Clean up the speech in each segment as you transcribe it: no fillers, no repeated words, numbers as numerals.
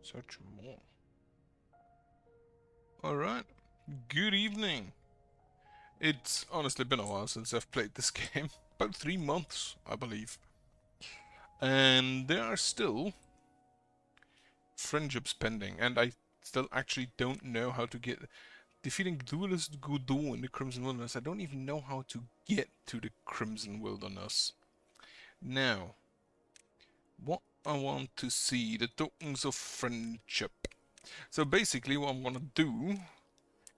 Search more. Alright. Good evening. It's honestly been a while since I've played this game. About 3 months, I believe. And there are still friendships pending, and I still actually don't know how to get... Defeating Duelist Godot in the Crimson Wilderness. I don't even know how to get to the Crimson Wilderness. Now, what I want to see, the tokens of friendship. So basically what I'm gonna do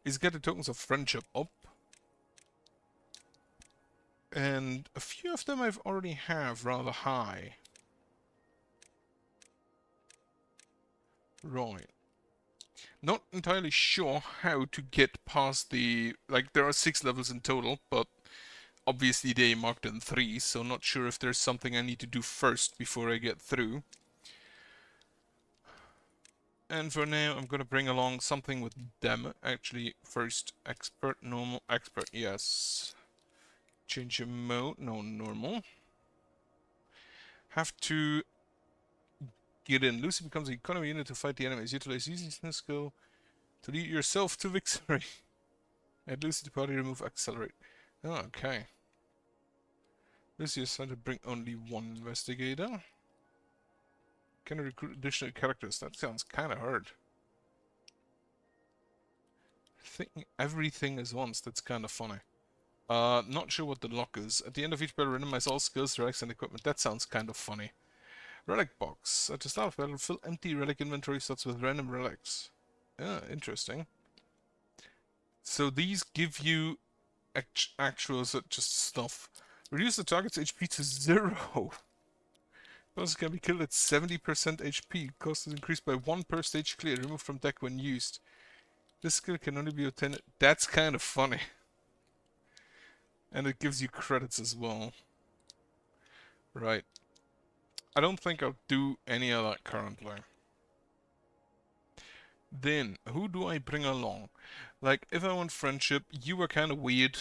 is get the tokens of friendship up. And a few of them I've already have rather high. Right. Not entirely sure how to get past the... Like, there are 6 levels in total, but obviously they marked in 3, so not sure if there's something I need to do first before I get through. And for now, I'm gonna bring along something with them. Actually, first, expert, normal, expert, yes. Change your mode, no, normal. Have to get in. Lucy becomes an economy unit to fight the enemies. Utilize using this skill to lead yourself to victory. Add Lucy to party, remove accelerate. Oh, okay. Lucy is trying to bring only 1 investigator. Can recruit additional characters. That sounds kind of hard. Thinking everything at once, that's kind of funny. Not sure what the lock is. At the end of each battle, randomize all skills, relics, and equipment. That sounds kind of funny. Relic box. At the start of battle, fill empty relic inventory slots with random relics. Interesting. So these give you actual just stuff. Reduce the target's HP to 0. Bosses can be killed at 70% HP. Cost is increased by 1 per stage clear. Removed from deck when used. This skill can only be obtained... That's kind of funny. And it gives you credits as well. Right. I don't think I'll do any of that currently. Then, who do I bring along? Like, if I want friendship, you were kind of weird.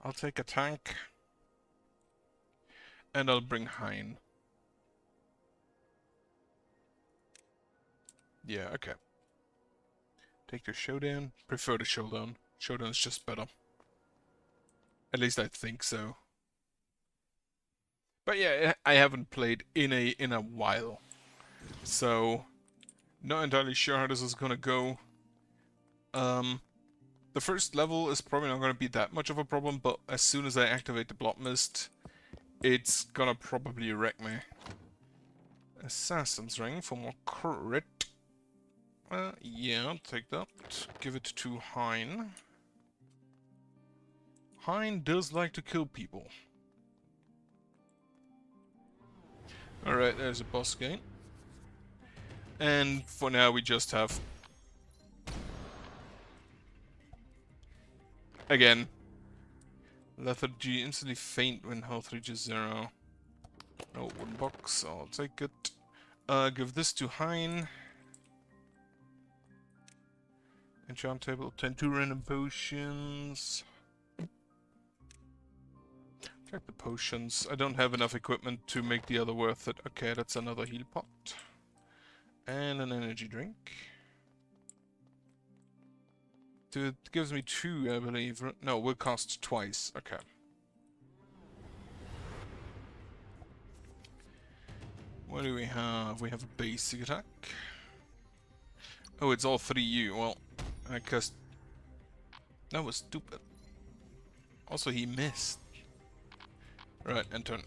I'll take a tank. And I'll bring Hein. Yeah, okay. Take the showdown. Prefer the showdown. Showdown is just better. At least I think so. But yeah, I haven't played in a while. So, not entirely sure how this is gonna go. The first level is probably not gonna be that much of a problem, but as soon as I activate the blood mist, it's gonna probably wreck me. Assassin's Ring for more crit. Yeah, I'll take that. Give it to Hein. Hein does like to kill people. Alright, there's a boss gate. And for now we just have... Again. Lethargy, instantly faint when health reaches 0. No wooden box, I'll take it. Give this to Hein. Enchant table, obtain 2 random potions. Check the potions. I don't have enough equipment to make the other worth it. Okay, that's another heal pot. And an energy drink. It gives me 2, I believe. No, will cost twice. Okay. What do we have? We have a basic attack. Oh, it's all 3U. Well, I guess that was stupid. Also, he missed. Right, and turn.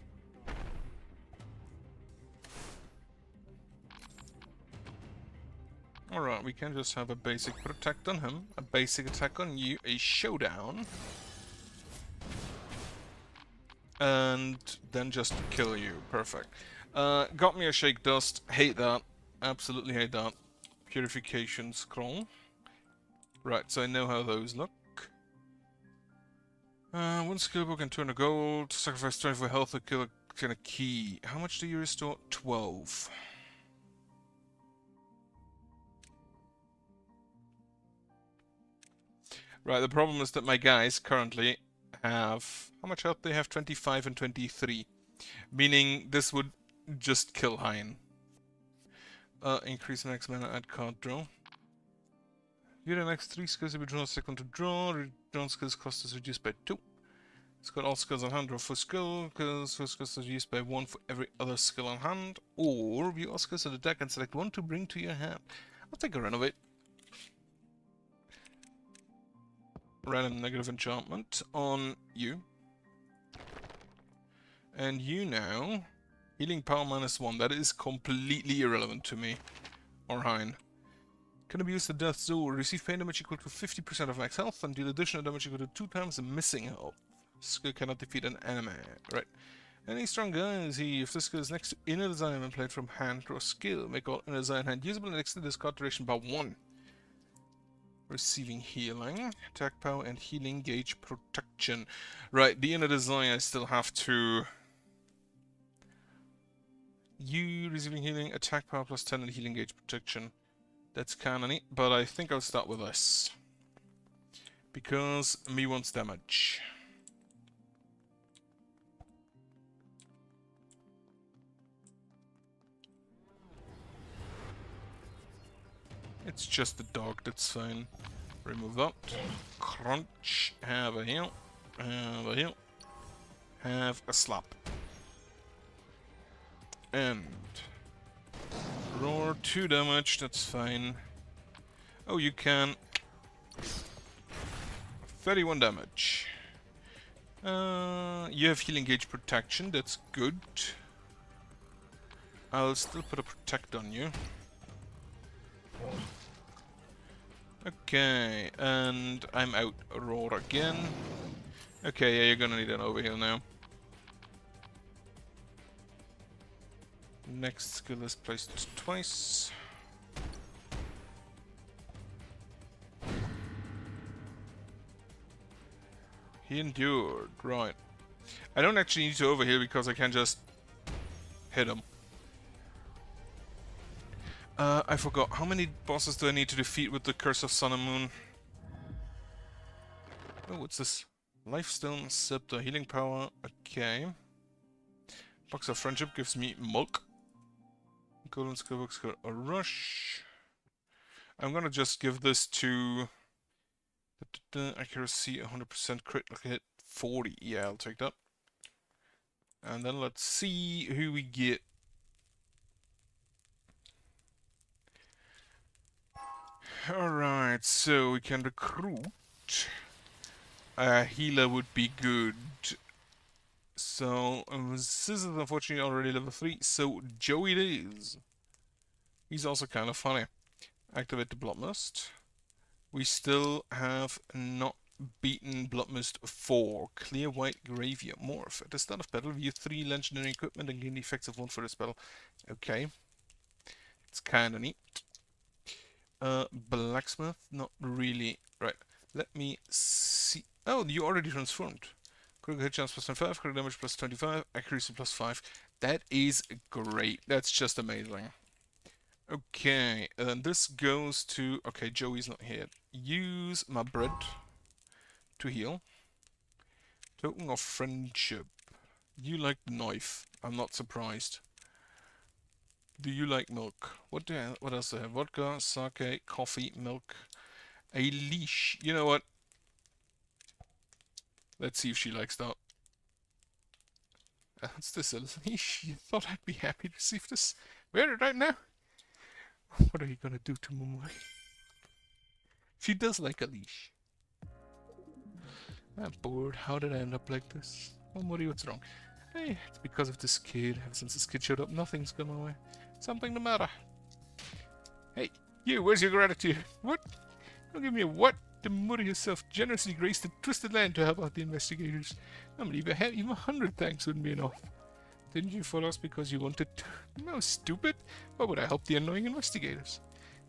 Alright, we can just have a basic protect on him, a basic attack on you, a showdown. And then just kill you. Perfect. Got me a shake dust. Hate that. Absolutely hate that. Purification scroll. Right, so I know how those look. One skill book and turn a gold. Sacrifice 24 health to kill a key. How much do you restore? 12. Right, the problem is that my guys currently have... How much health they have? 25 and 23. Meaning this would just kill Hein. Increase max mana at card draw. View the next 3 skills to be drawn second to draw. Drawn skills cost is reduced by 2. It's got all skills on hand, draw for skill, because for skills are reduced by 1 for every other skill on hand. Or view all skills on the deck and select 1 to bring to your hand. I'll take a renovate. Random negative enchantment on you. And you now, healing power -1. That is completely irrelevant to me. Or Hein. Can abuse the Death Zoe. Receive pain damage equal to 50% of max health and deal additional damage equal to 2 times the missing health. Skill cannot defeat an enemy. Right. Any strong guy is he. If this skill is next to inner design when played from hand, draw skill. Make all inner design hand usable and extend this card duration by 1. Receiving healing, attack power, and healing gauge protection. Right, the inner design I still have to. You receiving healing, attack power plus 10 and healing gauge protection. That's kinda neat, but I think I'll start with this. Because me wants damage. It's just the dog, that's fine. Remove that. Crunch. Have a heal. Have a heal. Have a slap. And roar 2 damage, that's fine. Oh, you can 31 damage. You have healing gauge protection, that's good. I'll still put a protect on you. Okay, and I'm out roar again. Okay, yeah, you're gonna need an overheal now. Next skill is placed twice. He endured, right. I don't actually need to overheal because I can just hit him. I forgot. How many bosses do I need to defeat with the Curse of Sun and Moon? Oh, what's this? Lifestone, Scepter, Healing Power. Okay. Box of Friendship gives me Milk. Golden Skillbox got a Rush. I'm gonna just give this to... Accuracy 100% crit hit 40. Yeah, I'll take that. And then let's see who we get. Alright, so we can recruit. A healer would be good. So, this is unfortunately already level 3, so Joey it is. He's also kind of funny. Activate the Blood Mist. We still have not beaten Blood Mist 4. Clear White Graveyard Morph. At the start of battle, view 3 legendary equipment and gain the effects of 1 for the spell. Okay. It's kinda neat. Blacksmith, not really. Right, let me see. Oh, you already transformed. Critical hit chance plus 25, critical damage plus 25, accuracy plus 5. That is great. That's just amazing. Okay, and this goes to... Okay, Joey's not here. Use my bread to heal. Token of friendship. You like the knife. I'm not surprised. Do you like milk? What else do I have? Vodka, sake, coffee, milk. A leash. You know what? Let's see if she likes that. What's this, a leash? You thought I'd be happy to receive this? Wear it right now. What are you gonna do to Momori? She does like a leash. I'm bored. How did I end up like this? Momori, what's wrong? Hey, it's because of this kid. Ever since this kid showed up, nothing's gone my way. Something the matter. Hey, you, where's your gratitude? What? Don't give me a what? The mother yourself generously graced the twisted land to help out the investigators. I believe even 100 thanks wouldn't be enough. Didn't you follow us because you wanted to? No, stupid. Why would I help the annoying investigators?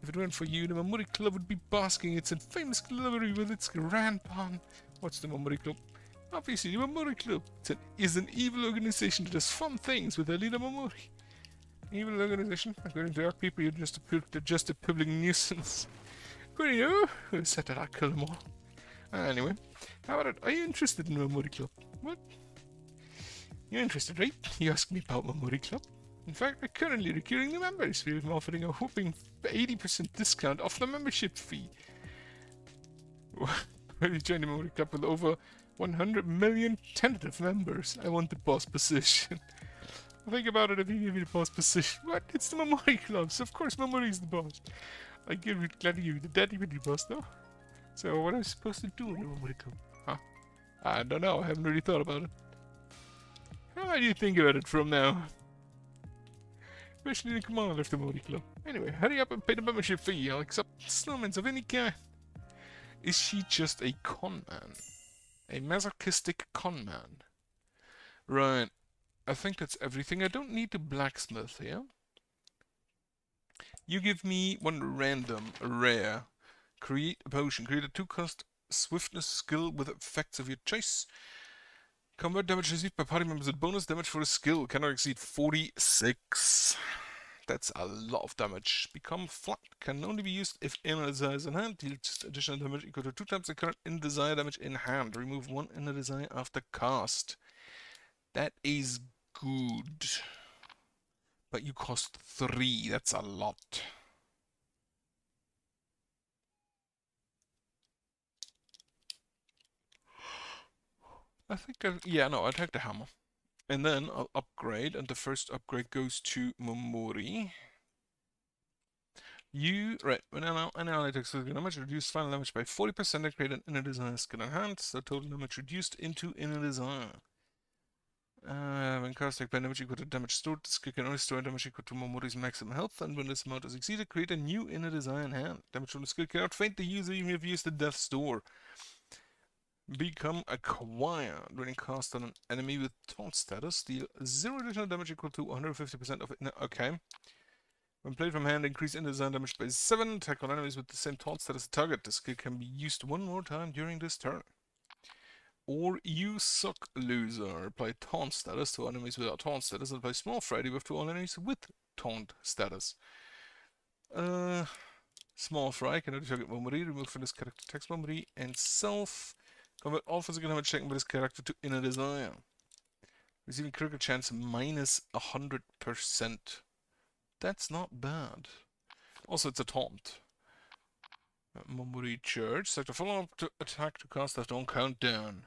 If it weren't for you, the Momori Club would be basking its famous glory with its grand pan. What's the Momori Club? Obviously, the Momori Club is an evil organization that does fun things with their leader Momori. Evil organization? According to Ark people, they're just a public nuisance. According to who said that I kill them all? Anyway, how about it? Are you interested in the Momori Club? What? You're interested, right? You asked me about Momori Club. In fact, we're currently recruiting new members. We're offering a whopping 80% discount off the membership fee. You joined the Memory Club with over 100 million tentative members. I want the boss position. Think about it if you give me the boss position. What? It's the Memory Club, so of course Memory is the boss. I give it glad to give you the daddy with the boss though. So what am I supposed to do in the Memory Club? Huh? I don't know, I haven't really thought about it. How do you think about it from now? Especially the commander of the Memory Club. Anyway, hurry up and pay the membership fee. I'll accept snowmen of any kind. Is she just a con man? A masochistic con man? Right. I think that's everything. I don't need to blacksmith here. You give me one random, rare. Create a potion. Create a 2-cost swiftness skill with effects of your choice. Combat damage received by party members with bonus damage for a skill. Cannot exceed 46. That's a lot of damage. Become flat. Can only be used if inner desire is in hand. Deal just additional damage equal to 2 times the current inner desire damage in hand. Remove 1 inner desire after cast. That is good. But you cost 3. That's a lot. I think I'll take the hammer. And then I'll upgrade, and the first upgrade goes to Momori. Right, when an ally takes physical damage, reduce final damage by 40% and create an inner desire skill in hand, so total damage reduced into inner desire. When cast take by damage equal to damage stored, the skill can only store damage equal to Momori's maximum health, and when this amount is exceeded, create a new inner desire in hand. Damage from the skill cannot faint the user even if used the death store. Become acquired. When cast on an enemy with taunt status, deal 0 additional damage equal to 150% of it. Okay. When played from hand, increase inner desire damage by 7. Attack on enemies with the same taunt status target. The skill can be used one more time during this turn. Or you suck, loser. Apply taunt status to enemies without taunt status, and apply small fry debuff to all enemies with taunt status. Small fry can only target Momori. Remove from this character text Momori and self. Convert all physical damage taken by this character to inner desire. Receiving critical chance minus 100%. That's not bad. Also, it's a taunt. Momori Church. Select a follow-up to attack to cast after on countdown.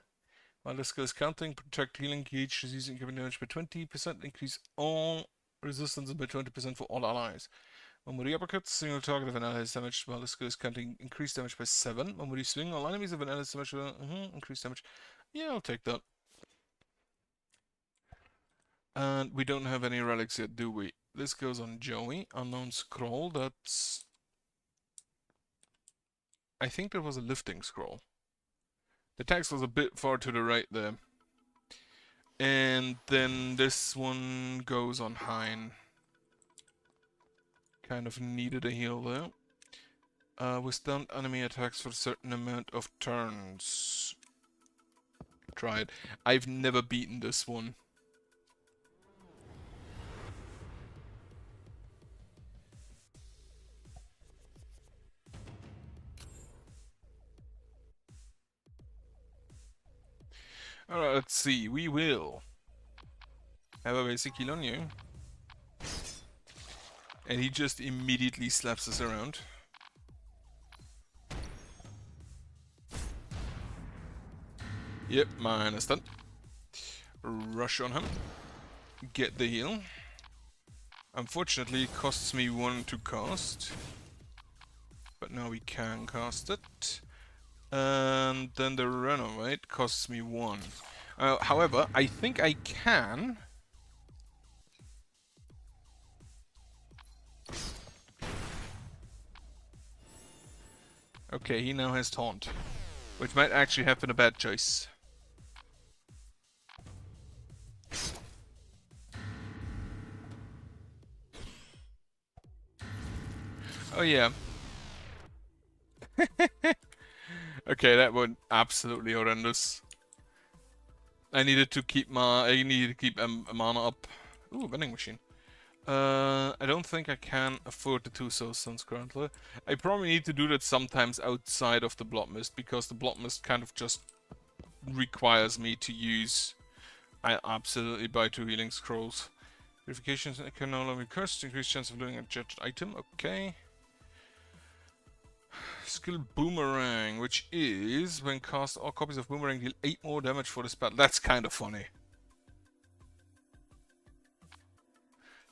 While this skill is counting, protect healing gauge is using giving damage by 20%. Increase all resistance by 20% for all allies. Momori uppercut, single target of an ally is damaged while the skill is counting, increased damage by 7. Momori swing, all enemies of an ally is damaged increased damage. Yeah, I'll take that. And we don't have any relics yet, do we? This goes on Joey. Unknown scroll, that's... I think there was a lifting scroll. The text was a bit far to the right there. And then this one goes on Hein. Kind of needed a heal there. Withstand enemy attacks for a certain amount of turns. Try it. I've never beaten this one. Alright, let's see. We will have a basic heal on you. And he just immediately slaps us around. Yep, minus that. Rush on him. Get the heal. Unfortunately, it costs me 1 to cast. But now we can cast it. And then the runaway costs me 1. However, I think I can... Okay, he now has taunt, which might actually have been a bad choice. Oh yeah. Okay, that was absolutely horrendous. I needed to keep mana up. Ooh, vending machine. I don't think I can afford the 2 soul stones currently. I probably need to do that sometimes outside of the blood mist, because the blood mist kind of just requires me to use... I absolutely buy 2 healing scrolls. Purifications can no longer be cursed. Increased chance of losing a judged item. Okay. Skill Boomerang, which is when cast, all copies of Boomerang deal 8 more damage for this battle. That's kind of funny.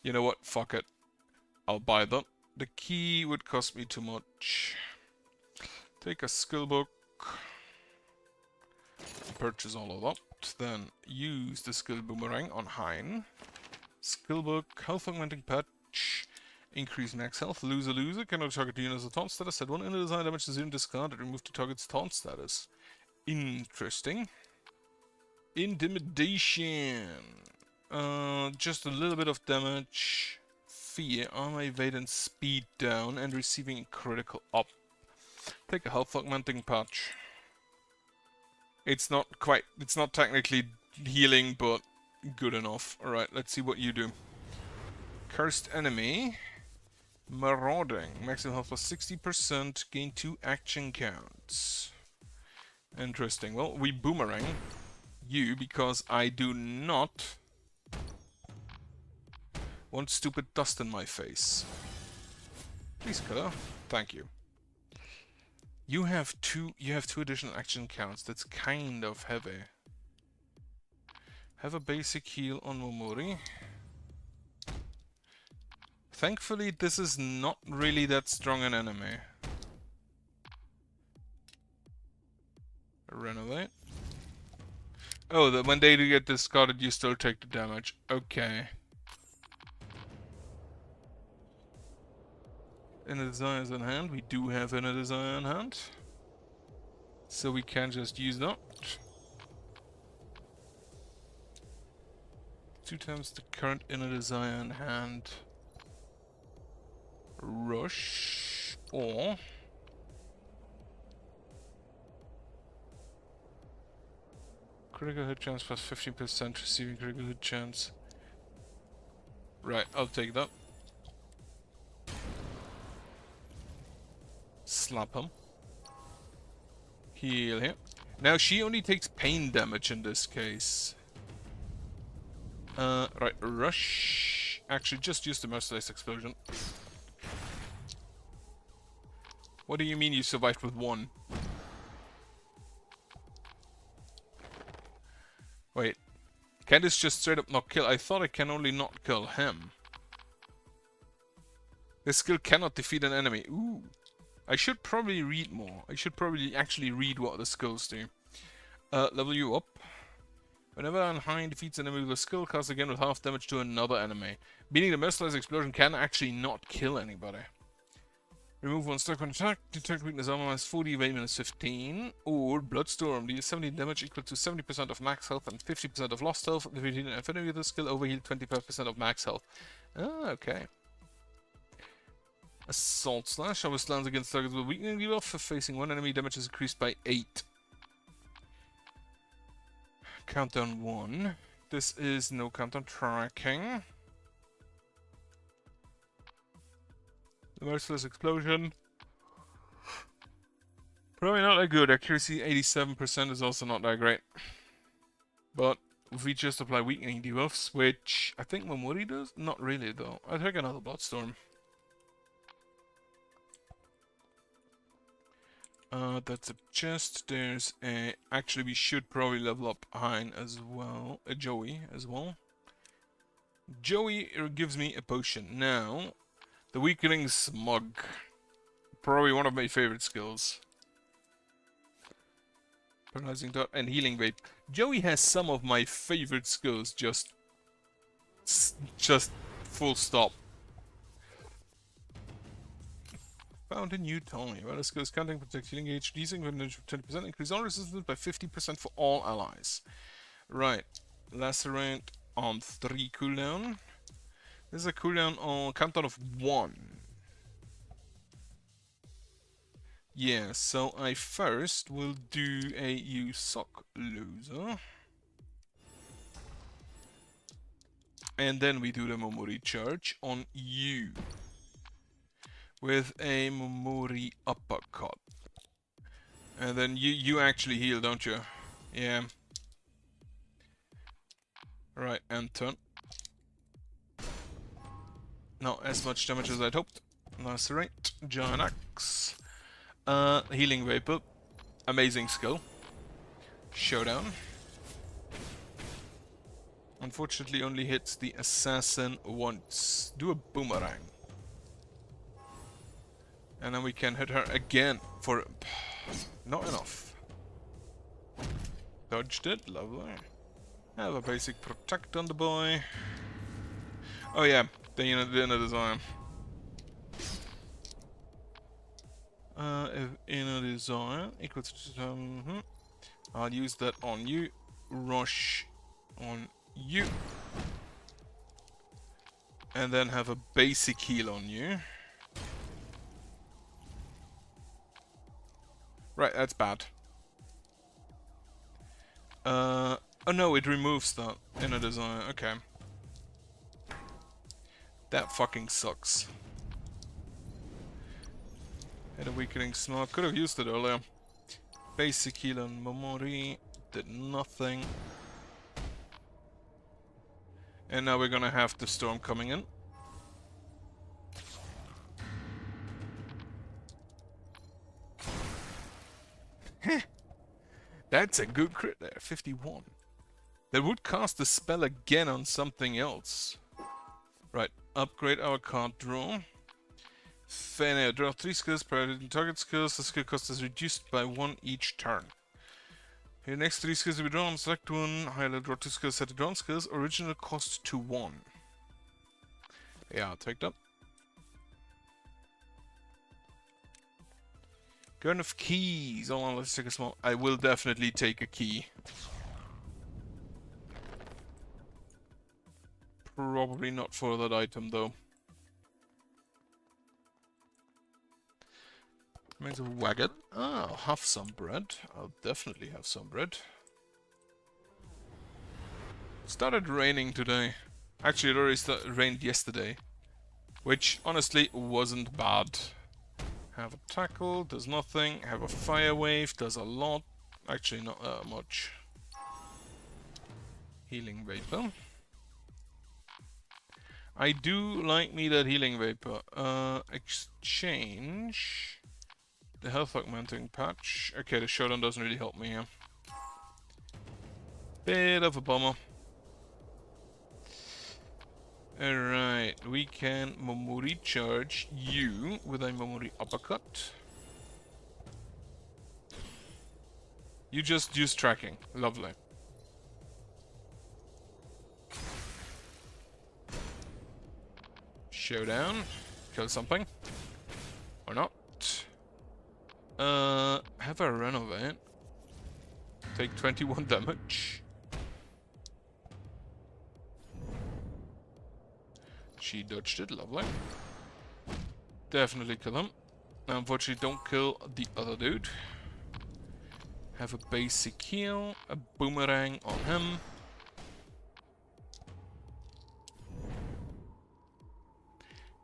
You know what? Fuck it. I'll buy them. The key would cost me too much. Take a skill book. Purchase all of that. Then use the skill Boomerang on Hein. Skill book, health augmenting patch. Increase max health. Loser. Cannot target the unit as a taunt status. Set 1 inner design damage to 0 discarded. Remove the target's taunt status. Interesting. Intimidation. Just a little bit of damage. Fear, armor, evade, and speed down, and receiving critical up. Take a health augmenting patch. It's not technically healing, but good enough. Alright, let's see what you do. Cursed enemy. Marauding. Maximum health plus 60%. Gain 2 action counts. Interesting. Well, we boomerang you because I do not want stupid dust in my face. Please, killer. Thank you. You have two additional action counts. That's kind of heavy. Have a basic heal on Momori. Thankfully, this is not really that strong an enemy. Renovate. Oh, when they do get discarded, you still take the damage. Okay. Inner Desires on hand. We do have Inner Desire on hand. So we can just use that. 2 times the current Inner Desire on hand. Rush. Or... critical hit chance plus 15% receiving critical hit chance. Right, I'll take that. Slap him. Heal him. Now she only takes pain damage in this case. Right, rush. Actually, just use the merciless explosion. What do you mean you survived with 1? Wait. Can this just straight up not kill? I thought I can only not kill him. This skill cannot defeat an enemy. Ooh. I should probably read more. I should probably actually read what the skills do. Level you up. Whenever an high defeats an enemy with a skill, cast again with half damage to another enemy. Meaning the merciless explosion can actually not kill anybody. Remove 1 stock on attack. Detect weakness armor minus 40, evade minus 15. Or Bloodstorm. Deals 70 damage equal to 70% of max health and 50% of lost health. If you did an enemy with the skill, overheal 25% of max health. Ah, okay. Assault Slash. Our slams against targets with weakening debuff. For facing 1 enemy, damage is increased by 8. Countdown 1. This is no countdown tracking. The Merciless Explosion. Probably not that good. Accuracy 87% is also not that great. But if we just apply weakening debuffs, which I think Momori does? Not really though. I'll take another Bloodstorm. That's a chest. There's a... Actually, we should probably level up Hein as well. Joey as well. Joey gives me a potion. Now, the Weakening Smug. Probably one of my favorite skills. Paralyzing Dot and Healing Vape. Joey has some of my favorite skills, just full stop. Found a new toy. Well, this goes counting, protect, healing gauge, decreasing damage 20%, increase all resistance by 50% for all allies. Right. Lacerate on 3 cooldown. This is a cooldown on countdown of 1. Yeah, so I first will do a use sock loser. And then we do the Momori charge on you. With a Momori uppercut. And then you actually heal, don't you? Yeah. Right, and turn. Not as much damage as I'd hoped. Lacerate, Giant Axe. Healing Vapor. Amazing skill. Showdown. Unfortunately only hits the assassin once. Do a boomerang. And then we can hit her again for... not enough. Dodged it, lovely. Have a basic protect on the boy. Oh yeah, the inner design. Inner design equals to... I'll use that on you. Rush on you. And then have a basic heal on you. Right, that's bad. Oh no, it removes that inner design. Okay. That fucking sucks. Had a weakening smoke. Could have used it earlier. Basic heal on Momori. Did nothing. And now we're gonna have the storm coming in. That's a good crit there. 51. That would cast the spell again on something else. Right. Upgrade our card draw. Fair. Draw 3 skills per target skills. The skill cost is reduced by 1 each turn. Your next 3 skills will be drawn. Select one. Highlight draw 2 skills. Set the drawn skills. Original cost to 1. Yeah, I'll take that. Garden of keys. Oh, let's take a small. I will definitely take a key. Probably not for that item though. Remains of wagon. Ah, I'll have some bread. I'll definitely have some bread. Started raining today. Actually, it already rained yesterday. Which, honestly, wasn't bad. Have a tackle, does nothing. Have a fire wave, does a lot. Actually, not that much. Healing vapor. I do like me that healing vapor. Exchange. The health augmenting patch. Okay, the showdown doesn't really help me here. Bit of a bummer. Alright, we can Momori charge you with a Momori uppercut. You just use tracking. Lovely. Showdown. Kill something. Or not. Have a renovate. Take 21 damage. She dodged it, lovely. Definitely kill him. Unfortunately, don't kill the other dude. Have a basic heal, a boomerang on him.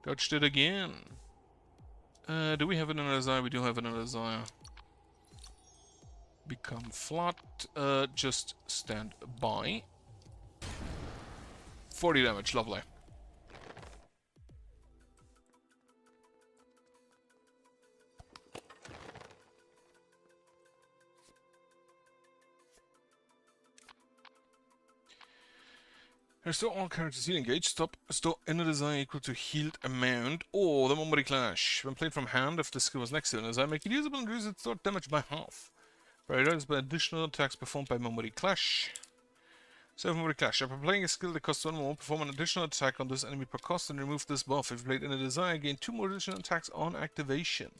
Dodged it again. Do we have another desire? We do have another desire. Become flat. Just stand by. 40 damage, lovely. Restore all characters healing gauge. Stop. Restore inner desire equal to healed amount. Or the Momori Clash. When played from hand, if the skill was next to an desire, make it usable and reduce its sword damage by half. Prioritized by additional attacks performed by Momori Clash. So Momori Clash. After playing a skill that costs 1 more, perform an additional attack on this enemy per cost and remove this buff. If you played inner desire, gain 2 more additional attacks on activation.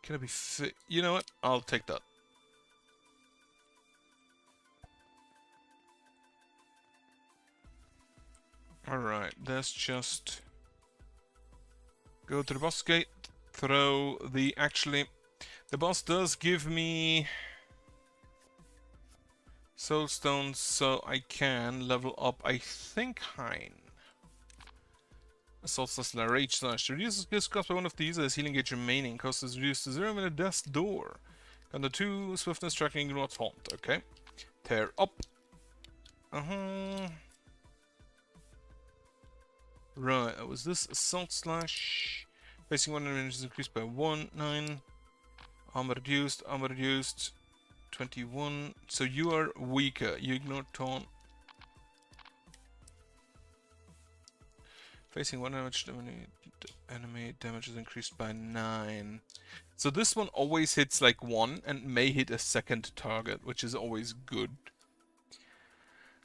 Can I be fit? You know what? I'll take that. Alright, let's just go to the boss gate, throw the... Actually, the boss does give me soul stones, so I can level up, I think, Hein. Assault slash rage slash. Reduces skills cost by one of these as healing gauge remaining. Cost is reduced to 0 minute death's door. Under 2, swiftness tracking, not haunt. Okay. Tear up. Right, was this Assault Slash? Facing one enemy is increased by 1, 9. Armor reduced, 21. So you are weaker. You ignore taunt. Facing one enemy damage is increased by 9. So this one always hits like 1 and may hit a second target, which is always good.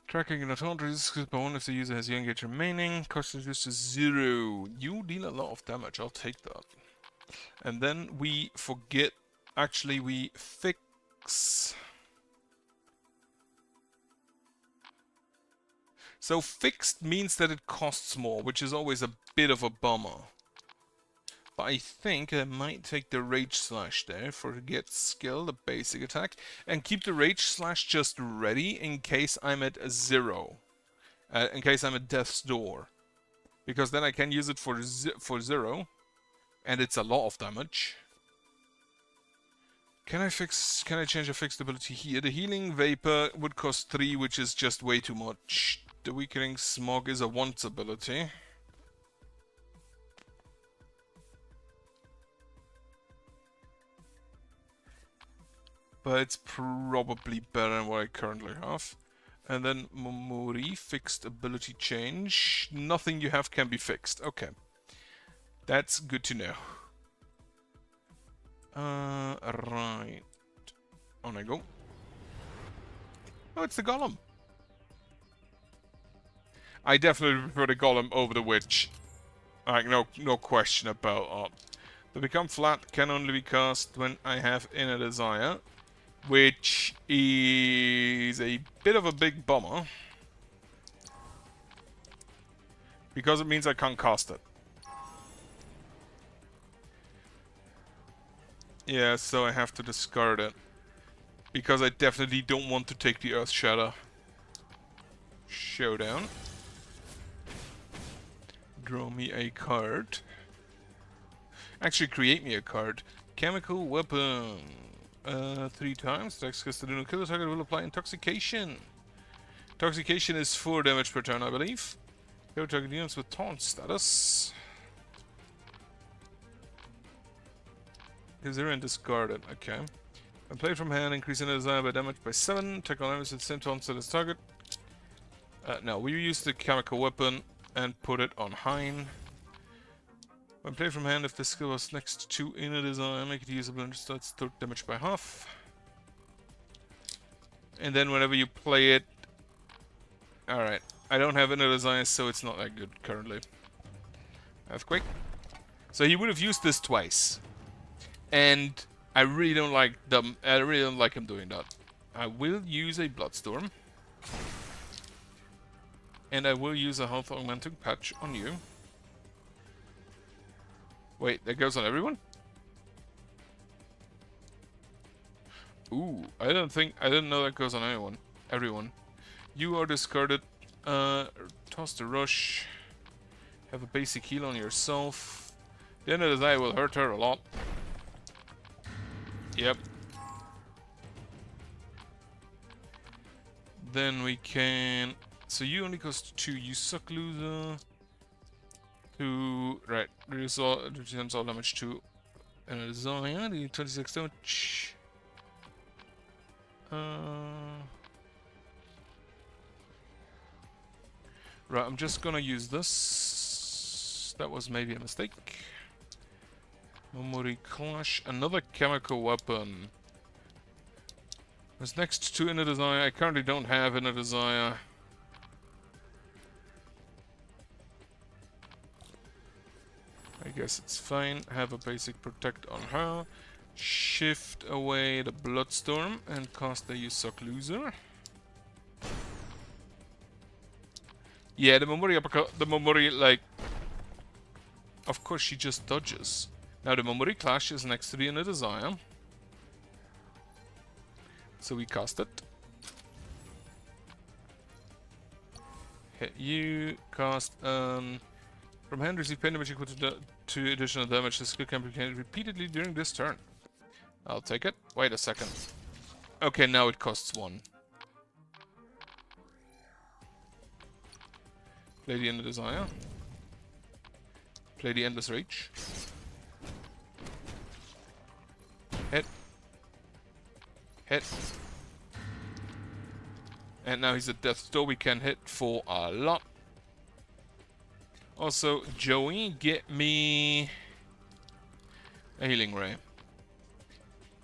Tracking and taunt reduces by 1 if the user has your engage remaining. Cost reduced to 0. You deal a lot of damage, I'll take that. And then we forget, actually we fix. So fixed means that it costs more, which is always a bit of a bummer. But I think I might take the Rage Slash there, forget skill, the basic attack, and keep the Rage Slash just ready in case I'm at 0. In case I'm at Death's Door. Because then I can use it for 0, and it's a lot of damage. Can I change a fixed ability here? The Healing Vapor would cost 3, which is just way too much. The Weakening Smog is a once ability. But it's probably better than what I currently have. And then Momori, fixed ability change. Nothing you have can be fixed. Okay. That's good to know. Right. On I go. Oh, it's the Golem. I definitely prefer the Golem over the Witch. Like, no question about that. The Become Flat can only be cast when I have Inner Desire, which is a bit of a big bummer. Because it means I can't cast it. Yeah, so I have to discard it. Because I definitely don't want to take the Earth Shatter. Showdown. Draw me a card. Actually, create me a card. Chemical Weapon. 3 times. Attacks cast the new killer target will apply Intoxication. Intoxication is 4 damage per turn, I believe. Go target units with taunt status. 0 and discard it. Okay. When played from hand, increase in desire by damage by 7. Take on enemies with the same taunt status target. No, we use the chemical weapon and put it on Hein. When played from hand, if the skill was next to Inner Desire, make it usable and starts to damage by half. And then whenever you play it... Alright, I don't have Inner Desire, so it's not that good currently. Earthquake. So he would have used this twice. And I really don't like them. I really don't like him doing that. I will use a Bloodstorm. And I will use a health augmenting patch on you. Wait, that goes on everyone? Ooh, I didn't know that goes on anyone. Everyone. You are discarded. Toss the rush. Have a basic heal on yourself. The end of the day will hurt her a lot. Yep. Then we can... So you only cost 2, you suck loser. 2, right, reduce all damage to an desire, the 26 damage. Right, I'm just gonna use this. That was maybe a mistake. Momori Clash, another chemical weapon. What's next to Inner Desire? I currently don't have Inner Desire. I guess it's fine. Have a basic protect on her. Shift away the Bloodstorm and cast the You Suck Loser. Yeah, the Momori uppercut, the Momori, like... Of course she just dodges. Now the Momori Clash is next to the Inner Desire. So we cast it. Hit you, cast, from hand receive pain damage equal to 2 additional damage. The skill can be repeated repeatedly during this turn. I'll take it. Wait a second. Okay, now it costs 1. Play the Inner Desire. Play the Endless Rage. Hit. Hit. And now he's at death's door. We can hit for a lot. Also, Joey, get me a healing ray.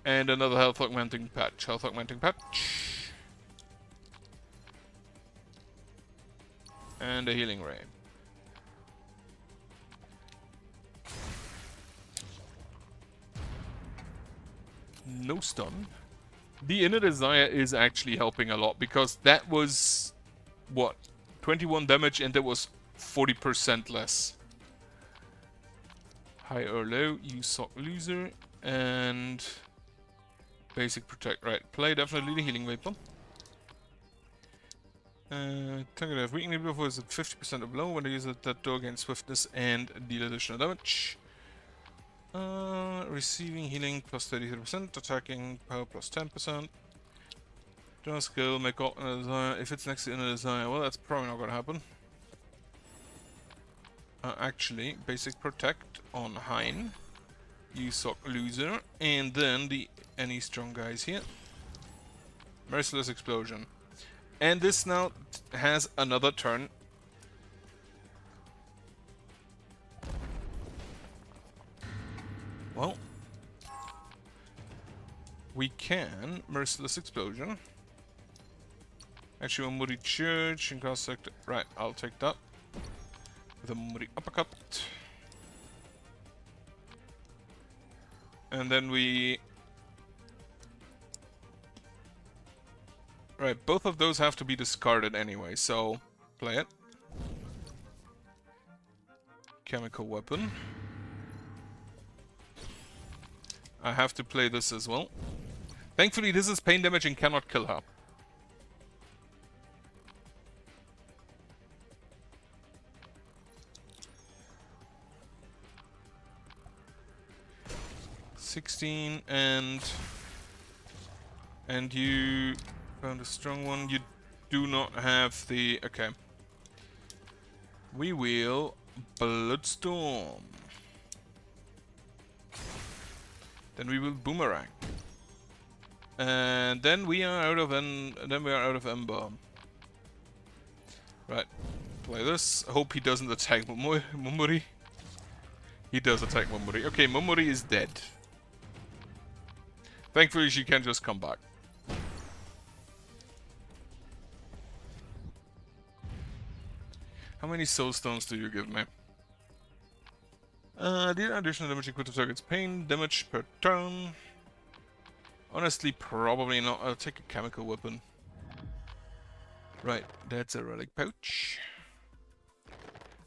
And another health augmenting patch. Health augmenting patch. And a healing ray. No stun. The Inner Desire is actually helping a lot because that was, what, 21 damage and there was 40% less. High or low, you sock loser, and basic protect. Right, play definitely the healing weapon. Target of weakening before is at 50% of blow when they use it, that door gains swiftness and deal additional damage. Receiving healing plus 33%, attacking power plus 10%. General skill, make all Inner Desire. If it's next to Inner Desire, well, that's probably not gonna happen. Actually, basic protect on Hein. You sock loser, and then any strong guys here. Merciless explosion. And this now has another turn. Well, we can Merciless Explosion. Actually, Mumuri Church and cross sector. Right, I'll take that. With a Mumuri Uppercut. And then we... Right, both of those have to be discarded anyway, so play it. Chemical Weapon. I have to play this as well. Thankfully, this is pain damage and cannot kill her. $16 and you found a strong one. You do not have the... Okay. We will Bloodstorm. Then we will Boomerang. And then we are out of Ember. Right. Play this. I hope he doesn't attack Mumuri. He does attack Mumuri. Okay, Mumuri is dead. Thankfully she can just come back. How many soul stones do you give me? The additional damage equal to target's pain damage per turn. Honestly, probably not. I'll take a chemical weapon. Right, that's a relic pouch.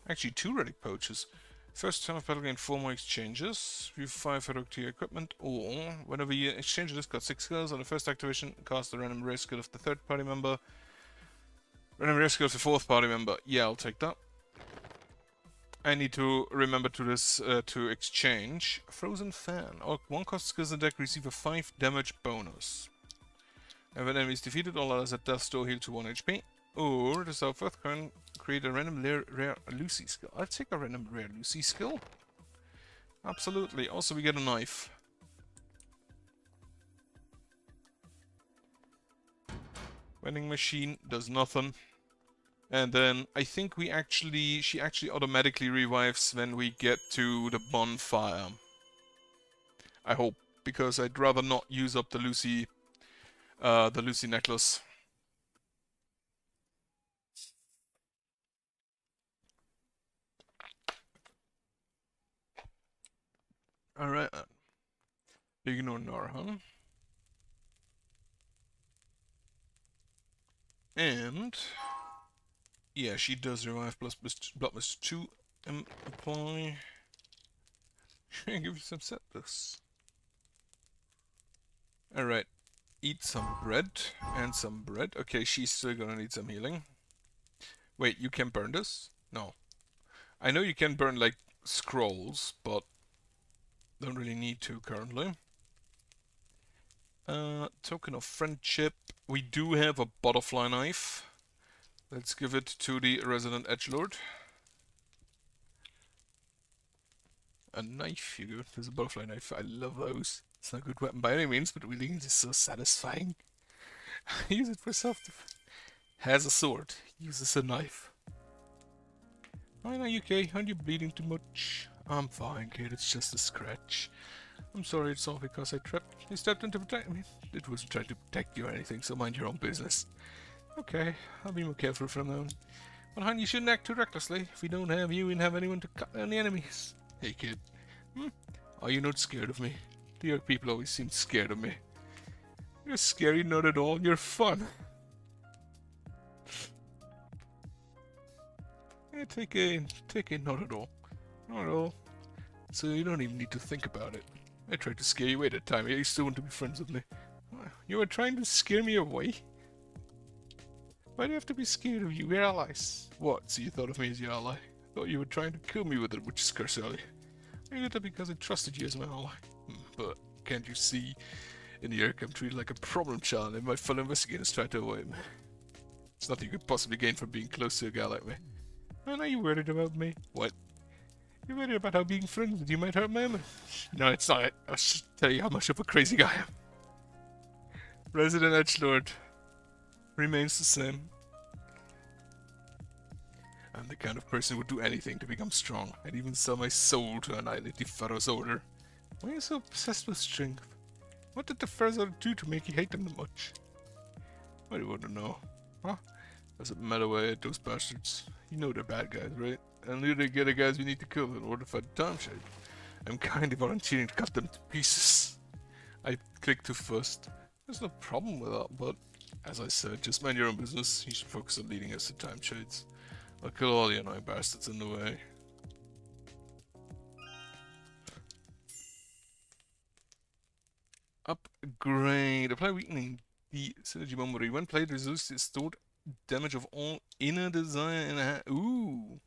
Actually, 2 relic pouches. First turn of battle gain 4 more exchanges. View 5 heroic to your equipment, or whenever you exchange this, got 6 skills. On the first activation, cast a random rare skill of the 3rd party member. Random rare skill of the 4th party member. Yeah, I'll take that. I need to remember to exchange. Frozen Fan. Or 1 cost skills in deck receive a 5 damage bonus. And when enemy is defeated, all others at death's door heal to 1 HP. Or the South can create a random rare Lucy skill. I'll take a random rare Lucy skill. Absolutely. Also, we get a knife. Vending machine does nothing. And then I think she actually automatically revives when we get to the bonfire. I hope, because I'd rather not use up the Lucy necklace. Alright. Ignore Narhan. And... yeah, she does revive plus Bloodlust 2 apply. Give you some settlers. Alright. Eat some bread and some bread. Okay, she's still gonna need some healing. Wait, you can burn this? No. I know you can burn like scrolls, but don't really need to currently. Token of friendship. We do have a butterfly knife. Let's give it to the resident edgelord. A knife, you go. There's a butterfly knife. I love those. It's not a good weapon by any means, but wielding it is so satisfying. Use it for self-defense. Has a sword. Uses a knife. I know, UK. Aren't you bleeding too much? I'm fine, kid. It's just a scratch. I'm sorry, it's all because I tripped. You stepped in to protect me. It wasn't trying to protect you or anything, so mind your own business. Okay, I'll be more careful from now on. But hon, you shouldn't act too recklessly. If we don't have you, we don't have anyone to cut down the enemies. Hey, kid. Are you not scared of me? The other people always seem scared of me. You're scary, not at all. You're fun. Yeah, take a not at all. Not at all. So you don't even need to think about it. I tried to scare you away at the time, yet you still want to be friends with me. You were trying to scare me away? Why do you have to be scared of you? We're allies. What? So you thought of me as your ally? I thought you were trying to kill me with it, which is curse early. I did that because I trusted you as my ally. But can't you see? In the Ark, I'm treated like a problem child, and my fellow investigators try to avoid me. There's nothing you could possibly gain from being close to a guy like me. And are you worried about me? What? You're worried about how being friends with you might hurt my image? No, it's not. I'll just tell you how much of a crazy guy I am. Resident Edgelord remains the same. I'm the kind of person who would do anything to become strong. I'd even sell my soul to annihilate the Pharaoh's order. Why are you so obsessed with strength? What did the Pharaoh's order do to make you hate them so much? Why do you want to know? Huh? Doesn't matter why I hate those bastards. You know they're bad guys, right? And they're the guys we need to kill in order to fight the time shade. I'm kindly volunteering to cut them to pieces. I click to first. There's no problem with that, but as I said, just mind your own business. You should focus on leading us to time shades. I'll kill all the annoying bastards in the way. Upgrade. Apply weakening. The synergy memory. When played, reduces the stored damage of all inner desire in a Ooh.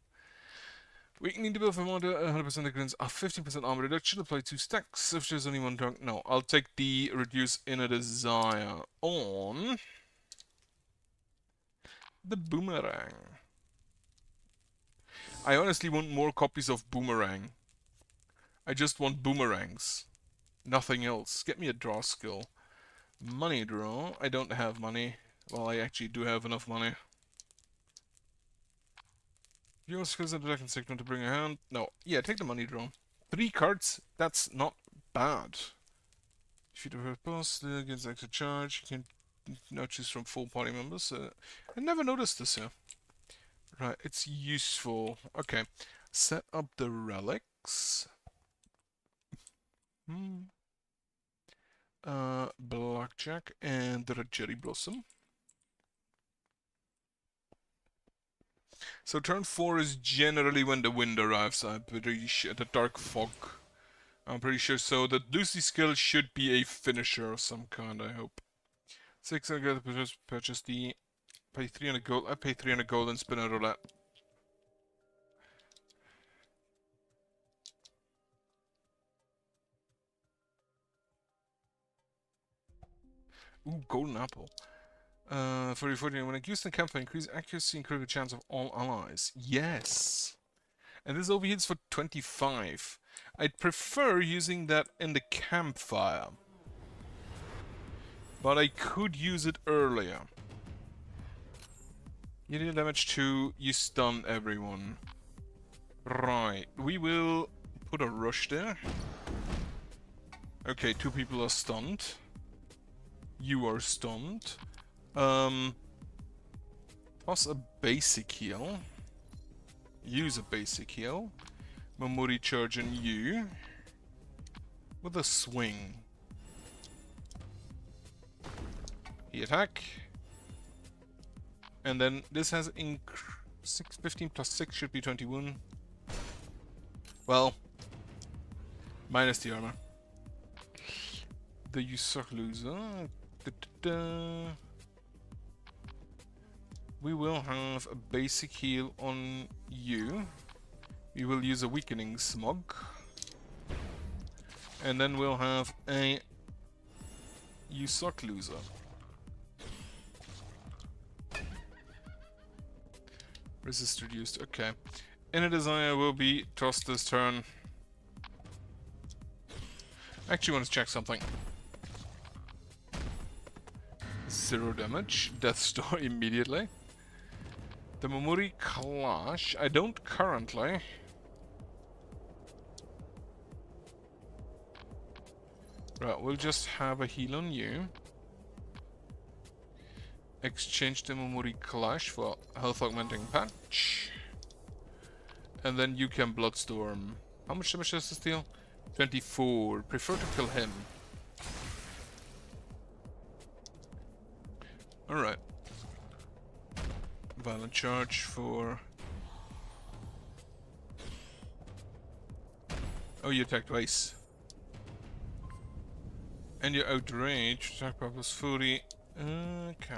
Weakening the build from 100% against 15% armor reduction. Apply 2 stacks. If there's only one target. No, I'll take the reduce inner desire on the boomerang. I honestly want more copies of boomerang. I just want boomerangs. Nothing else. Get me a draw skill. Money draw. I don't have money. Well, I actually do have enough money. Your skills and attack and segment to bring a hand. No. Yeah, take the money draw. 3 cards. That's not bad. If you do have boss, against extra charge, you can now choose from full party members. I never noticed this here. Right, it's useful. Okay. Set up the relics. Blackjack and the Cherry Blossom. So turn 4 is generally when the wind arrives. I'm pretty sure. The dark fog. I'm pretty sure. So the Lucy skill should be a finisher of some kind, I hope. 6, I gotta purchase the... Pay 300 gold. I pay 300 gold and spin a roulette. Ooh, golden apple. For reporting, when used in campfire, increase accuracy and critical chance of all allies. Yes! And this overheats for 25. I'd prefer using that in the campfire. But I could use it earlier. You deal damage to, you stun everyone. Right, we will put a rush there. Okay, 2 people are stunned. You are stunned. Toss a basic heal. Use a basic heal. Mamuri charge on you. With a swing. He attack. And then this has 15 plus 6 should be 21. Well, minus the armor. The Usurp loser. We will have a basic heal on you. We will use a weakening smog. And then we'll have a Usurp loser. Resist reduced, okay. Inner desire will be tossed this turn. I actually want to check something. 0 damage. Death Star immediately. The Momori Clash. I don't currently. Right, we'll just have a heal on you. Exchange the Momori Clash for Health Augmenting Patch. And then you can Bloodstorm. How much damage does this deal? 24. Prefer to kill him. Alright. Violent Charge for... Oh, you attacked twice. And you're outraged. Attack power plus 40. Okay.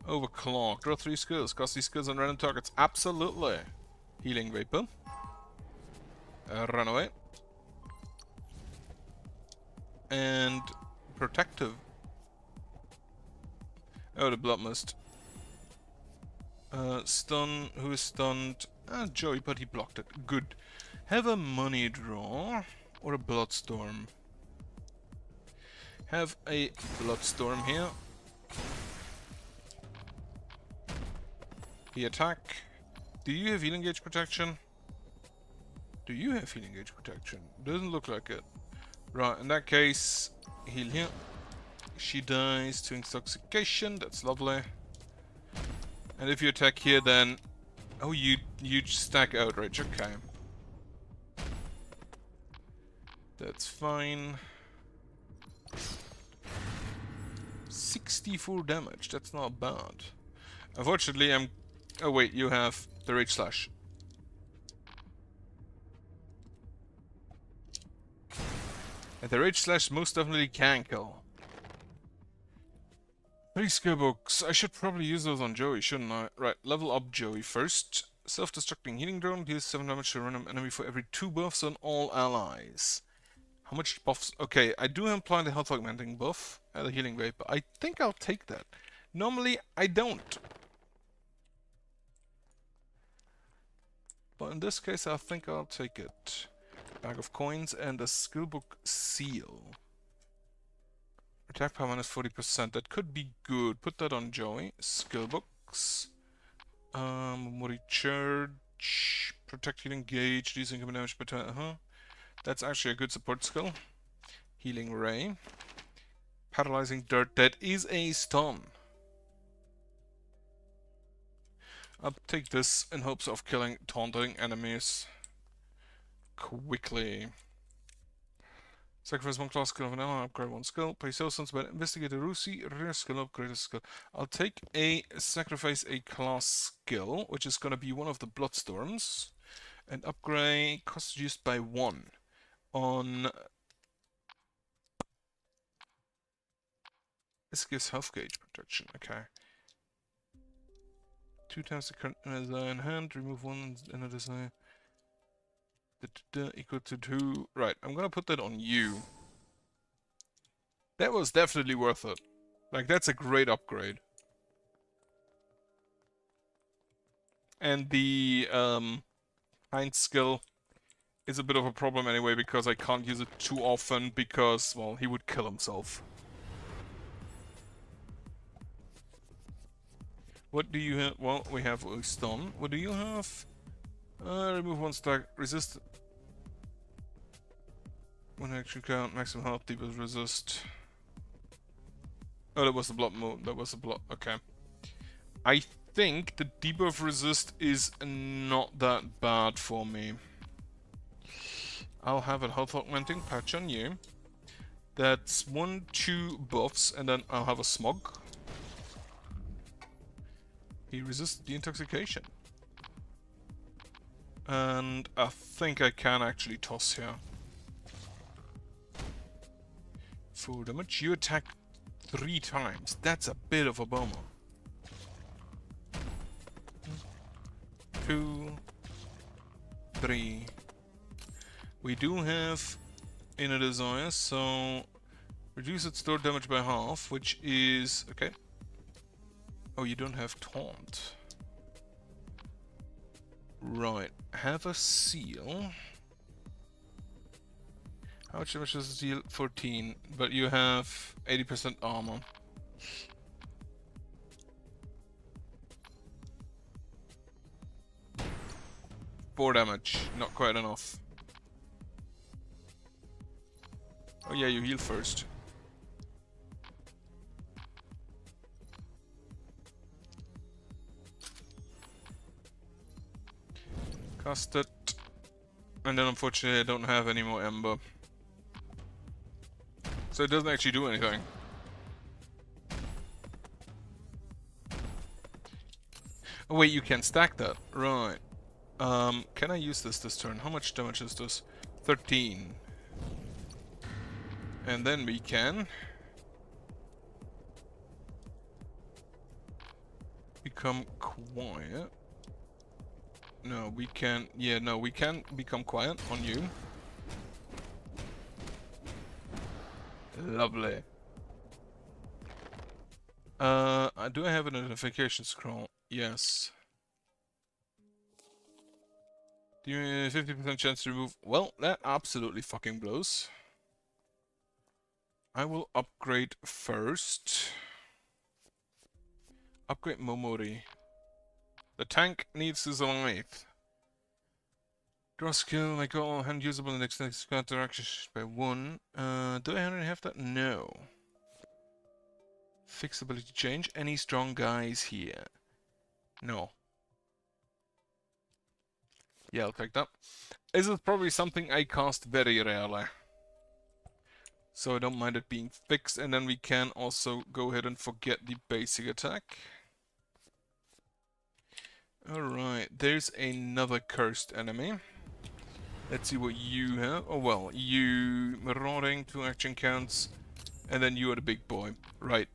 Overclock. Draw 3 skills. Cast these skills on random targets. Absolutely. Healing Vapor. Runaway. And Protective. Oh, the Blood Mist. Stun. Who is stunned? Ah, Joey, but he blocked it. Good. Have a money draw. Or a Bloodstorm. Have a Bloodstorm here. He attack. Do you have healing gauge protection? Do you have healing gauge protection? Doesn't look like it. Right, in that case, heal here. She dies to intoxication. That's lovely. And if you attack here, then... Oh, you stack outrage. Okay. That's fine. 64 damage. That's not bad. Unfortunately, I'm... Oh wait, you have the Rage Slash. And the Rage Slash most definitely can kill. 3 skill books. I should probably use those on Joey, shouldn't I? Right, level up Joey first. Self-destructing healing drone deals 7 damage to a random enemy for every 2 buffs on all allies. How much buffs? Okay, I do imply the health augmenting buff and the healing vapor. I think I'll take that. Normally, I don't. But in this case, I think I'll take it. Bag of coins and a skillbook seal. Attack power minus 40%. That could be good. Put that on Joey. Skillbooks. Memory charge. Protect healing gauge. Reducing common damage per That's actually a good support skill. Healing ray. Paralyzing dirt. That is a stun. I'll take this in hopes of killing taunting enemies quickly. Sacrifice 1 class skill of an ally, upgrade 1 skill. Pay citizens by investigate a Rusi, rare skill, upgrade a skill. I'll take a sacrifice a class skill, which is gonna be one of the Bloodstorms, and upgrade cost reduced by 1 on. This gives health gauge protection. Okay. 2 times the current desire in hand. Remove 1 in a desire. Equal to 2. Right, I'm gonna put that on you. That was definitely worth it. Like, that's a great upgrade. And the Hind skill is a bit of a problem anyway, because I can't use it too often, because, well, he would kill himself. What do you have? Well, we have a stun. What do you have? Remove 1 stack. Resist. One action count. Maximum health. Debuff resist. Oh, that was the blood mode. That was the blood. Okay. I think the debuff resist is not that bad for me. I'll have a health augmenting patch on you. That's 1, 2 buffs, and then I'll have a smog. He resists the intoxication. And I think I can actually toss here. 4 damage. You attack 3 times. That's a bit of a bummer. 2, 3. We do have Inner Desire, so reduce its stored damage by half, which is okay. Oh, you don't have Taunt. Right, have a seal. How much damage does it deal? 14, but you have 80% armor. Four damage, not quite enough. Oh yeah, you heal first. Cast it. And then unfortunately I don't have any more Ember. So it doesn't actually do anything. Oh wait, you can stack that. Right. Can I use this turn? How much damage is this? 13. And then we can become quiet. No, we can... Yeah, no, we can become quiet on you. Lovely. Do I have a notification scroll? Yes. Do you have 50% chance to remove... Well, that absolutely fucking blows. I will upgrade first. Upgrade Momori. The tank needs to survive. Draw skill, make all hand usable in the next interaction by 1. Do I already have that? No. Fix ability change. Any strong guys here? No. Yeah, I'll take that. This is probably something I cast very rarely. So I don't mind it being fixed, and then we can also go ahead and forget the basic attack. Alright, there's another cursed enemy. Let's see what you have. Oh well, you marauding, 2 action counts, and then you are the big boy. Right.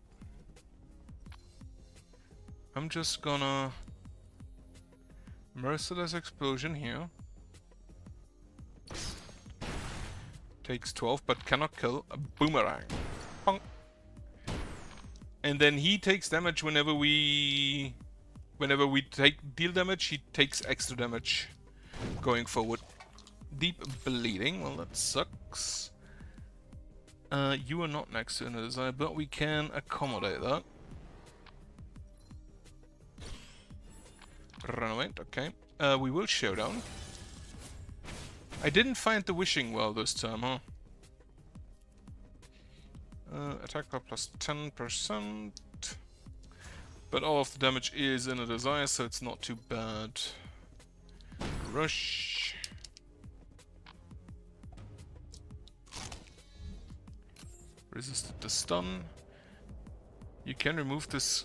I'm just gonna... Merciless explosion here. Takes 12, but cannot kill. A boomerang. Pong. And then he takes damage whenever we deal damage, he takes extra damage going forward. Deep bleeding, well that sucks. You are not next to another side, but we can accommodate that. Run away, okay. We will showdown. I didn't find the wishing well this time, huh? Attack power plus 10%. But all of the damage is in a desire, so it's not too bad. Rush. Resisted the stun. You can remove this.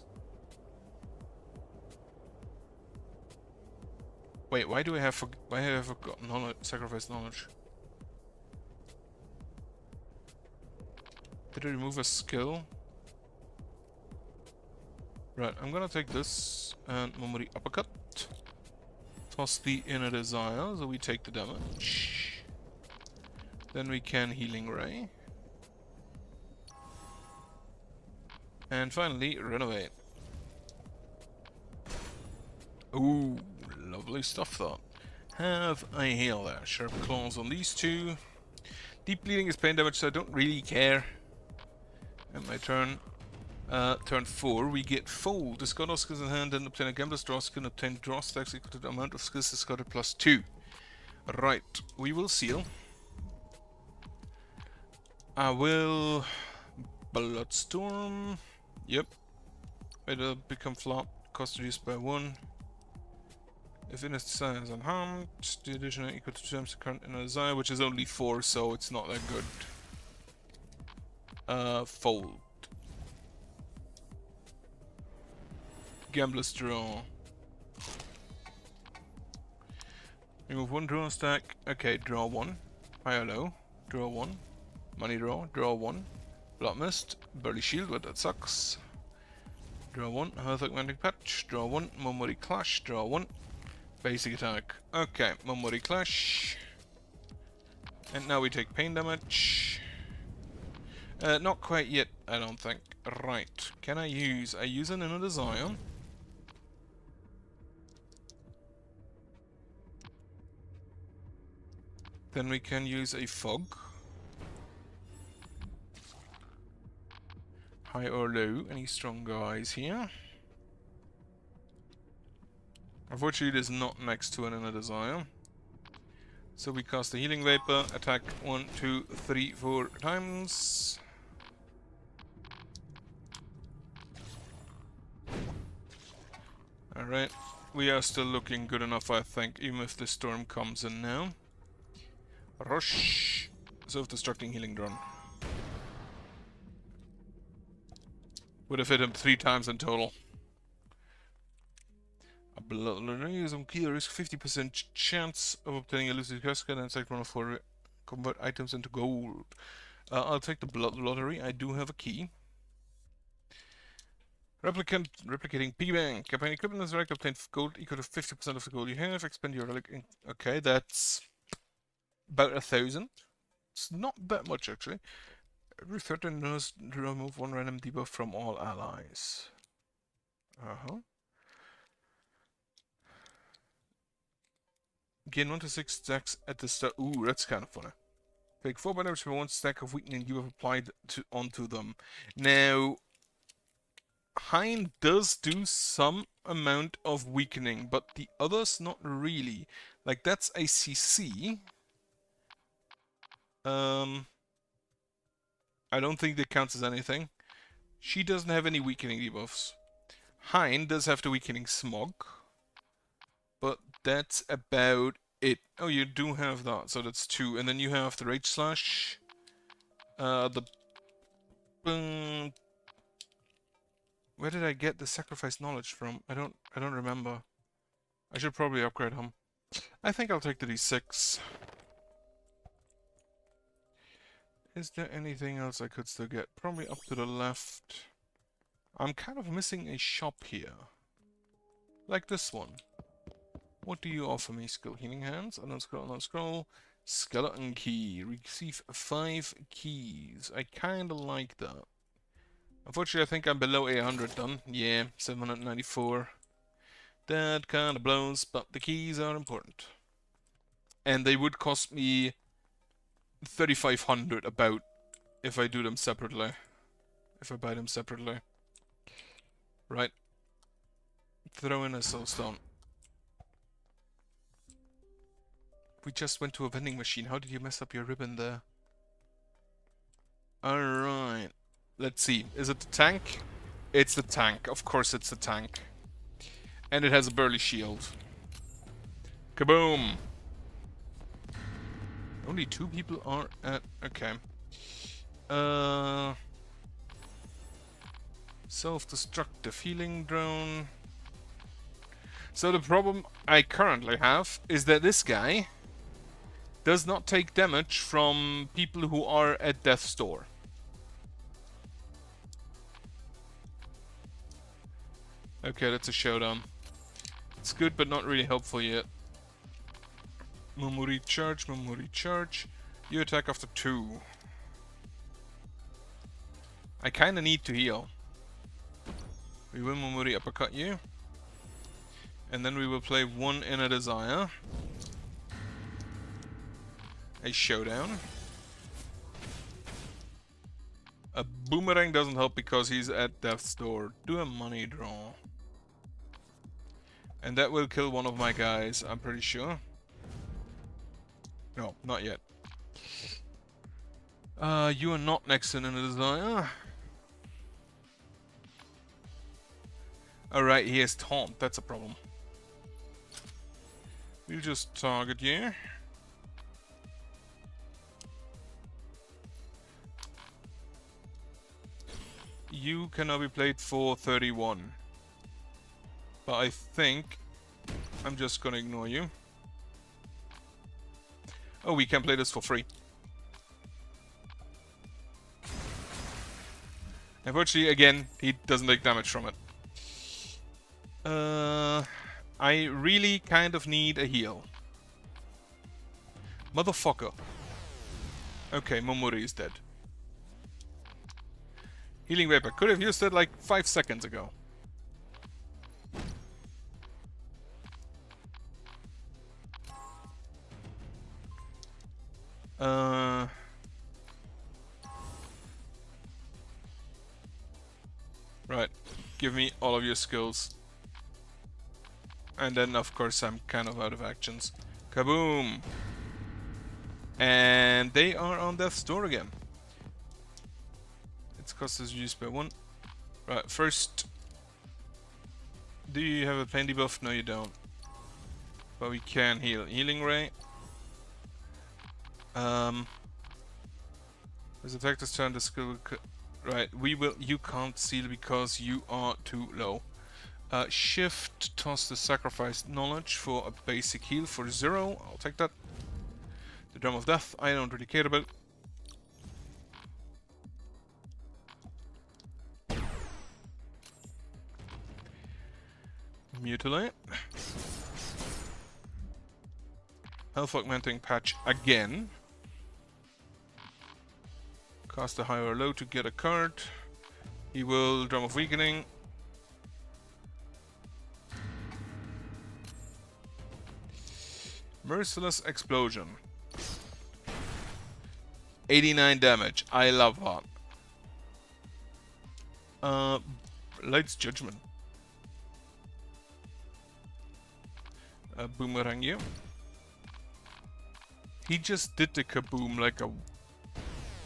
Wait, why have I forgotten knowledge, sacrifice knowledge? Did I remove a skill? Right, I'm gonna take this and Momori uppercut. Toss the inner desire, so we take the damage. Then we can healing ray. And finally, renovate. Ooh, lovely stuff that. Have a heal there. Sharp claws on these two. Deep bleeding is pain damage, so I don't really care. And my turn. Turn 4, we get fold. Discard all skills in hand and obtain a gambler's draw skill and obtain draw stacks equal to the amount of skills discarded plus 2. Right, we will seal. I will Bloodstorm. Yep. It'll become flop. Cost reduced by 1. If inner desire is unharmed, the additional equal to times the current inner desire, which is only 4, so it's not that good. Fold. Gambler's draw. Remove 1 draw stack. Okay, draw 1. High or low. Draw 1. Money draw. Draw 1. Blood mist. Burly shield, but that sucks. Draw 1. Health augmenting patch. Draw 1. Momori clash. Draw 1. Basic attack. Okay, Momori clash. And now we take pain damage. Not quite yet, I don't think. Right. Can I use an inner desire? Then we can use a fog. High or low? Any strong guys here? Unfortunately, it is not next to an inner desire. So we cast the healing vapor, attack 1, 2, 3, 4 times. Alright, we are still looking good enough, I think, even if the storm comes in now. Rush! Self-destructing healing drone. Would have hit him 3 times in total. A bloodline key risk 50% chance of obtaining a lucid casket and select one of 4 convert items into gold. I'll take the blood lottery. I do have a key. Replicating P-Bank. Campaign equipment is direct. Obtain gold equal to 50% of the gold you have. Expend your relic. Okay, that's about 1,000. It's not that much actually. Every 13 knows to remove 1 random debuff from all allies. Gain 1 to 6 stacks at the start. Ooh, that's kind of funny. Take 4 damage for 1 stack of weakening debuff applied onto them. Now, Hein does do some amount of weakening, but the others not really. Like, that's a CC. I don't think that counts as anything. She doesn't have any weakening debuffs. Hein does have the weakening smog, but that's about it. Oh, you do have that, so that's 2. And then you have the Rage Slash. Where did I get the Sacrifice Knowledge from? I don't remember. I should probably upgrade him. I think I'll take the D6. Is there anything else I could still get? Probably up to the left. I'm kind of missing a shop here. Like this one. What do you offer me? Skill Healing Hands? Unscroll, unscroll. Skeleton Key. Receive 5 keys. I kinda like that. Unfortunately, I think I'm below 800 done. Yeah, 794. That kinda blows, but the keys are important. And they would cost me 3,500 about if I do them separately. If I buy them separately. Right. Throw in a soulstone. We just went to a vending machine. How did you mess up your ribbon there? Alright. Let's see. Is it the tank? It's the tank. Of course it's the tank. And it has a burly shield. Kaboom! Only 2 people are at... Okay. Self-destructive healing drone. So the problem I currently have is that this guy does not take damage from people who are at death's door. Okay, that's a showdown. It's good, but not really helpful yet. Mumuri charge, Mumuri charge. You attack after 2. I kinda need to heal. We will Mumuri uppercut you. And then we will play 1 Inner Desire. A showdown. A boomerang doesn't help because he's at death's door. Do a money draw. And that will kill one of my guys, I'm pretty sure. No, not yet. You are not next in a desire. Alright, he has taunt, that's a problem. We'll just target you. You can now be played for 31. But I think I'm just gonna ignore you. Oh, we can play this for free. Unfortunately, again, he doesn't take damage from it. I really kind of need a heal. Motherfucker. Okay, Momori is dead. Healing Vapor. Could have used it like 5 seconds ago. Right. Give me all of your skills. And then, of course, I'm kind of out of actions. Kaboom! And they are on death's door again. Its cost is reduced by 1. Right, first... Do you have a pain debuff? No, you don't. But we can heal. Healing ray. As attackers turn the skill... Right, we will... You can't seal because you are too low. Shift, toss the sacrificed knowledge for a basic heal for 0. I'll take that. The Drum of Death, I don't really care about. Mutilate. Health augmenting patch again. Cast a high or low to get a card. He will Drum of Weakening. Merciless Explosion. 89 damage. I love that. Light's Judgment. Boomerang you. He just did the kaboom like a...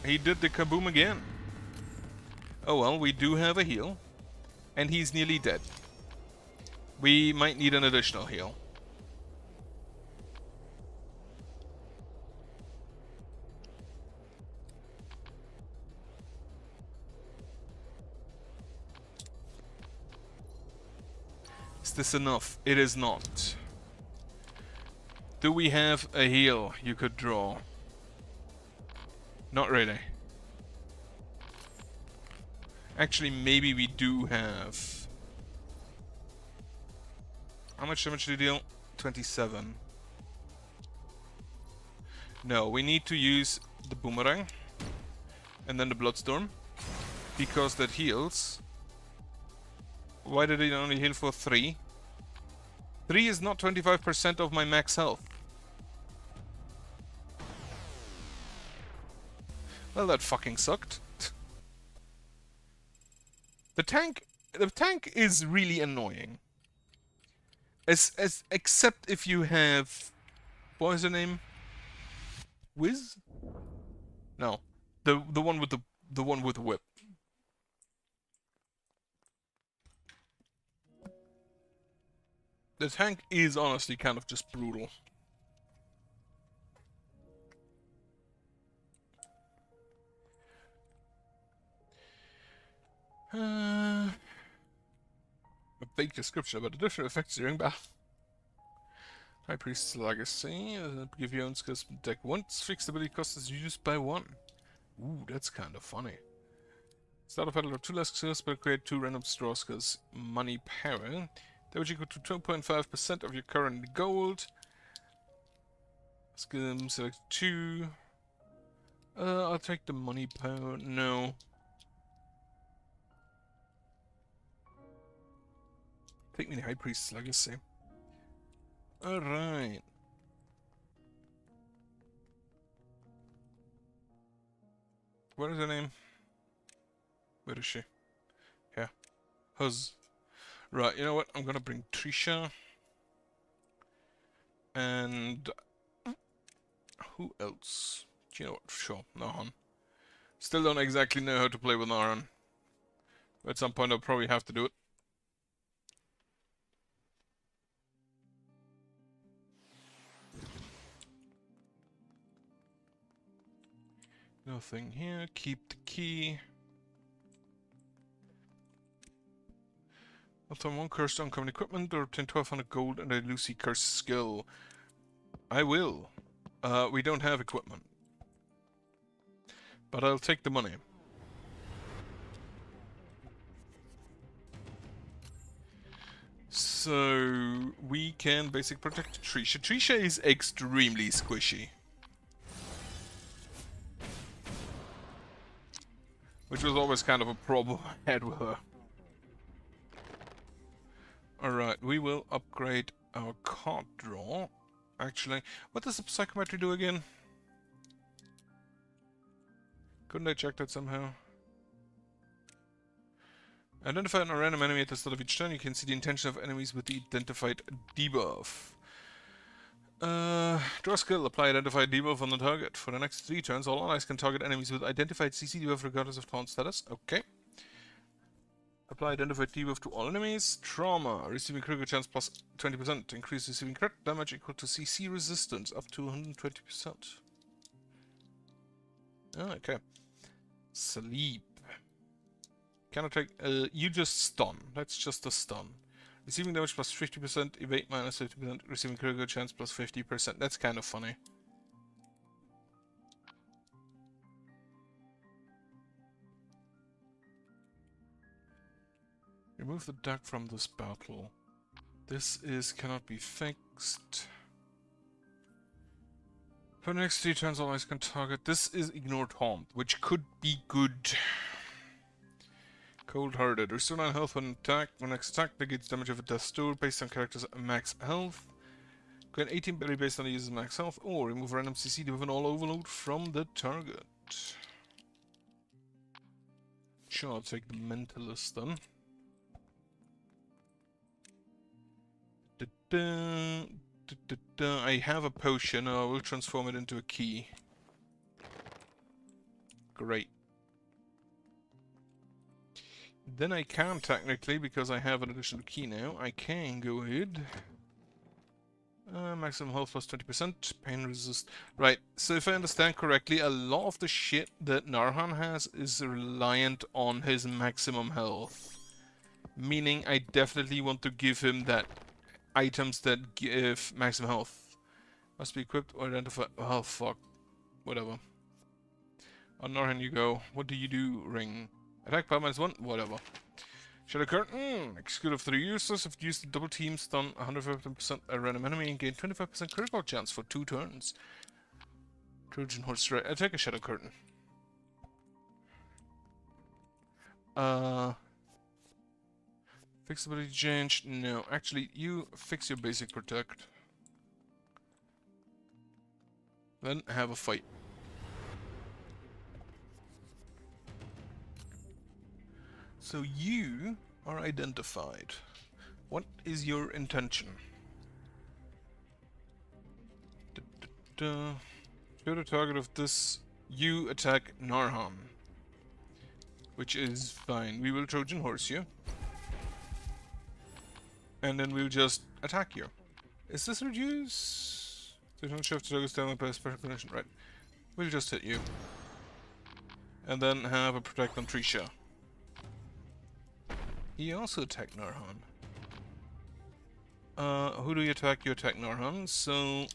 He did the kaboom again. Oh well, we do have a heal. And he's nearly dead. We might need an additional heal. Is this enough? It is not. Do we have a heal you could draw? Not really. Actually, maybe we do have. How much damage do you deal? 27. No, we need to use the boomerang. And then the bloodstorm. Because that heals. Why did it only heal for 3? 3 is not 25% of my max health. Well, that fucking sucked. The tank is really annoying. Except if you have, what is her name? Wiz? No, the one with the one with the whip. The tank is honestly kind of just brutal. A vague description about the different effects during battle. High Priest's Legacy. Give your own skills deck once. Fixed ability cost is reduced by 1. Ooh, that's kind of funny. Start of battle or 2 less skills, but create 2 random straw skills. Money power. Damage equal to 2.5% of your current gold. Skill select 2. I'll take the money power. No. Take me the High Priest's Legacy. Alright. What is her name? Where is she? Yeah. Huz. Right, you know what? I'm gonna bring Trisha. And... who else? Do you know what? Sure, Nahan. Still don't exactly know how to play with Nahan. At some point I'll probably have to do it. Nothing here. Keep the key. Obtain 1 cursed uncommon equipment or obtain 1200 gold and a Lucy cursed skill. I will. We don't have equipment. But I'll take the money. So we can basically protect Trisha. Trisha is extremely squishy. Which was always kind of a problem I had with her. Alright, we will upgrade our card draw. Actually, what does the psychometry do again? Couldn't I check that somehow? Identify a random enemy at the start of each turn. You can see the intention of enemies with the identified debuff. Draw skill. Apply identified debuff on the target. For the next 3 turns, all allies can target enemies with identified CC debuff regardless of taunt status. Okay. Apply identified debuff to all enemies. Trauma. Receiving critical chance plus 20%. Increase receiving crit damage equal to CC resistance up to 120%. Okay. Sleep. Cannot take. You just stun. That's just a stun. Receiving damage plus 50%, evade minus 50%, receiving critical chance plus 50%. That's kind of funny. Remove the duck from this battle. This cannot be fixed. For the next 3 turns, always can target. This is ignore taunt, which could be good. Cold-hearted. Restore 9 health when attacked. When next attack negates damage of a death store based on character's max health. Gain 18 berry based on the user's max health, or remove random CC to have an all overload from the target. Sure, I'll take the mentalist then. I have a potion, and I will transform it into a key. Great. Then I can technically, because I have an additional key now, I can go ahead. Maximum health plus 20%, pain resist. Right, so if I understand correctly, a lot of the shit that Narhan has is reliant on his maximum health. Meaning I definitely want to give him that items that give maximum health. Must be equipped or identified. Oh fuck. Whatever. On Narhan you go. What do you do, Ring? Attack power -1? Whatever. Shadow Curtain. Execute of 3 users. If used to double team, stun 150% a random enemy and gain 25% critical chance for 2 turns. Trojan Horse Strike. I take a Shadow Curtain. Fixability change? No. Actually, you fix your basic protect. Then have a fight. So you are identified. What is your intention? Show the target of this. You attack Narhan. Which is fine. We will Trojan Horse you. And then we'll just attack you. Is this reduce? There's no shift to target down by a special condition. Right. We'll just hit you. And then have a protect on Trisha. He also attacked Narhan. Who do you attack? You attack Narhan, so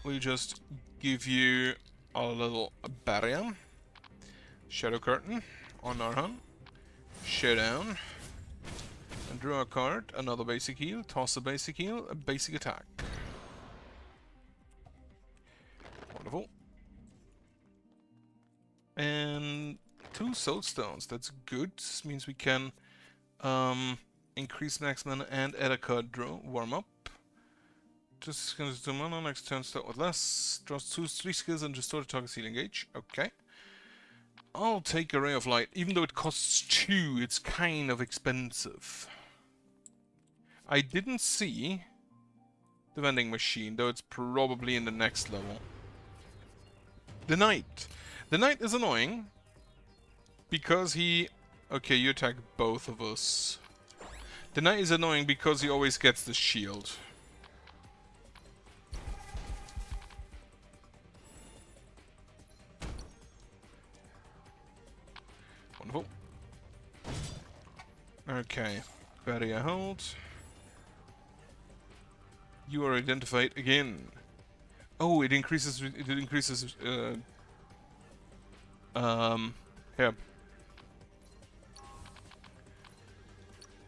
we'll just give you a little barrier. Shadow Curtain on Narhan. Showdown. And draw a card, another basic heal, toss a basic heal, a basic attack. Wonderful. And 2 soul stones, that's good. This means we can increase max mana and add a card draw, warm up. Just gonna do mana, next turn start with less. Draws 3 skills and restore the target's healing gauge. Okay. I'll take a Ray of Light. Even though it costs 2, it's kind of expensive. I didn't see the vending machine, though it's probably in the next level. The Knight. The Knight is annoying because he... Okay, you attack both of us. The Knight is annoying because he always gets the shield. Wonderful. Okay, barrier hold. You are identified again. Oh, it increases. It increases. Here.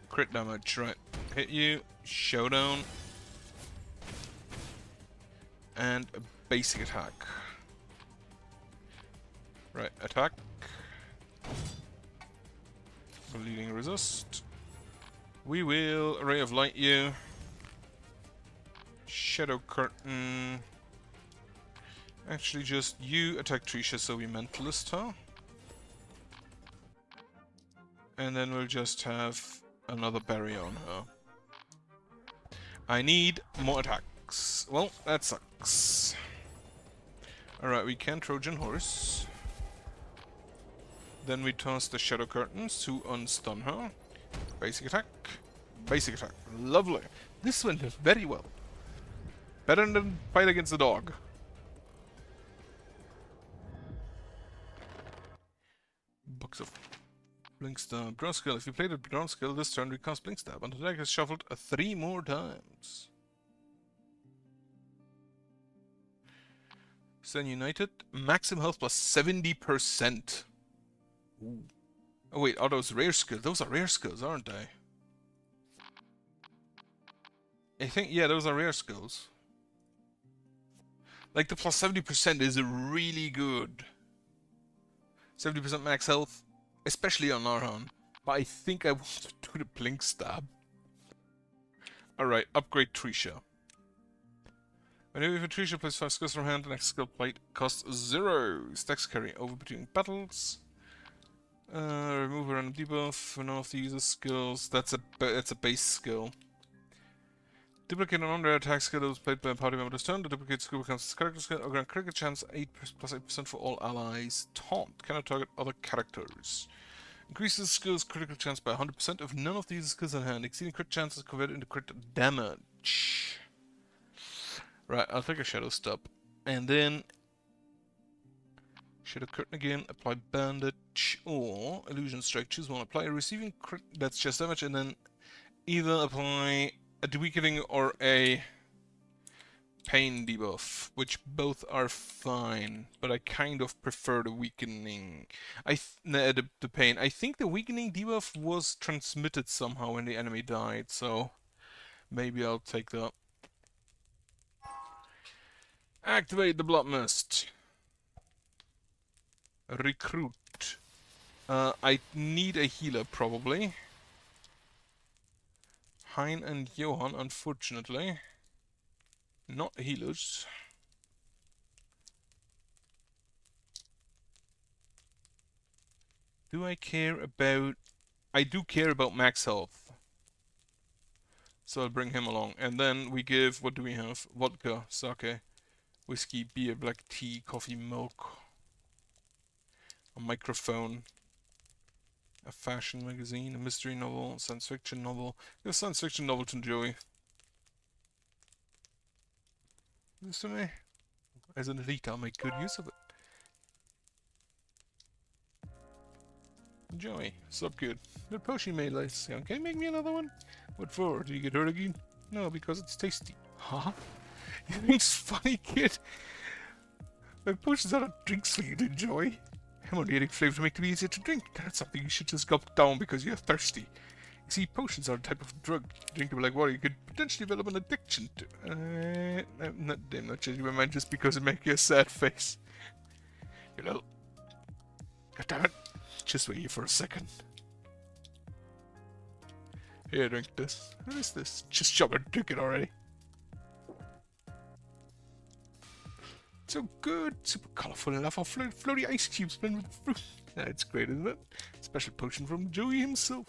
Crit damage, right? Hit you. Showdown. And a basic attack. Right, attack. Bleeding resist. We will Ray of Light you. Shadow Curtain. Actually, just you attack Trisha, so we mentalist her. And then we'll just have another berry on her. I need more attacks. Well, that sucks. Alright, we can Trojan Horse. Then we toss the Shadow Curtains to unstun her. Basic attack. Basic attack. Lovely. This went very well. Better than fight against the dog. Box of Blink Stab. Draw skill. If you play the draw skill this turn, recast Blink Stab. Until the deck is shuffled 3 more times. Stand United. Maximum health plus 70%. Ooh. Oh wait, are those rare skills? Those are rare skills, aren't they? I think, yeah, those are rare skills. Like, the plus 70% is really good. 70% max health, especially on Arhan. But I think I want to do the Blink Stab. Alright, upgrade Trisha. Whenever you have a Trisha, place 5 skills from hand, the next skill plate costs 0. Stacks carry over between battles. Remove a random debuff for none of the user's skills. That's a base skill. Duplicate an under attack skill that was played by a party member this turn. The duplicate skill becomes its character skill. Grant critical chance 8 plus 8% for all allies. Taunt cannot target other characters. Increases skill's critical chance by 100% if none of these skills in hand. Exceeding crit chance is converted into crit damage. Right, I'll take a Shadow Stub. And then Shadow Curtain again, apply Bandage or Illusion Strike. Choose one. Apply a receiving crit, that's just damage, and then either apply a weakening or a pain debuff, which both are fine, but I kind of prefer the weakening. The pain. I think the weakening debuff was transmitted somehow when the enemy died, so maybe I'll take that. Activate the Blood Mist. Recruit. I need a healer, probably. Hein and Johan, unfortunately. Not healers. Do I care about... I do care about max health. So I'll bring him along. And then we give... What do we have? Vodka, sake, whiskey, beer, black tea, coffee, milk. A microphone. A fashion magazine, a mystery novel, a science fiction novel. Give a science fiction novel to Joey. This to me. As an elite, I'll make good use of it. Joey, sup good? The potion made last time. Can you make me another one? What for? Do you get hurt again? No, because it's tasty. Huh? You think it's funny, kid? My potions are not drinks for you to enjoy. I'm only adding flavor to make them easier to drink. That's something you should just gulp down because you're thirsty. You see, potions are a type of drug. You drink them like water, you could potentially develop an addiction to. I'm not changing my mind just because it makes you a sad face. You know. God damn it. Just wait here for a second. Here, drink this. What is this? Just shove it, drink it already. So good, super colourful enough. I'll floaty ice cubes blended with fruit. That's great, isn't it? Special potion from Joey himself.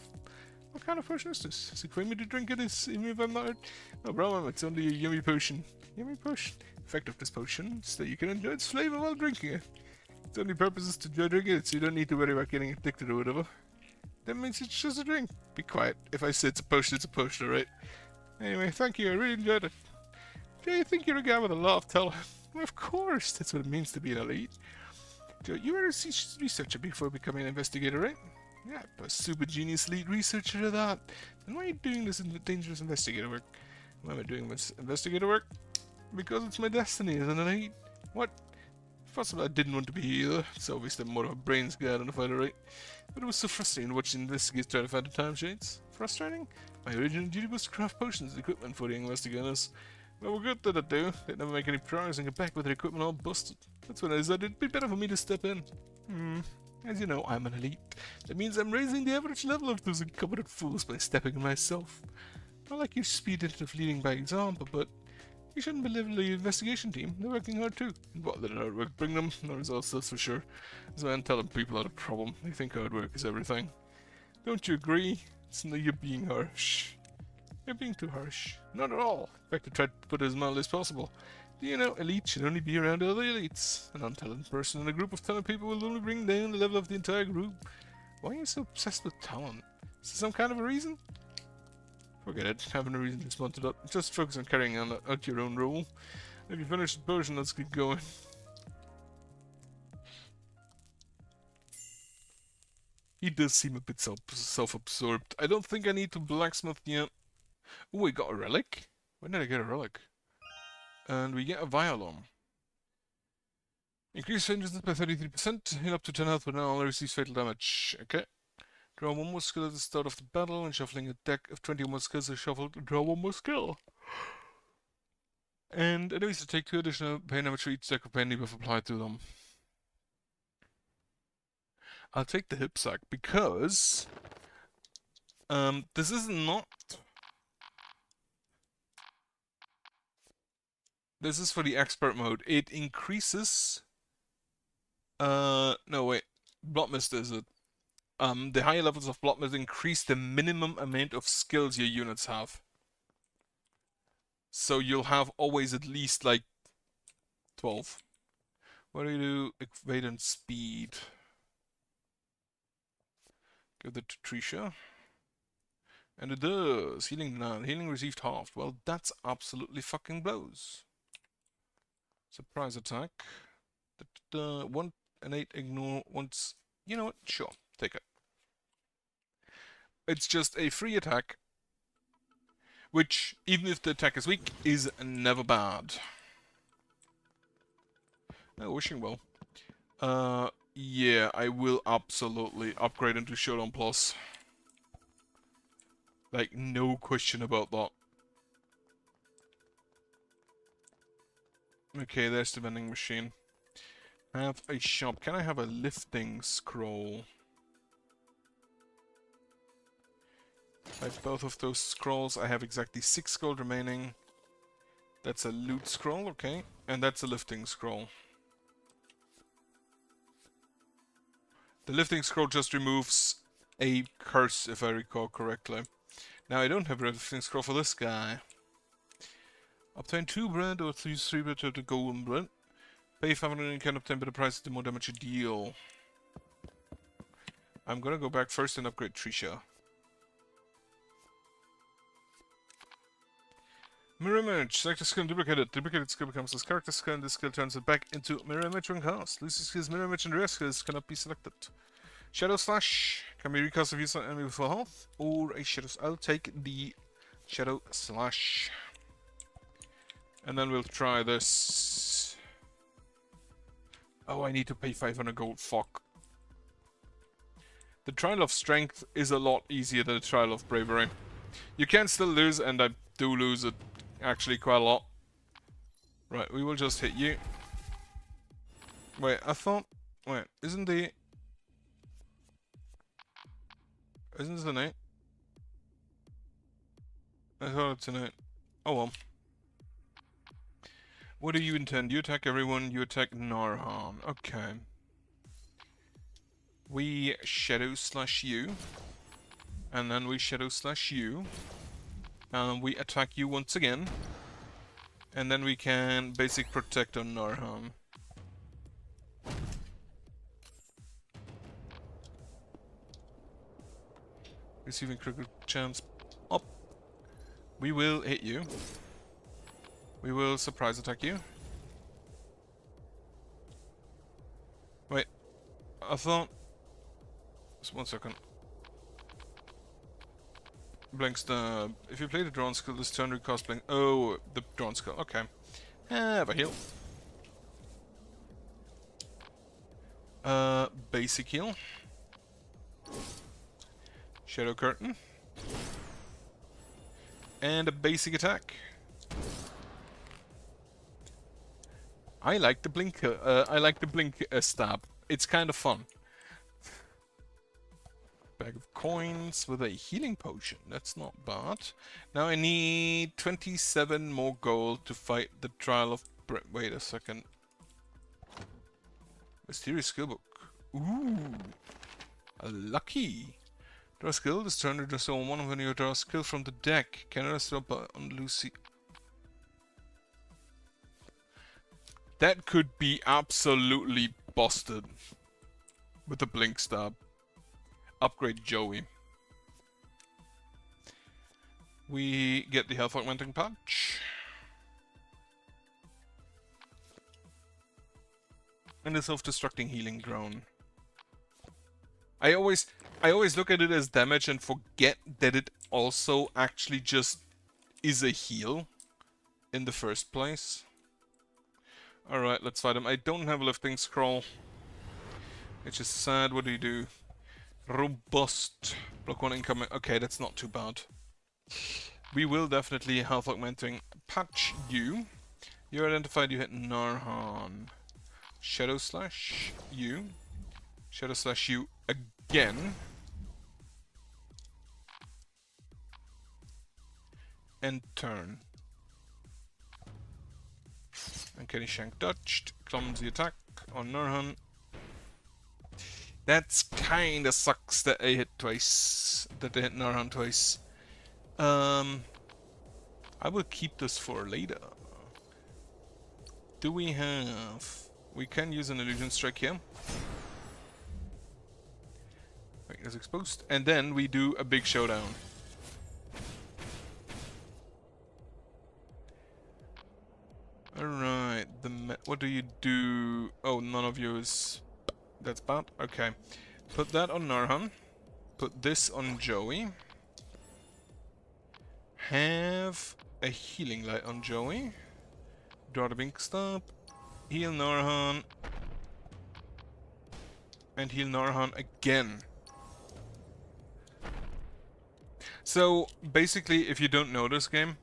What kind of potion is this? Is it for me to drink it? Even if I'm not? No problem, it's only a yummy potion. Yummy potion. The effect of this potion is that you can enjoy its flavour while drinking it. Its only purpose is to enjoy drinking it, so you don't need to worry about getting addicted or whatever. That means it's just a drink. Be quiet. If I say it's a potion, alright? Anyway, thank you, I really enjoyed it. Do you think you're a guy with a lot of talent? Well, of course, that's what it means to be an elite. Joe, you were a researcher before becoming an investigator, right? Yeah, a super genius lead researcher of that. Then why are you doing this dangerous investigator work? Why am I doing this investigator work? Because it's my destiny as an elite. What? First of all, I didn't want to be here either. It's obviously more of a brains guy than a fighter, right? But it was so frustrating watching investigators try to find the time shades. Frustrating? My original duty was to craft potions and equipment for the investigators. Well, what good did it do? They'd never make any progress and get back with their equipment all busted. That's when I decided it'd be better for me to step in. As you know, I'm an elite. That means I'm raising the average level of those incompetent fools by stepping in myself. I like your speed of leading by example, but you shouldn't belittle the investigation team. They're working hard too. What did hard work bring them? No results, that's for sure. So I'm telling people are the problem. They think hard work is everything. Don't you agree? It's no, you're being harsh. You're being too harsh. Not at all. In fact, I tried to put it as mildly as possible. Do you know, elite should only be around other elites. An untalented person in a group of talented people will only bring down the level of the entire group. Why are you so obsessed with talent? Is there some kind of a reason? Forget it. Having a reason to respond to that. Just focus on carrying on out your own role. If you finish the potion, let's keep going. He does seem a bit self-absorbed. I don't think I need to blacksmith yet. Oh, we got a relic? When did I get a relic? And we get a violin. Increase resistance by 33%, heal up to 10 health, but now only receives fatal damage. Okay. Draw one more skill at the start of the battle, and shuffling a deck of 20 more skills is shuffled to draw one more skill. And enemies to take 2 additional pain damage for each deck of pain debuff applied to them. I'll take the hip sack because this is not. This is for the expert mode. It increases. No wait, Blood Mist is it? The higher levels of Blood Mist increase the minimum amount of skills your units have. So you'll have always at least like 12. What do you do? Evade and speed. Give that to Trisha. And it does. Healing denied. Healing received halved. Well, that's absolutely fucking blows. Surprise attack. 1 and 8 ignore once. You know what? Sure. Take it. It's just a free attack. Which, even if the attack is weak, is never bad. Oh, wishing well. Yeah, I will absolutely upgrade into Showdown Plus. Like, no question about that. Okay, there's the vending machine. Have a shop. Can I have a lifting scroll? By both of those scrolls, I have exactly 6 gold remaining. That's a loot scroll, okay. And that's a lifting scroll. The lifting scroll just removes a curse, if I recall correctly. Now, I don't have a lifting scroll for this guy. Obtain 2 bread or 3 bread to the golden bread. Pay 500 and you can obtain better prices the more damage you deal. I'm gonna go back first and upgrade Trisha. Mirror image. Select a skill and duplicate it. Duplicated skill becomes this character skill and this skill turns it back into mirror image when cast. Loses skills, mirror image and rare skills cannot be selected. Shadow Slash can be recast if you use an enemy with full health, or a Shadow. I'll take the Shadow Slash. And then we'll try this. Oh, I need to pay 500 gold. Fuck. The trial of strength is a lot easier than the trial of bravery. You can still lose, and I do lose it actually quite a lot. Right, we will just hit you. Wait, I thought... Wait, isn't this an 8? I thought it's an 8. Oh well. What do you intend? You attack everyone, you attack Narhan. Okay. We Shadow Slash you. And then we Shadow Slash you. And we attack you once again. And then we can basic protect on Narhan. Receiving critical chance up. We will hit you. We will surprise attack you. Wait. I thought... Just 1 second. Blanks the... If you play the drawn skill, this turn recast blank... Oh, the drawn skill. Okay. Have a heal. Basic heal. Shadow Curtain. And a basic attack. I like the blink. Stab. It's kind of fun. Bag of coins with a healing potion. That's not bad. Now I need 27 more gold to fight the trial of. Wait a second. Mysterious skillbook. Ooh, lucky. Draw a skill. This turn, just on one when you draw a skill from the deck. Can I drop on Lucy? That could be absolutely busted. With the Blink Stab. Upgrade Joey. We get the health augmenting patch. And the self-destructing healing drone. I always look at it as damage and forget that it also actually just is a heal in the first place. Alright, let's fight him. I don't have a lifting scroll. Which is sad. What do? Robust. Block 1 incoming. Okay, that's not too bad. We will definitely health augmenting patch you. You're identified, you hit Narhan. Shadow slash you. Shadow slash you again. And turn. And Kenny Shank dodged. Clumsy attack on Narhan. That's kinda sucks that I hit twice. That I hit Narhan twice. I will keep this for later. Do we have... We can use an illusion strike here. Is exposed. And then we do a big showdown. Alright, what do you do? Oh, none of you is... That's bad. Okay. Put that on Narhan. Put this on Joey. Have a healing light on Joey. Draw the Blink Stab. Heal Narhan. And heal Narhan again. So, basically, if you don't know this game,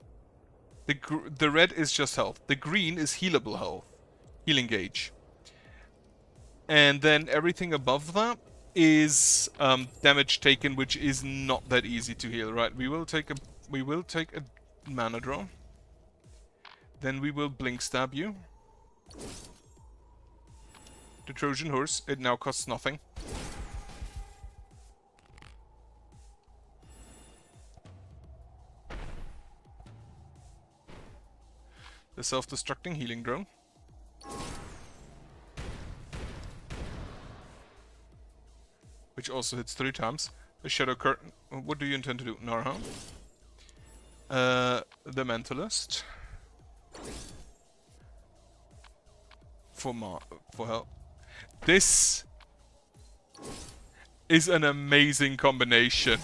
the red is just health. The green is healable health. Healing gauge. And then everything above that is damage taken, which is not that easy to heal, right? We will take a mana draw. Then we will Blink Stab you. The Trojan Horse, it now costs nothing. The self-destructing healing drone. Which also hits 3 times. The Shadow Curtain. What do you intend to do? Narhan. The Mentalist. For help. This is an amazing combination.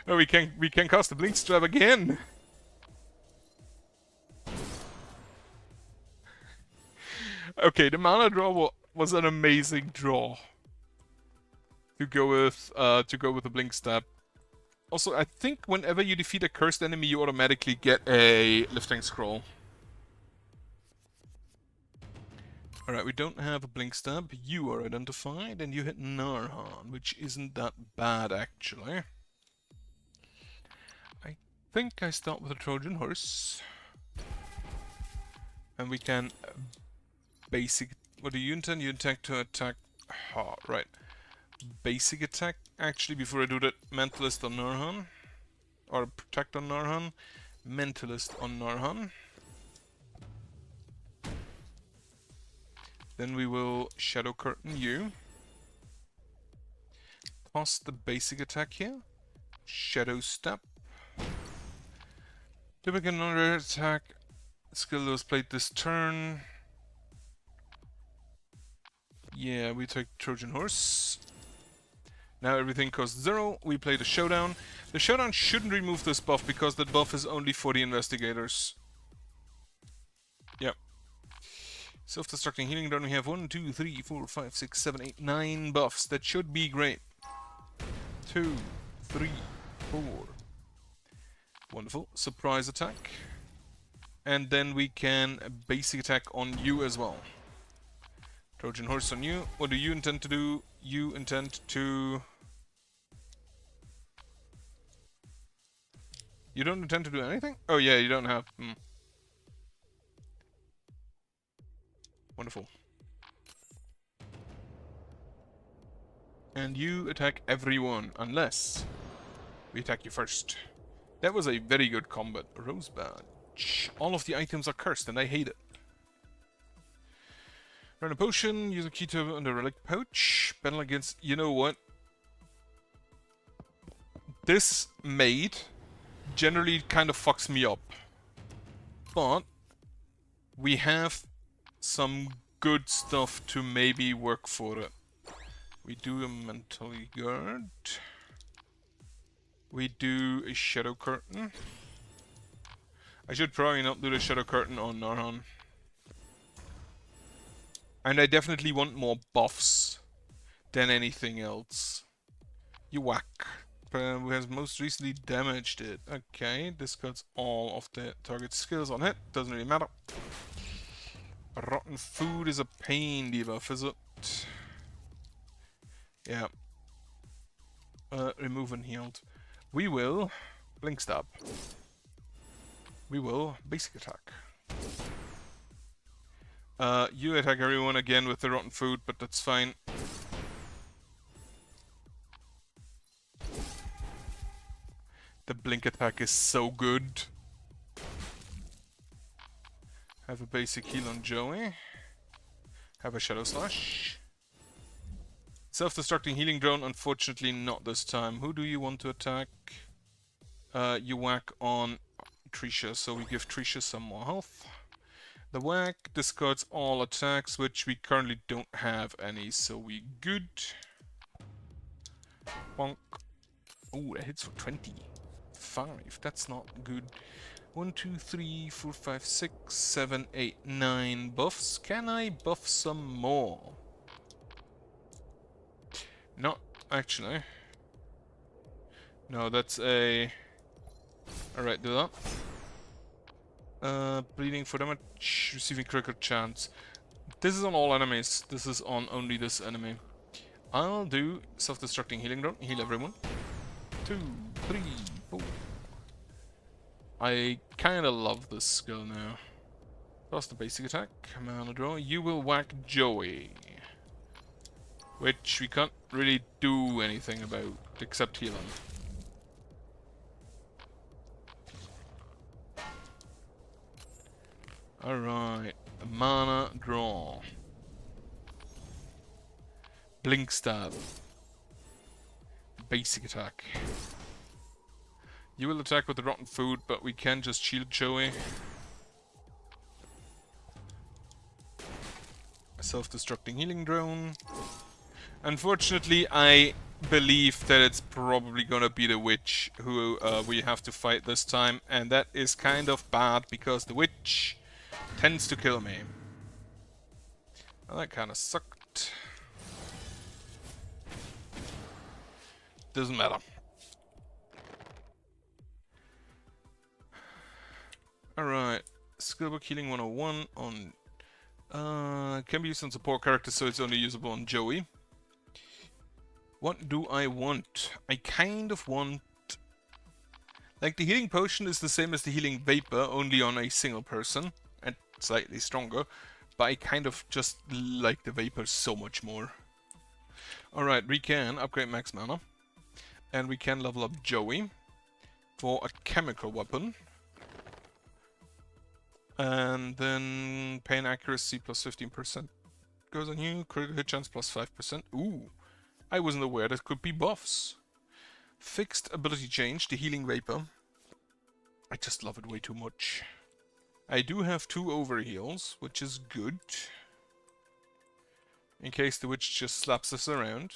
Oh, we can cast the Blink Stab again. Okay, the mana draw was an amazing draw. To go with the Blink Stab. Also, I think whenever you defeat a cursed enemy, you automatically get a lifting scroll. Alright, we don't have a Blink Stab. You are identified, and you hit Narhan, which isn't that bad, actually. I think I start with a Trojan Horse. And we can basic... What do you intend? You intend to attack... right. Basic attack. Actually, before I do that, Mentalist on Narhan. Or Protect on Narhan. Mentalist on Narhan. Then we will Shadow Curtain you. Toss the basic attack here. Shadow Step. To begin another attack. Skill that was played this turn. Yeah, we take Trojan Horse. Now everything costs 0. We play the Showdown. The Showdown shouldn't remove this buff because that buff is only for the investigators. Yep. Self-destructing healing drone. We have 1, 2, 3, 4, 5, 6, 7, 8, 9 buffs. That should be great. 2, 3, 4. Wonderful. Surprise attack. And then we can basic attack on you as well. Trojan Horse on you. What do you intend to do? You intend to... You don't intend to do anything? Oh yeah, you don't have... Wonderful. And you attack everyone, unless we attack you first. That was a very good combat. Rose badge. All of the items are cursed, and I hate it. Run a potion, use a key to under relic pouch. Battle against... You know what? This maid generally kind of fucks me up. But we have some good stuff to maybe work for it. We do a mentally guard. We do a shadow curtain. I should probably not do the shadow curtain on Narhan. And I definitely want more buffs than anything else. You whack. Who has most recently damaged it. Okay, this cuts all of the target skills on hit. Doesn't really matter. Rotten food is a pain debuff, is it? Yeah. Remove and healed. We will blink stab. We will basic attack. You attack everyone again with the rotten food, but that's fine. The blink attack is so good. Have a basic heal on Joey. Have a shadow slash. Self-destructing healing drone, unfortunately not this time. Who do you want to attack? You whack on Trisha, so we give Trisha some more health. The whack discards all attacks, which we currently don't have any, so we good. Bonk. Oh, that hits for 20. 5, that's not good. 1, 2, 3, 4, 5, 6, 7, 8, 9 buffs. Can I buff some more? Not actually. No, that's a... Alright, do that. Bleeding for damage, receiving critical chance. This is on all enemies. This is on only this enemy. I'll do self-destructing healing drone. Heal everyone. 2, 3, 4. I kinda love this skill now. Plus the basic attack. Mana draw. You will whack Joey. Which we can't really do anything about, except heal him. Alright. Mana draw. Blink stab. Basic attack. You will attack with the rotten food, but we can just shield Joey. Self-destructing healing drone. Unfortunately, I believe that it's probably gonna be the witch who we have to fight this time, and that is kind of bad because the witch tends to kill me. Well, that kind of sucked. Doesn't matter. Alright, Skillbook Healing 101 on... can be used on support characters, so it's only usable on Joey. What do I want? I kind of want... Like, the healing potion is the same as the healing vapor, only on a single person, and slightly stronger, but I kind of just like the vapor so much more. Alright, we can upgrade max mana, and we can level up Joey for a chemical weapon. And then pain accuracy plus 15% goes on you, critical hit chance plus 5%. Ooh, I wasn't aware that could be buffs. Fixed ability change, the healing vapor. I just love it way too much. I do have 2 overheals, which is good. In case the witch just slaps us around.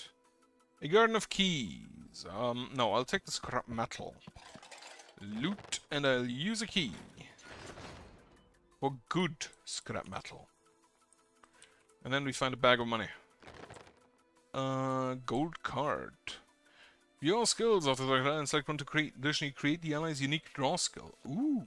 A garden of keys. No, I'll take the scrap metal. Loot, and I'll use a key. For good scrap metal. And then we find a bag of money. Gold card. View all skills after the and select one to create. Additionally, create the ally's unique draw skill. Ooh.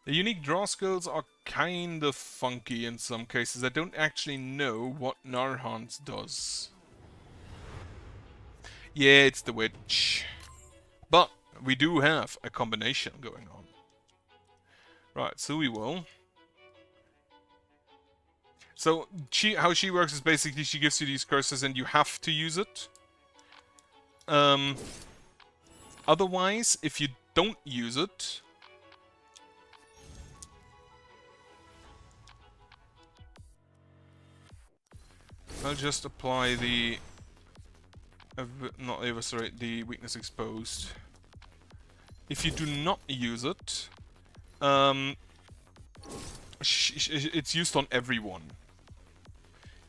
The unique draw skills are kind of funky in some cases. I don't actually know what Narhan's does. Yeah, it's the witch. But we do have a combination going on. Right, so we will. So how she works is basically she gives you these curses and you have to use it. Otherwise, if you don't use it, I'll just apply the not eviscerate, the weakness exposed. If you do not use it, it's used on everyone.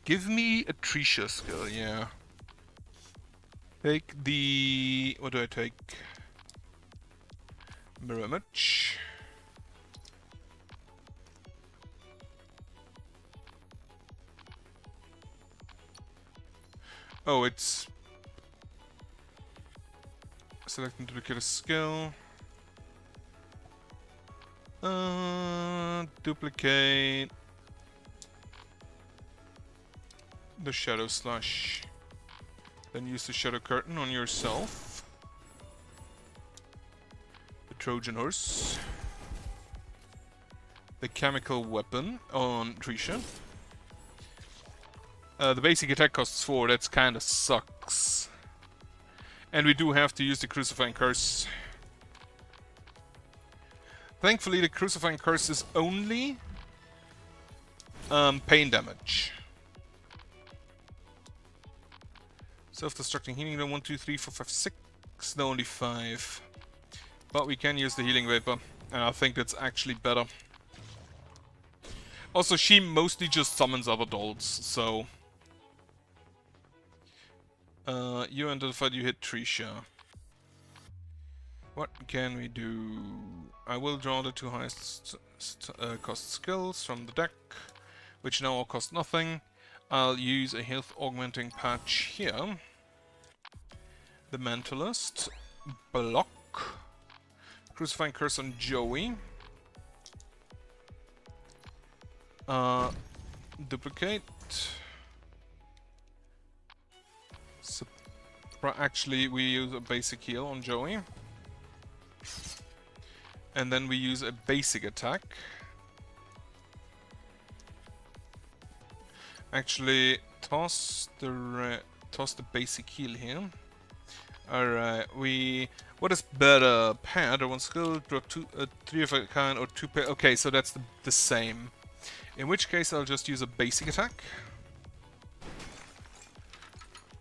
Give me a Trisha skill, yeah. Take the... what do I take? Mirror image. Oh, it's... select and duplicate a skill. Duplicate the shadow slash. Then use the shadow curtain on yourself. The Trojan horse. The chemical weapon on Trisha. The basic attack costs 4, that's kinda sucks. And we do have to use the Crucifying Curse. Thankfully, the Crucifying Curse is only pain damage. Self-destructing healing, 1, 2, 3, 4, 5, 6. No, only 5. But we can use the healing vapor, and I think that's actually better. Also, she mostly just summons other dolls, so... you identified you hit Trisha. What can we do? I will draw the 2 highest cost skills from the deck, which now all cost nothing. I'll use a health augmenting patch here. The Mentalist. Block. Crucifying Curse on Joey. Duplicate. Actually, we use a basic heal on Joey. And then we use a basic attack. Actually, toss the basic heal here. Alright, what is better? Pad or 1 skill, draw 3 of a kind or 2 pair. Okay, so that's the same. In which case I'll just use a basic attack.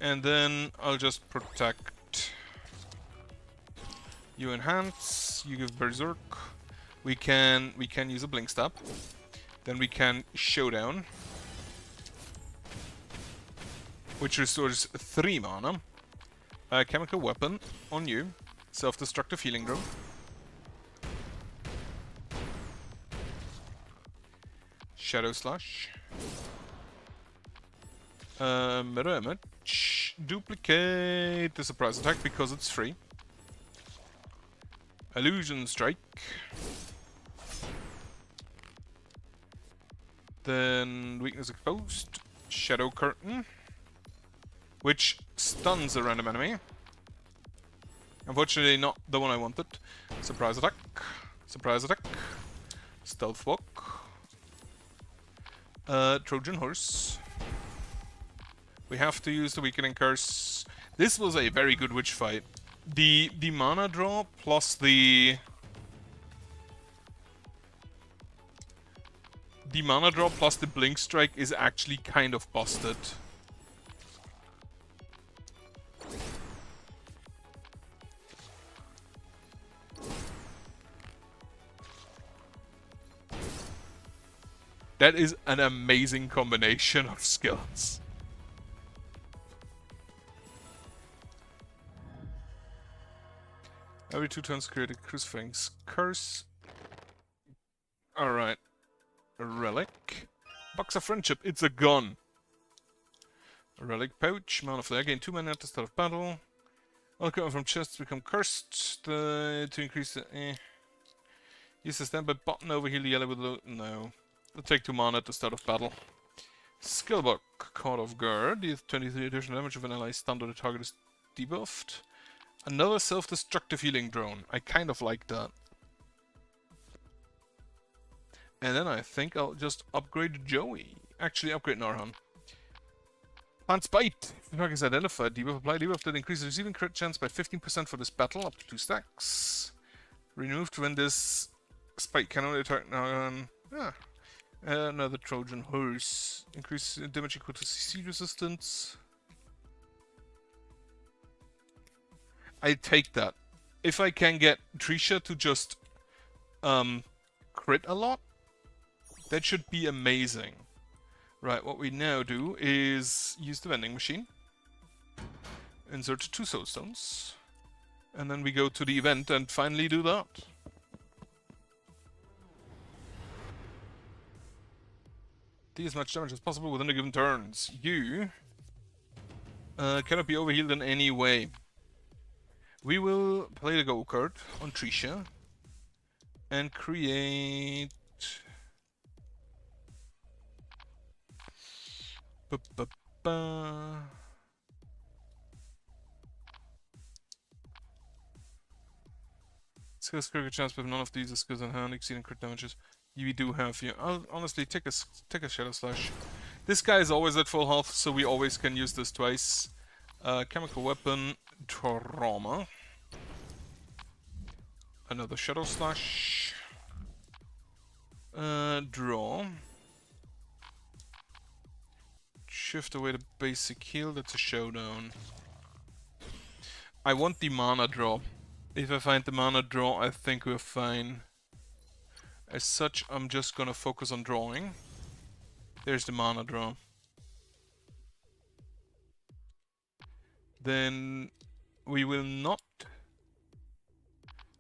And then I'll just protect. You enhance, you give Berserk. We can use a Blink Stab. Then we can Showdown, which restores 3 mana. Chemical Weapon on you. Self-destructive Healing Drone. Shadow Slash. Mirror Image. Duplicate the surprise attack because it's free. Illusion Strike. Then Weakness Exposed. Shadow Curtain, which stuns a random enemy. Unfortunately, not the one I wanted. Surprise attack. Surprise attack. Stealth Walk. Trojan Horse. We have to use the Weakening Curse. This was a very good witch fight. The mana draw plus the mana draw plus the Blink Strike is actually kind of busted. That is an amazing combination of skills. Every 2 turns create a Crucifying Curse. Alright. A Relic. Box of Friendship, it's a gun. A Relic Pouch, Mana Flare, gain 2 mana at the start of battle. All equipment from chests become cursed to increase the... Use the standby button, overheal the yellow with the... No. It'll take 2 mana at the start of battle. Skillbook, Caught Off Guard. Deals 23 additional damage if an ally stunned or the target is debuffed. Another self-destructive healing drone. I kind of like that. And then I think I'll just upgrade Joey. actually upgrade Narhan. Plant's Bite. If the target is identified, debuff applied. Debuff that increases receiving crit chance by 15% for this battle, up to 2 stacks. Removed when this spike can only attack Narhan. Another Trojan Horse. Increase damage equal to CC resistance. I take that. If I can get Trisha to just crit a lot, that should be amazing. Right, what we now do is use the vending machine. Insert 2 soulstones. And then we go to the event and finally do that. Deal as much damage as possible within the given turns. You cannot be overhealed in any way. We will play the go card on Trisha and create skills critical chance with none of these skills in hand exceeding crit damages. We do have here. I'll honestly take a Shadow Slash. This guy is always at full health, so we always can use this twice. Chemical Weapon, Trauma. Another Shadow Slash. Draw. Shift away the basic heal, that's a showdown. I want the mana draw. If I find the mana draw, I think we're fine. As such, I'm just gonna focus on drawing. There's the mana draw. Then we will not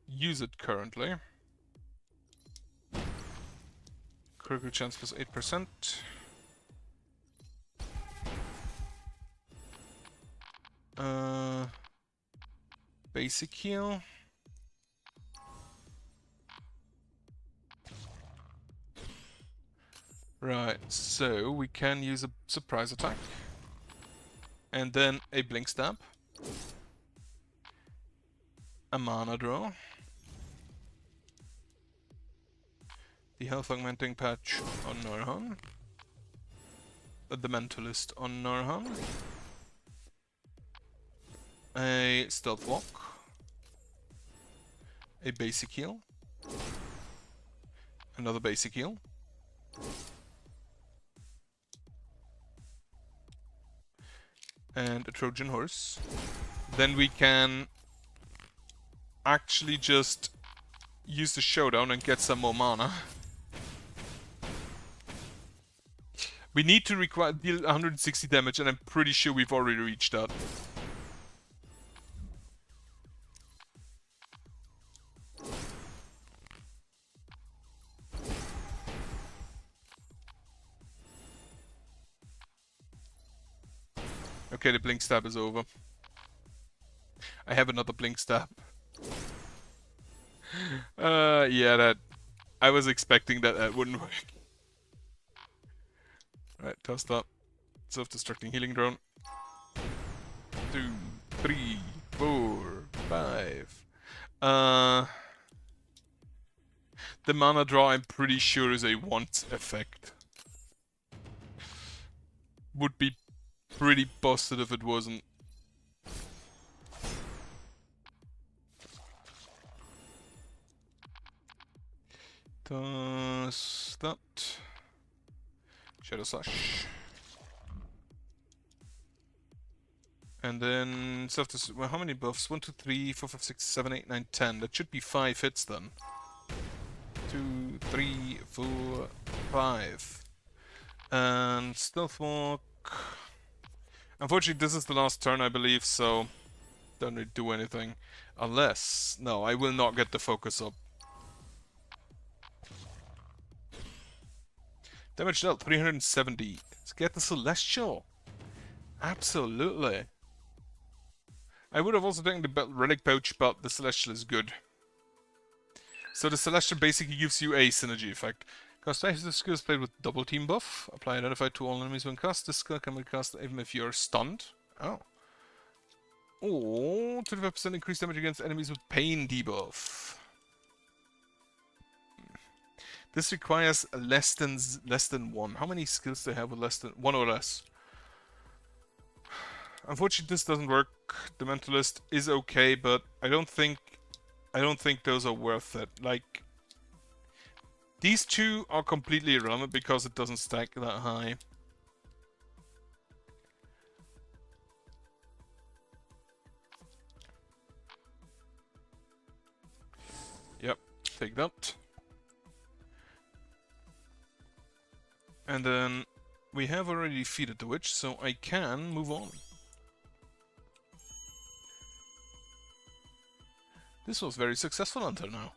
use it currently. Critical chance plus 8%. Basic heal. Right, so we can use a surprise attack. And then a blink stab. A mana draw. The health augmenting patch on Narhan. The mentalist on Narhan. A stealth walk. A basic heal. Another basic heal. And a Trojan Horse. Then we can actually just use the showdown and get some more mana. We need to deal 160 damage, and I'm pretty sure we've already reached that. Okay, the blink stab is over. I have another blink stab. Yeah, that... I was expecting that wouldn't work. Right, toss that. Self-destructing healing drone. 2, 3, 4, 5. The mana draw, I'm pretty sure, is a once effect. Would be pretty busted if it wasn't. Does that. Shadow Slash. And then well, how many buffs? 1, 2, 3, 4, 5, 6, 7, 8, 9, 10. That should be 5 hits then. 2, 3, 4, 5. And Stealth Walk. Unfortunately, this is the last turn, I believe, so don't really do anything. Unless... No, I will not get the focus up. Damage dealt, 370. Let's get the Celestial. Absolutely. I would have also taken the Relic Pouch, but the Celestial is good. So the Celestial basically gives you a synergy effect. Cast the skill is played with double team buff. Apply identify to all enemies when cast. This skill can be cast even if you are stunned. Oh. Oh, 25% increased damage against enemies with pain debuff. This requires less than one. How many skills do they have with less than one or less? Unfortunately, this doesn't work. The Mentalist is okay, but I don't think those are worth it. Like, these two are completely irrelevant because it doesn't stack that high. Yep, take that. And then we have already defeated the witch, so I can move on. This was very successful until now.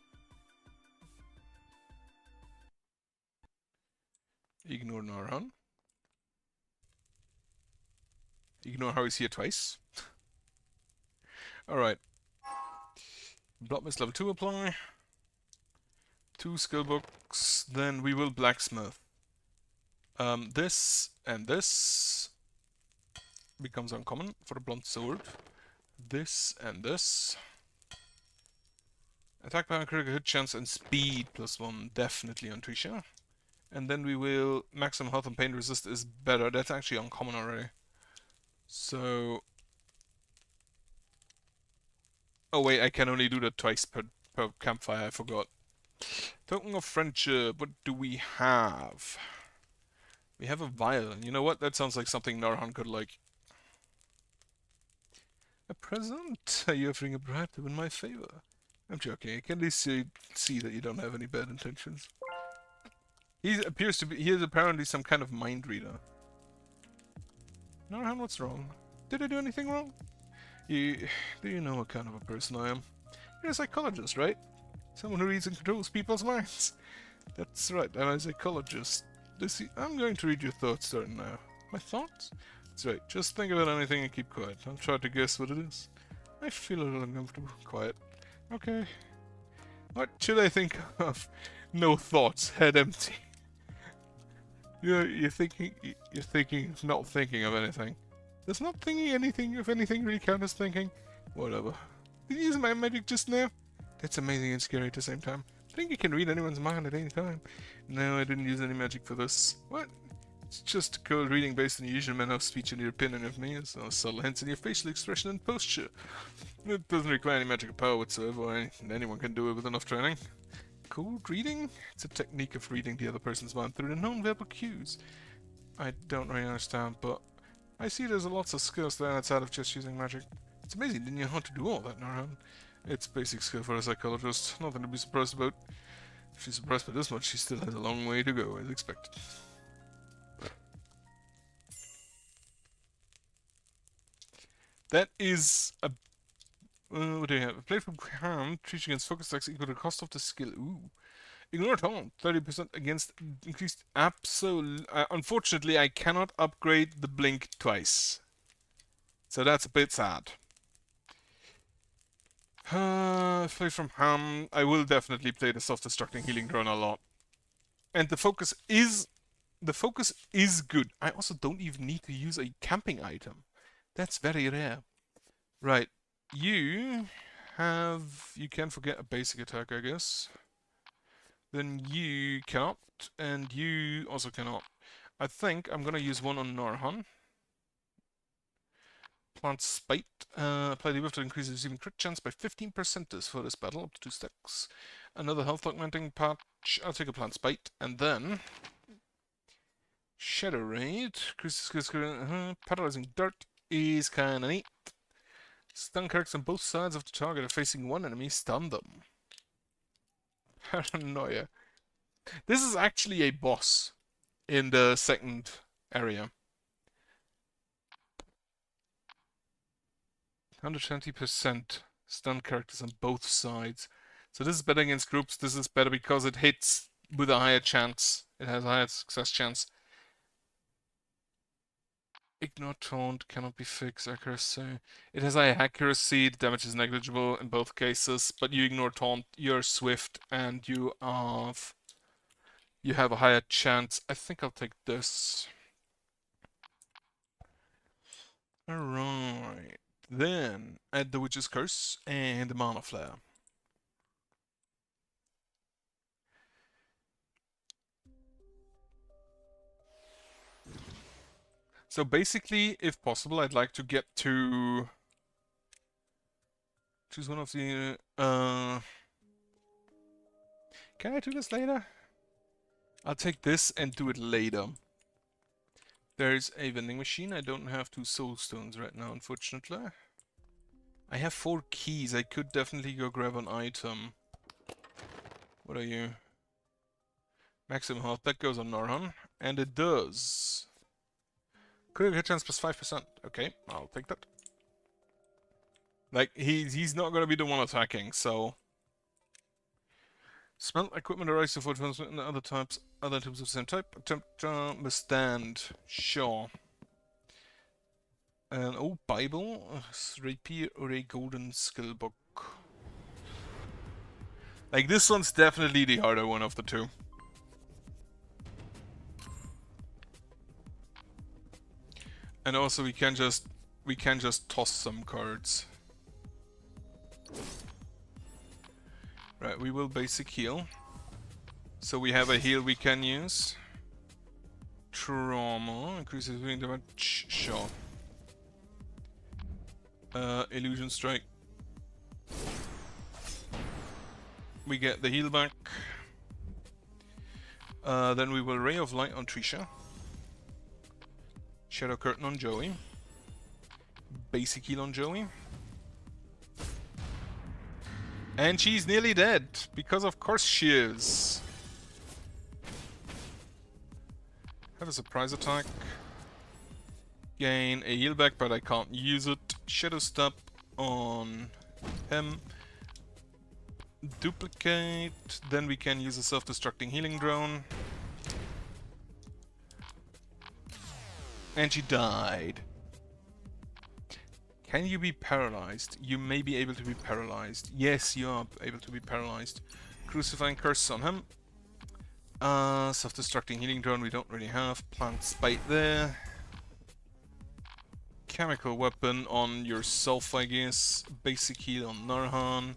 Ignore Narhan. Ignore how he's here twice. Alright. Blood Mist level 2 apply. 2 skill books. Then we will blacksmith. This and this becomes uncommon for a blunt sword. This and this. Attack power, critical hit chance, and speed +1 definitely on Trisha. And then we will maximum health and pain resist is better. That's actually uncommon already. So, oh wait, I can only do that twice per campfire. I forgot. Token of friendship. What do we have? We have a violin. You know what? That sounds like something Narhan could like. A present? Are you offering a bribe to win my favor? I'm joking. I can at least see that you don't have any bad intentions. He is apparently some kind of mind reader. Narhan, what's wrong? Did I do anything wrong? Do you know what kind of a person I am? You're a psychologist, right? Someone who reads and controls people's minds. That's right, I'm a psychologist. Lucy, I'm going to read your thoughts starting now. My thoughts? That's right, just think about anything and keep quiet. I'll try to guess what it is. I feel a little uncomfortable. Quiet. Okay. What should I think of? No thoughts, head empty. You're thinking, not thinking of anything. Does not thinking anything of anything really count as thinking? Whatever. Did you use my magic just now? That's amazing and scary at the same time. I think you can read anyone's mind at any time. No, I didn't use any magic for this. What? It's just cold reading based on your usual manner of speech and your opinion of me, as well as subtle hints in your facial expression and posture. It doesn't require any magical power whatsoever, and anyone can do it with enough training. Cold reading? It's a technique of reading the other person's mind through the non-verbal cues. I don't really understand, but I see there's lots of skills there outside of just using magic. It's amazing, didn't you know how to do all that, Narhan? It's basic skill for a psychologist, nothing to be surprised about. If she's surprised by this much, she still has a long way to go, as expected. That is a... what do you have? A plate from Ham, treats against focus attacks equal to the cost of the skill. Ooh. Ignore taunt, 30% against increased absolute... unfortunately, I cannot upgrade the blink twice. So that's a bit sad. Play from Ham. I will definitely play the self-destructing healing drone a lot. And the focus is good. I also don't even need to use a camping item. That's very rare. Right. You can forget a basic attack, I guess. Then you cannot, and you also cannot. I think I'm gonna use one on Narhan. Plant Spite. Apply the buff to increase the receiving crit chance by 15% for this battle, up to 2 stacks. Another health augmenting patch. I'll take a Plant Spite, and then Shadow Raid. Paralyzing Dart is kinda neat. Stun characters on both sides of the target are facing one enemy. Stun them. Paranoia. This is actually a boss in the second area. 120% stun characters on both sides. So this is better against groups. This is better because it hits with a higher chance. It has a higher success chance. Ignore taunt, cannot be fixed, accuracy. It has high accuracy, the damage is negligible in both cases, but you ignore taunt, you're swift, and you have a higher chance. I think I'll take this. Alright. Then add the Witch's Curse and the Mana Flare. So basically, if possible, I'd like to get to choose one of the. Can I do this later? I'll take this and do it later. There's a vending machine. I don't have 2 soul stones right now, unfortunately. I have 4 keys. I could definitely go grab an item. What are you? Maximum health. That goes on Norhan. And it does. Critical hit chance plus 5%. Okay, I'll take that. Like, he's not gonna be the one attacking, so... Smelt equipment or ice for and other types of the same type. Attempt withstand. Sure. And oh, Bible, rapier or a golden skill book. Like this one's definitely the harder one of the two. And also we can just toss some cards. Right, we will basic heal. So we have a heal we can use. Trauma increases healing damage. Sure. Illusion strike. We get the heal back. Then we will Ray of Light on Trisha. Shadow Curtain on Joey. Basic heal on Joey. And she's nearly dead, because of course she is. Have a surprise attack. Gain a heal back, but I can't use it. Shadow Step on him. Duplicate. Then we can use a self-destructing healing drone. And she died. Can you be paralyzed? You may be able to be paralyzed. Yes, you are able to be paralyzed. Crucifying curse on him. Self-destructing healing drone we don't really have. Plant spite there. Chemical weapon on yourself, I guess. Basic heal on Narhan.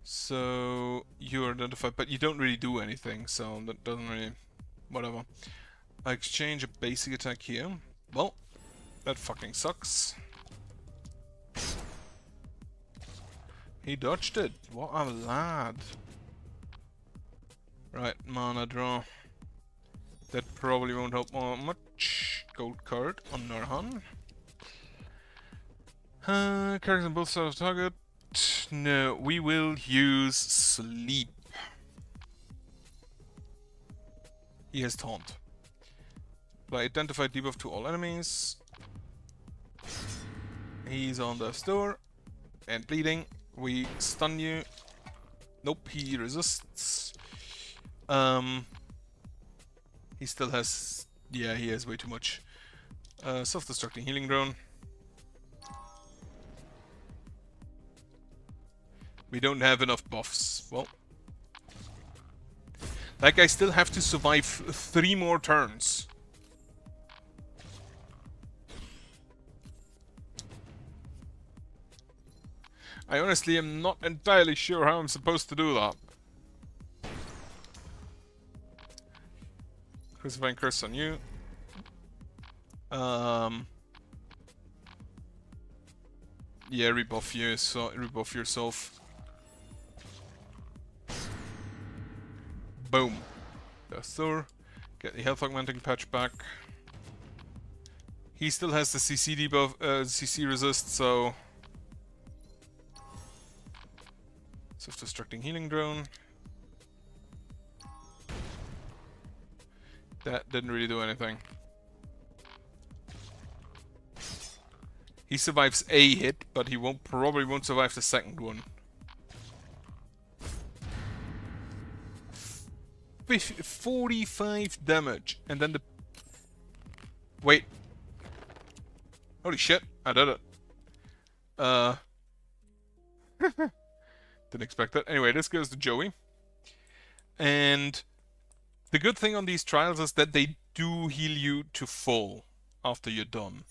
So you're identified, but you don't really do anything, so that doesn't really... whatever. I exchange a basic attack here. Well, that fucking sucks. He dodged it. What a lad. Right, mana draw. That probably won't help much. Gold card on Narhan. Characters on both sides of target. No, we will use sleep. He has taunt. By identify debuff to all enemies. He's on the store and bleeding. We stun you. Nope, he resists. He still has... yeah, he has way too much. Self-destructing healing drone. We don't have enough buffs. Well... like, I still have to survive 3 more turns. I honestly am not entirely sure how I'm supposed to do that. Crucifying curse on you. Yeah, rebuff you, so rebuff yourself. Boom. That's Thor. Get the health augmenting patch back. He still has the CC debuff, CC resist, so... self-destructing healing drone. That didn't really do anything. He survives a hit, but he probably won't survive the second one. 45 damage, and then the... wait. Holy shit, I did it. Didn't expect that. Anyway, this goes to Joey. And the good thing on these trials is that they do heal you to full after you're done.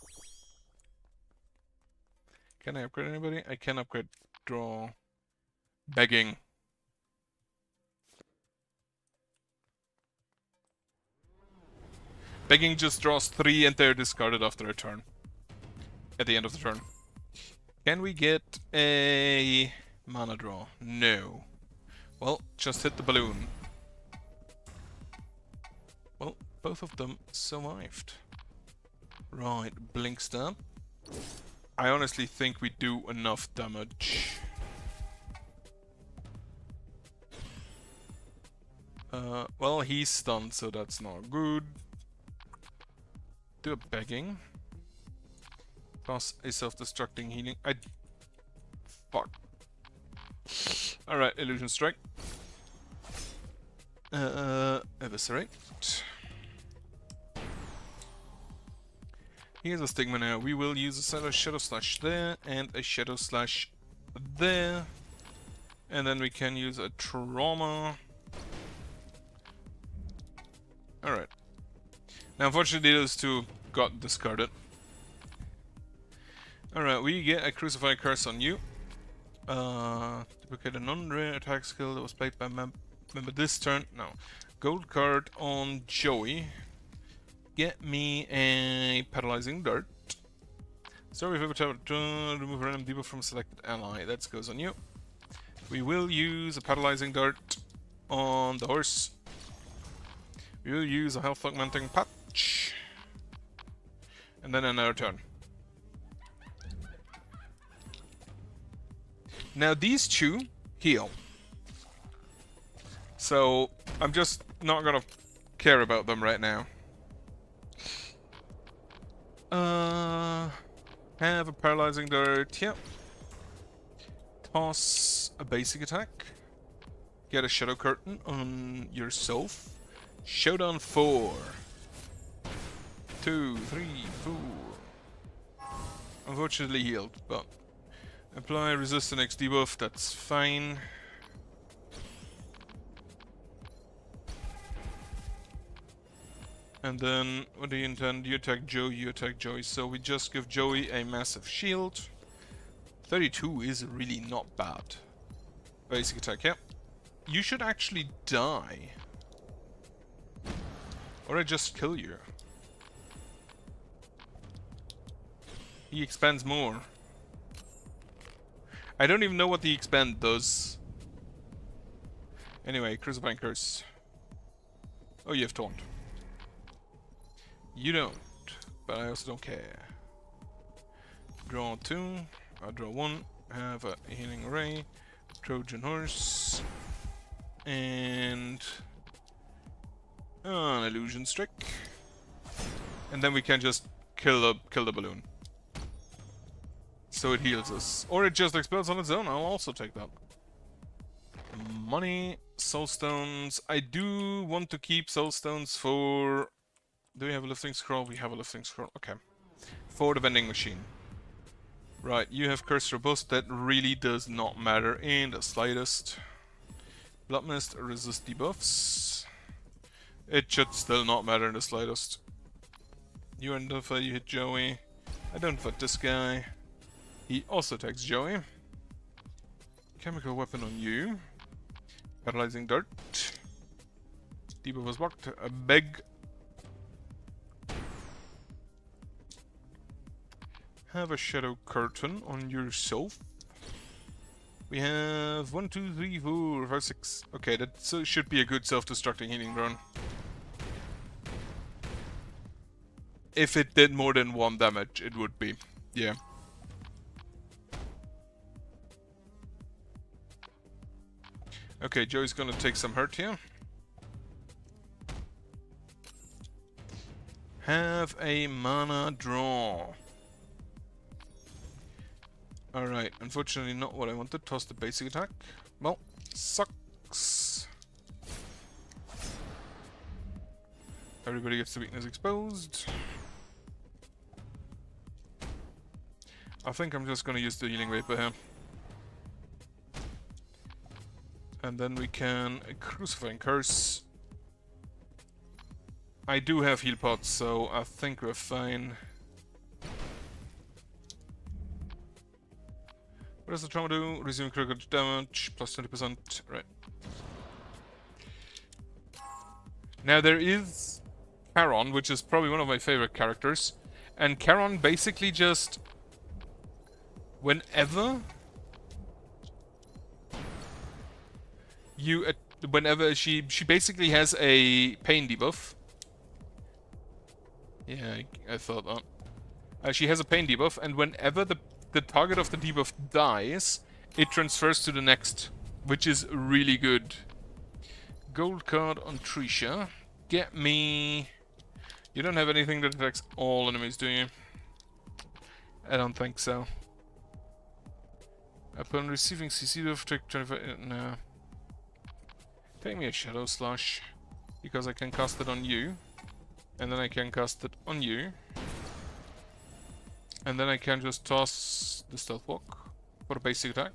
Can I upgrade anybody? I can upgrade draw. Begging. Begging just draws 3 and they're discarded after a turn. At the end of the turn. Can we get a mana draw? No. Well, just hit the balloon. Well, both of them survived. Right, blink stab. I honestly think we do enough damage. Well, he's stunned, so that's not good. Do a begging. Plus a self-destructing healing. Fuck. Alright, illusion strike. Eviscerate. Here's a stigma now. We will use a shadow slash there and a shadow slash there. And then we can use a trauma. Alright. Now unfortunately those two got discarded. Alright, we get a Crucify Curse on you. Duplicate a non-rare attack skill that was played by member this turn. No. Gold card on Joey. Get me a Paralyzing Dart. Sorry if ever try to remove a random debuff from a selected ally. That goes on you. We will use a Paralyzing Dart on the horse. We will use a Health Augmenting Patch. And then another turn. Now these two heal. So I'm just not gonna care about them right now. Have a Paralyzing Dart here. Toss a basic attack. Get a Shadow Curtain on yourself. Showdown 4. 2, 3, 4. Unfortunately healed, but apply resist the next debuff, that's fine. And then, what do you intend? You attack Joey, you attack Joey. So we just give Joey a massive shield. 32 is really not bad. Basic attack, yeah. You should actually die. Or I just kill you. He expands more. I don't even know what the expand does. Anyway, Crucifying Curse. Oh, you have taunt. You don't, but I also don't care. Draw 2, I draw 1, have a healing array, Trojan horse, and an illusion strike. And then we can just kill the balloon. So it heals us. Or it just explodes on its own, I'll also take that. Money, soul stones. I do want to keep soul stones for... Do we have a lifting scroll? We have a lifting scroll. Okay. For the vending machine. Right, you have Curse Robust. That really does not matter in the slightest. Blood Mist, resist debuffs. It should still not matter in the slightest. You identify, you hit Joey. I don't fight this guy. He also attacks Joey. Chemical weapon on you. Paralyzing Dart. Debuff was blocked. A beg. Have a Shadow Curtain on yourself. We have 1, 2, 3, 4, 5, 6. Okay, that should be a good self-destructing healing run. If it did more than 1 damage, it would be. Yeah. Okay, Joey's gonna take some hurt here. Have a mana draw. Alright, unfortunately not what I wanted. Toss the basic attack. Well, sucks. Everybody gets the weakness exposed. I think I'm just gonna use the healing vapor here. And then we can Crucifying Curse. I do have heal pots, so I think we're fine. What does the trauma do? Resume critical damage, plus 20%. Right. Now there is Charon, which is probably one of my favorite characters. And Charon basically just... Whenever she basically has a pain debuff. Yeah, I thought that. She has a pain debuff, and whenever the target of the debuff dies, it transfers to the next, which is really good. Gold card on Trisha. Get me... You don't have anything that attacks all enemies, do you? I don't think so. Upon receiving CC buff, take 25... No. Take me a Shadow Slash, because I can cast it on you. And then I can cast it on you. And then I can just toss the Stealth Walk for a basic attack.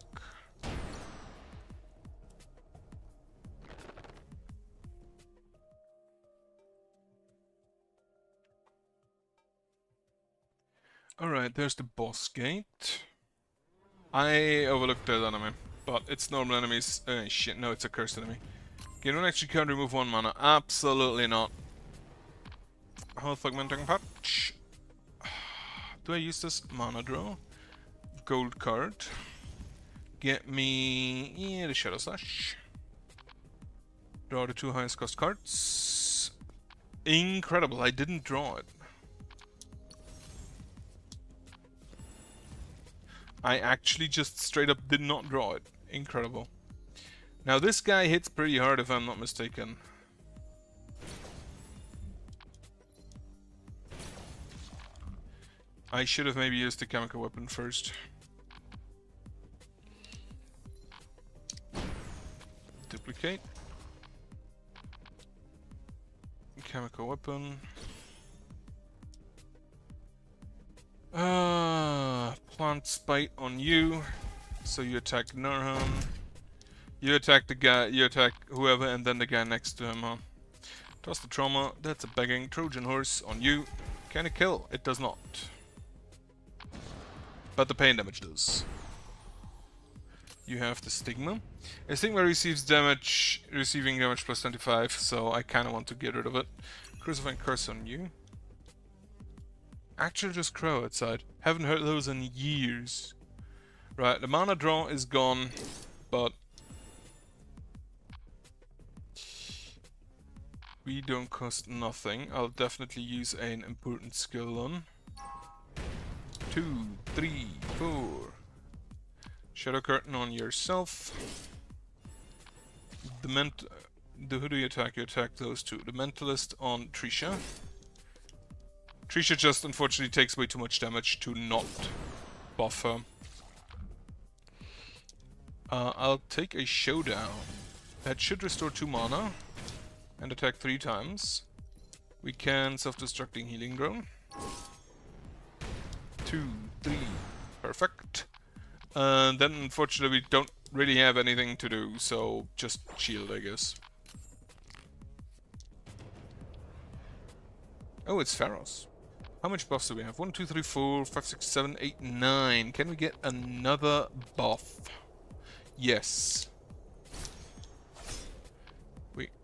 Alright, there's the boss gate. I overlooked that enemy, but it's normal enemies. Shit, no, it's a cursed enemy. You don't actually can't remove 1 mana. Absolutely not. Health augmenting patch. Do I use this? Mana draw. Gold card. Get me... Yeah, the Shadow Slash. Draw the 2 highest cost cards. Incredible, I didn't draw it. I actually just straight up did not draw it. Incredible. Now this guy hits pretty hard if I'm not mistaken. I should have maybe used the chemical weapon first. Duplicate. Chemical weapon. Plant Spite on you. So you attack Nurhan. You attack the guy, you attack whoever, and then the guy next to him, huh? Toss the trauma. That's a begging. Trojan Horse on you. Can it kill? It does not. But the pain damage does. You have the Stigma. A Stigma receives damage, receiving damage plus 25, so I kind of want to get rid of it. Crucifying Curse on you. Actually just Crow outside. Haven't heard those in years. Right, the mana draw is gone, but... we don't cost nothing. I'll definitely use an important skill on. 2, 3, 4. Shadow Curtain on yourself. Who do you attack? You attack those 2. The Mentalist on Trisha. Trisha just unfortunately takes way too much damage to not buff her. I'll take a Showdown. That should restore 2 mana. And attack 3 times. We can self-destructing Healing Drone. 2, 3. Perfect. Then unfortunately we don't really have anything to do, so just shield, I guess. Oh, it's Pharos. How much buffs do we have? 1, 2, 3, 4, 5, 6, 7, 8, 9. Can we get another buff? Yes.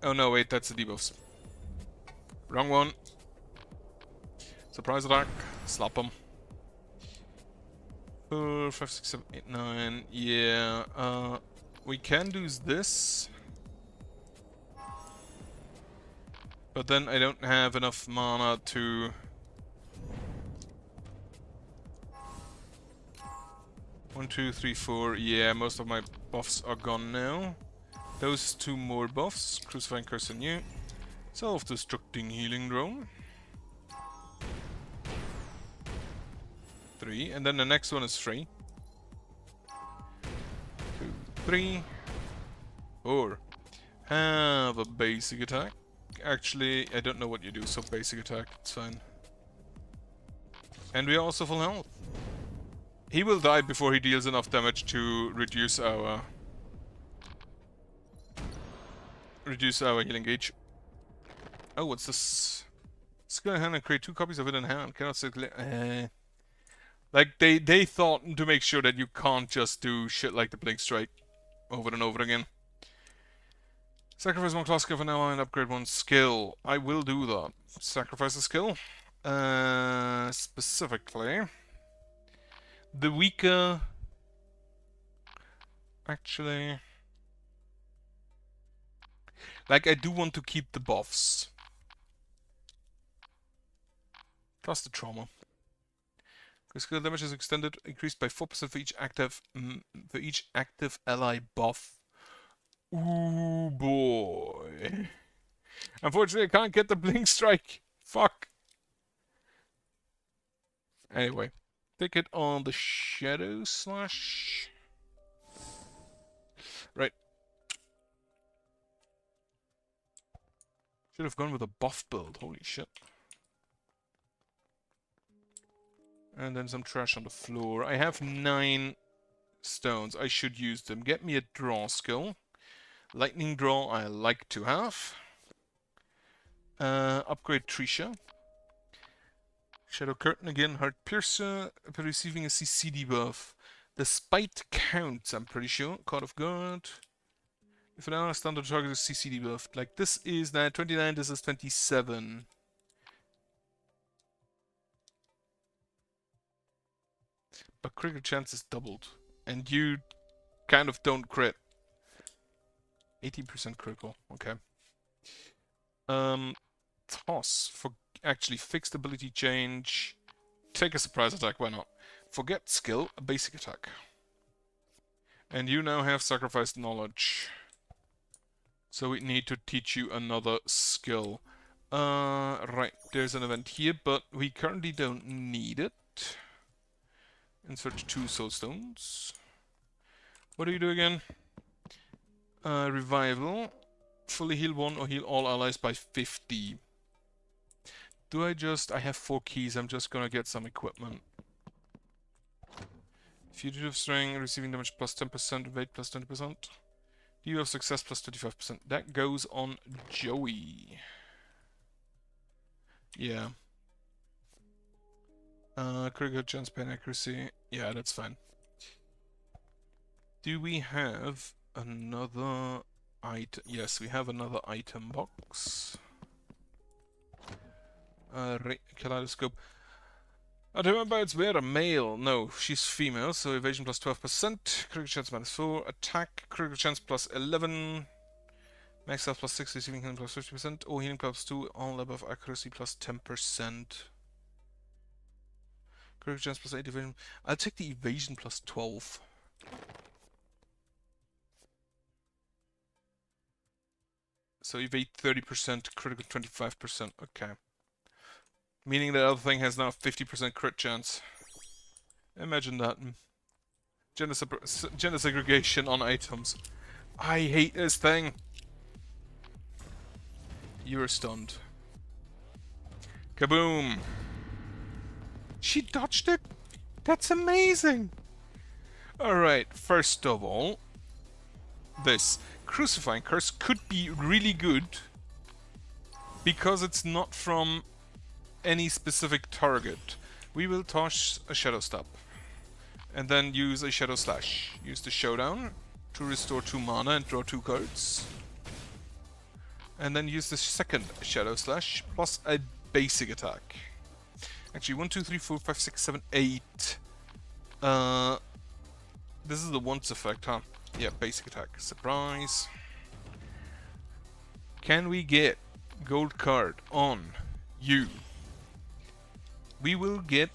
Oh no, wait, that's the debuffs. Wrong one. Surprise attack. Slap him. 4, 5, 6, 7, 8, 9. Yeah. We can do this. But then I don't have enough mana to... 1, 2, 3, 4. Yeah, most of my buffs are gone now. Those 2 more buffs. Crucifying Curse on you. Self-destructing Healing Drone. 3. And then the next one is free. 2, 3. 4. Have a basic attack. Actually, I don't know what you do, so basic attack, it's fine. And we are also full health. He will die before he deals enough damage to reduce our healing gauge. Oh, what's this? Skill in hand and create 2 copies of it in hand. Cannot circulate. Like they thought to make sure that you can't just do shit like the Blink Strike over and over again. Sacrifice one class skill for now and upgrade one skill. I will do that. Sacrifice a skill. Specifically, the weaker... Actually... Like, I do want to keep the buffs. Plus the trauma. Skill damage is extended, increased by 4% for each active ally buff. Ooh boy. Unfortunately, I can't get the blink strike. Fuck. Anyway, take it on the shadow slash. Right. Should have gone with a buff build. Holy shit. And then some trash on the floor. I have 9 stones. I should use them. Get me a draw skill. Lightning draw I like to have. Upgrade Trisha. Shadow Curtain again. Heart Piercer. Receiving a CC debuff. The Spite counts, I'm pretty sure. Card of God. If an ally standard target is CC debuffed. Like this is 29, this is 27. But critical chance is doubled. And you kind of don't crit. 18% critical, okay. Toss for actually fixed ability change. Take a surprise attack, why not? Forget skill, a basic attack. And you now have sacrificed knowledge. So we need to teach you another skill. Right, there's an event here, but we currently don't need it. Insert 2 soulstones. What do you do again? Revival. Fully heal 1 or heal all allies by 50. Do I have 4 keys, I'm just gonna get some equipment. Fugitive String, receiving damage plus 10%, weight plus 20%. Deal of success plus 25%. That goes on Joey. Yeah. Critical chance, pain accuracy. Yeah, that's fine. Do we have another item? Yes, we have another item box. Kaleidoscope. I don't remember, it's weird, a male. No, she's female, so evasion plus 12%, critical chance minus 4, attack, critical chance plus 11, max health plus 6, receiving healing plus 50%, or healing plus 2, all above accuracy plus 10%. Critical chance plus 8 evasion. I'll take the evasion plus 12. So evade 30%, critical 25%, okay. Meaning that other thing has now 50% crit chance. Imagine that. Gender segregation on items. I hate this thing. You're stunned. Kaboom! She dodged it? That's amazing! Alright, first of all, this Crucifying Curse could be really good because it's not from any specific target. We will toss a Shadow Stab and then use a Shadow Slash. Use the Showdown to restore 2 mana and draw 2 cards. And then use the second Shadow Slash plus a basic attack. Actually, 1, 2, 3, 4, 5, 6, 7, 8. This is the once effect, huh? Yeah, basic attack. Surprise. Can we get gold card on you? We will get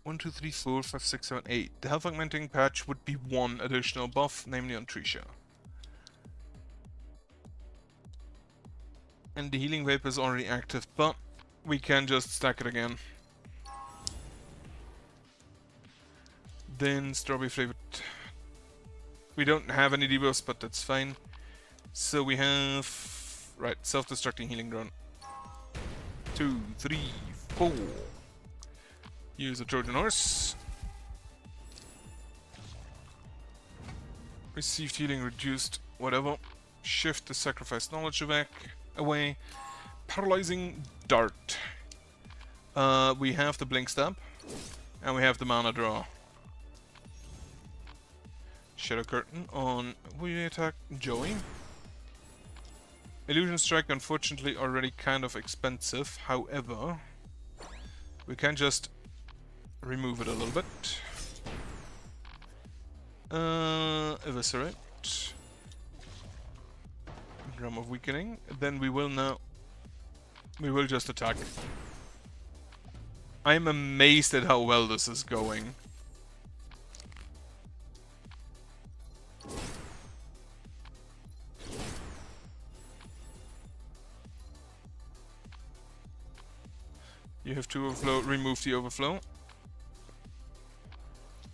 1, 2, 3, 4, 5, 6, 7, 8. The health augmenting patch would be 1 additional buff, namely on Trisha. And the healing vapor is already active, but we can just stack it again. Then strawberry flavored. We don't have any debuffs, but that's fine. So we have... Right, self-destructing healing drone. 2, 3, 4. Use a Trojan horse. Received healing reduced, whatever. Shift the sacrificed knowledge away. Paralyzing dart. We have the blink stab. And we have the mana draw. Shadow Curtain on... Will you attack Joey? Illusion Strike, unfortunately, already kind of expensive. However, we can just remove it a little bit. Eviscerate. Drum of Weakening. Then we will now... We will just attack. I'm amazed at how well this is going. You have to overflow, remove the overflow.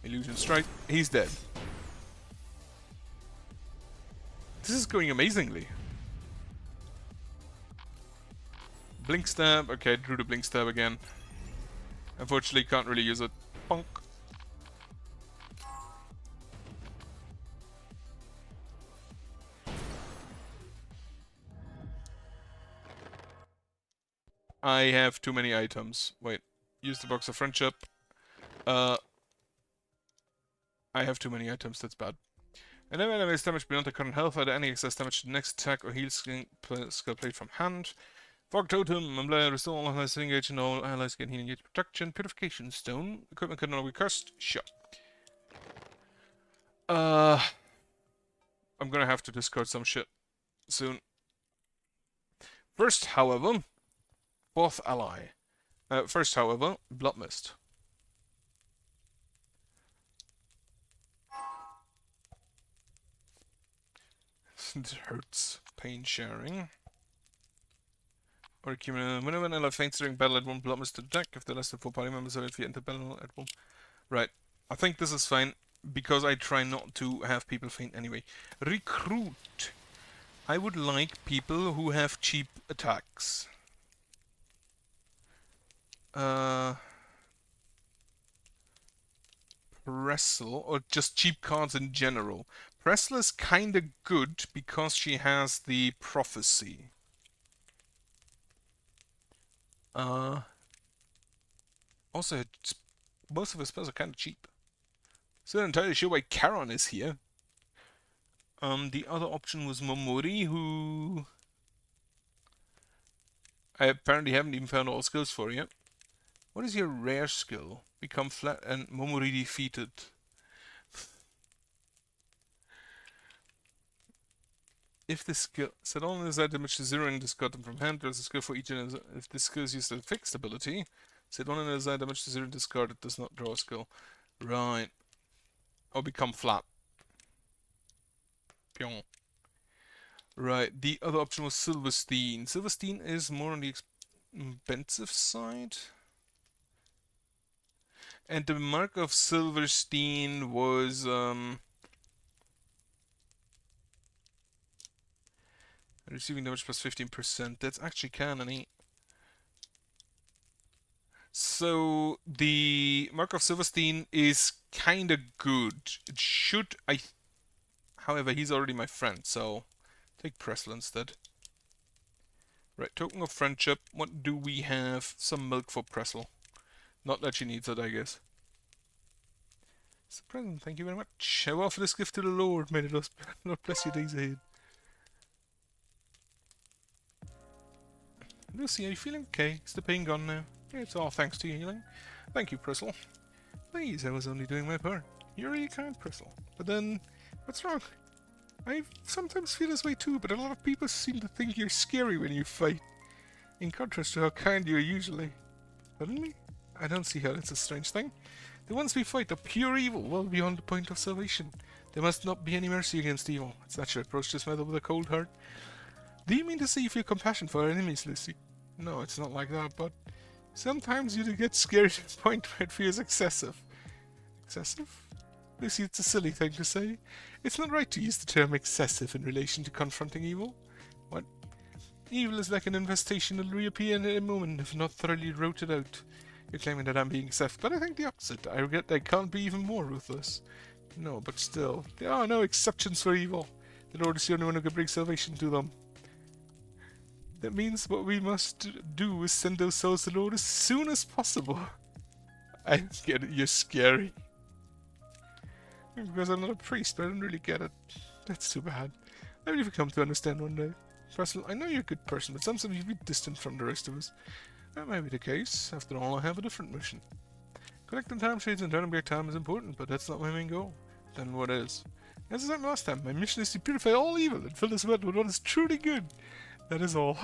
Illusion Strike. He's dead. This is going amazingly. Blink Stab. Okay, drew the Blink Stab again. Unfortunately, can't really use it. Bonk. I have too many items. Wait. Use the Box of Friendship. I have too many items, that's bad. And then when is damage beyond the current health, either any excess damage to the next attack or heal skill played from hand. Fog Totem, restore all allies engaged and all allies gain healing gauge protection. Purification Stone. Equipment can no longer be cursed. Sure. I'm gonna have to discard some shit soon. First, however, fourth ally. First, however, Blood Mist. It hurts. Pain sharing. Or accumulate. Whenever an ally faints during battle at one, Blood Mist attack. If the less than 4 party members are enter battle at one. Right. I think this is fine because I try not to have people faint anyway. Recruit. I would like people who have cheap attacks. Pressel, or just cheap cards in general. Pressel is kinda good because she has the prophecy. Also, most of her spells are kinda cheap. So I'm not entirely sure why Charon is here. The other option was Momori, who I apparently haven't even found all skills for yet. What is your rare skill? Become flat and Momori defeated. If the skill set all enemies damage to 0 and discard them from hand, there's a skill for each enemy. If the skill is used as a fixed ability, set one enemy's damage to 0 and discard it does not draw a skill. Right. Or become flat. Pyong. Right, the other option was Silverstein. Silverstein is more on the expensive side. And the mark of Silverstein was receiving damage plus 15%. That's actually canony. So the mark of Silverstein is kinda good. It should however, he's already my friend, so take Pressel instead. Right, token of friendship. What do we have? Some milk for Pressel. Not that she needs it, I guess. It's a present, thank you very much. I will offer this gift to the Lord. May the Lord bless your days ahead. Lucy, are you feeling okay? Is the pain gone now? It's all thanks to your healing. Thank you, Pressel. Please, I was only doing my part. You're really kind, Pressel. But then, what's wrong? I sometimes feel this way too, but a lot of people seem to think you're scary when you fight. In contrast to how kind you are usually. Suddenly? I don't see how that's a strange thing. The ones we fight are pure evil, well beyond the point of salvation. There must not be any mercy against evil. It's natural to approach this matter with a cold heart. Do you mean to say you feel compassion for our enemies, Lucy? No, it's not like that, but sometimes you do get scared to the point where it feels excessive. Excessive? Lucy, it's a silly thing to say. It's not right to use the term excessive in relation to confronting evil. What? Evil is like an infestation that will reappear in a moment if not thoroughly rooted out. You're claiming that I'm being excessive, but I think the opposite. I regret I can't be even more ruthless. No, but still, there are no exceptions for evil. The Lord is the only one who can bring salvation to them. That means what we must do is send those souls to the Lord as soon as possible. I get it, you're scary. Because I'm not a priest, but I don't really get it. That's too bad. Maybe if you come to understand one day. Russell, I know you're a good person, but sometimes you're a bit distant from the rest of us. That may be the case. After all, I have a different mission. Collecting time shades and turning back time is important, but that's not my main goal. Then what is? As I said last time, my mission is to purify all evil and fill this world with what is truly good. That is all.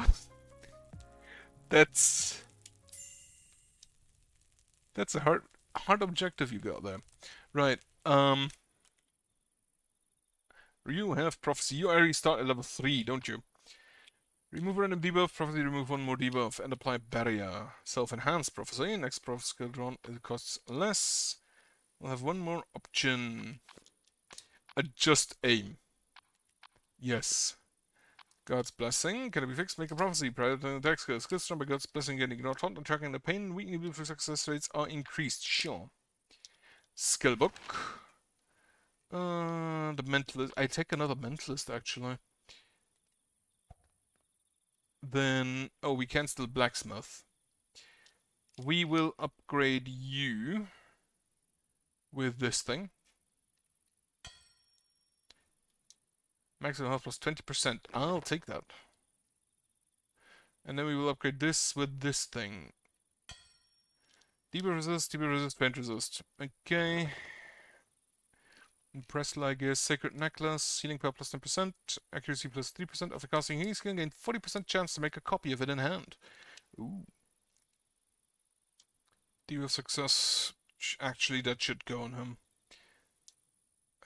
That's a hard objective you got there. Right. You have prophecy. You already start at level 3, don't you? Remove random debuff, prophecy, remove one more debuff, and apply barrier. Self-enhanced prophecy. Next prophecy skill drawn, it costs less. We'll have one more option. Adjust aim. Yes. God's blessing. Can it be fixed? Make a prophecy. Prior to the attack skill. Skills drawn by God's blessing getting ignored. Taunt and tracking the pain. Weakening for success rates are increased. Sure. Skill book. The mentalist. I take another mentalist actually. Then, oh, we can still blacksmith. We will upgrade you with this thing. Maximum health plus 20%. I'll take that. And then we will upgrade this with this thing. Debuff resist, paint resist. Okay. Impressed, I guess. Sacred necklace, healing power plus 10%, accuracy plus 3%. After casting healing skill, gain 40% chance to make a copy of it in hand. Ooh. Debuff success. Actually, that should go on him.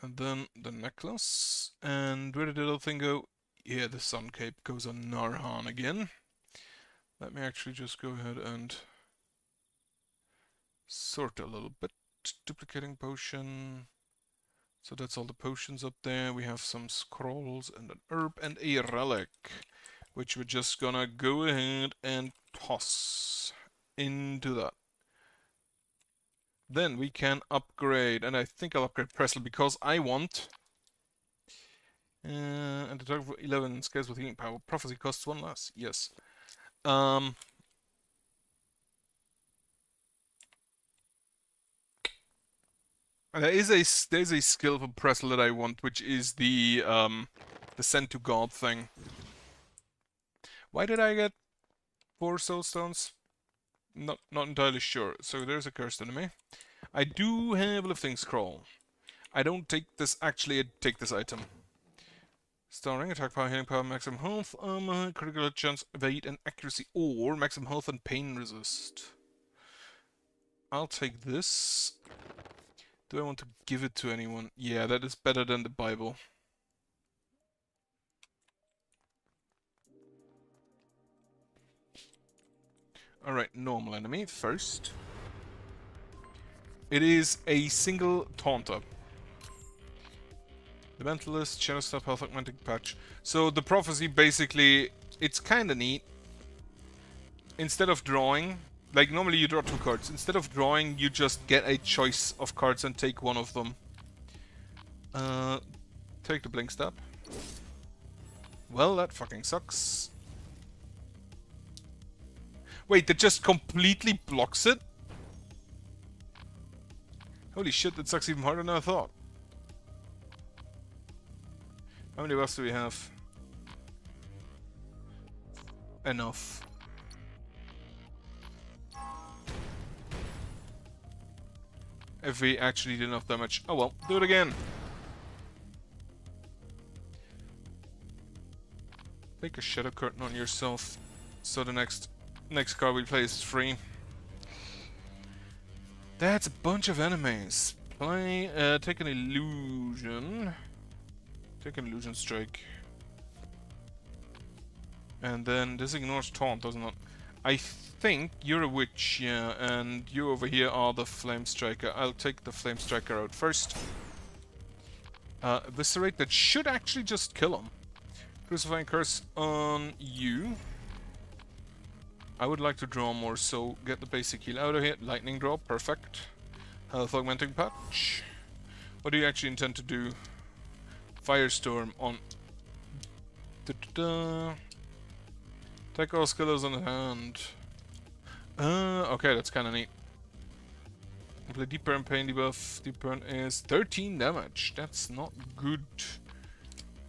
And then the necklace. And where did the little thing go? Yeah, the sun cape goes on Narhan again. Let me actually just go ahead and sort a little bit. Duplicating potion. So that's all the potions up there. We have some scrolls and an herb and a relic, which we're just gonna go ahead and toss into that. Then we can upgrade, and I think I'll upgrade Presley because I want. And the target for 11 scales with healing power. Prophecy costs 1 less. Yes. There's a skill for Presley that I want, which is the send to God thing. Why did I get 4 soul stones? Not entirely sure. So there's a cursed enemy. I do have a lifting scroll. I don't take this. Actually, I take this item. Starring attack power, healing power, maximum health, armor, critical chance, evade, and accuracy, or maximum health and pain resist. I'll take this. Do I want to give it to anyone? Yeah, that is better than the Bible. Alright, normal enemy first. It is a single taunter. The Mentalist, Shadow Staff, Health Augmenting Patch. So the prophecy basically, it's kinda neat. Instead of drawing, like normally you draw 2 cards. Instead of drawing, you just get a choice of cards and take one of them. Take the Blink Stab. Well, that fucking sucks. Wait, that just completely blocks it? Holy shit, that sucks even harder than I thought. How many buffs do we have? Enough. If we actually did enough damage. Oh well, do it again. Take a shadow curtain on yourself, so the next card we play is free. That's a bunch of enemies. Play, take an illusion. Take an illusion strike. And then this ignores taunt, doesn't it? I think you're a witch, yeah, and you over here are the flame striker. I'll take the flame striker out first. Eviscerate, that should actually just kill him. Crucifying curse on you. I would like to draw more, so get the basic heal out of here. Lightning draw, perfect. Health augmenting patch. What do you actually intend to do? Firestorm on. Take all skills on the hand. Okay, that's kind of neat. Apply Deep Burn Pain debuff. Deep Burn is 13 damage. That's not good.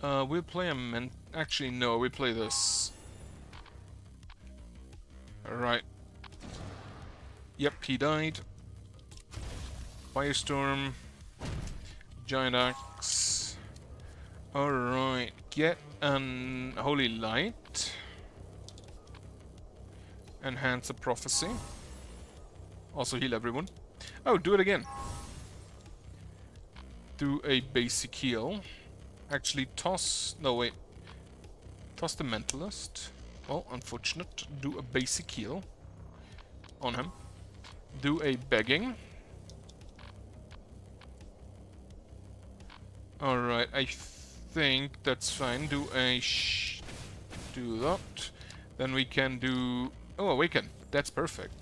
We'll play a Actually, no, we play this. Alright. Yep, he died. Firestorm. Giant Axe. Alright, get an Holy Light. Enhance a Prophecy. Also heal everyone. Oh, do it again. Do a basic heal. Actually, toss... No, wait. Toss the Mentalist. Well, unfortunate. Do a basic heal on him. Do a begging. Alright, I think that's fine. Do a do that. Then we can do... Oh, awaken. That's perfect.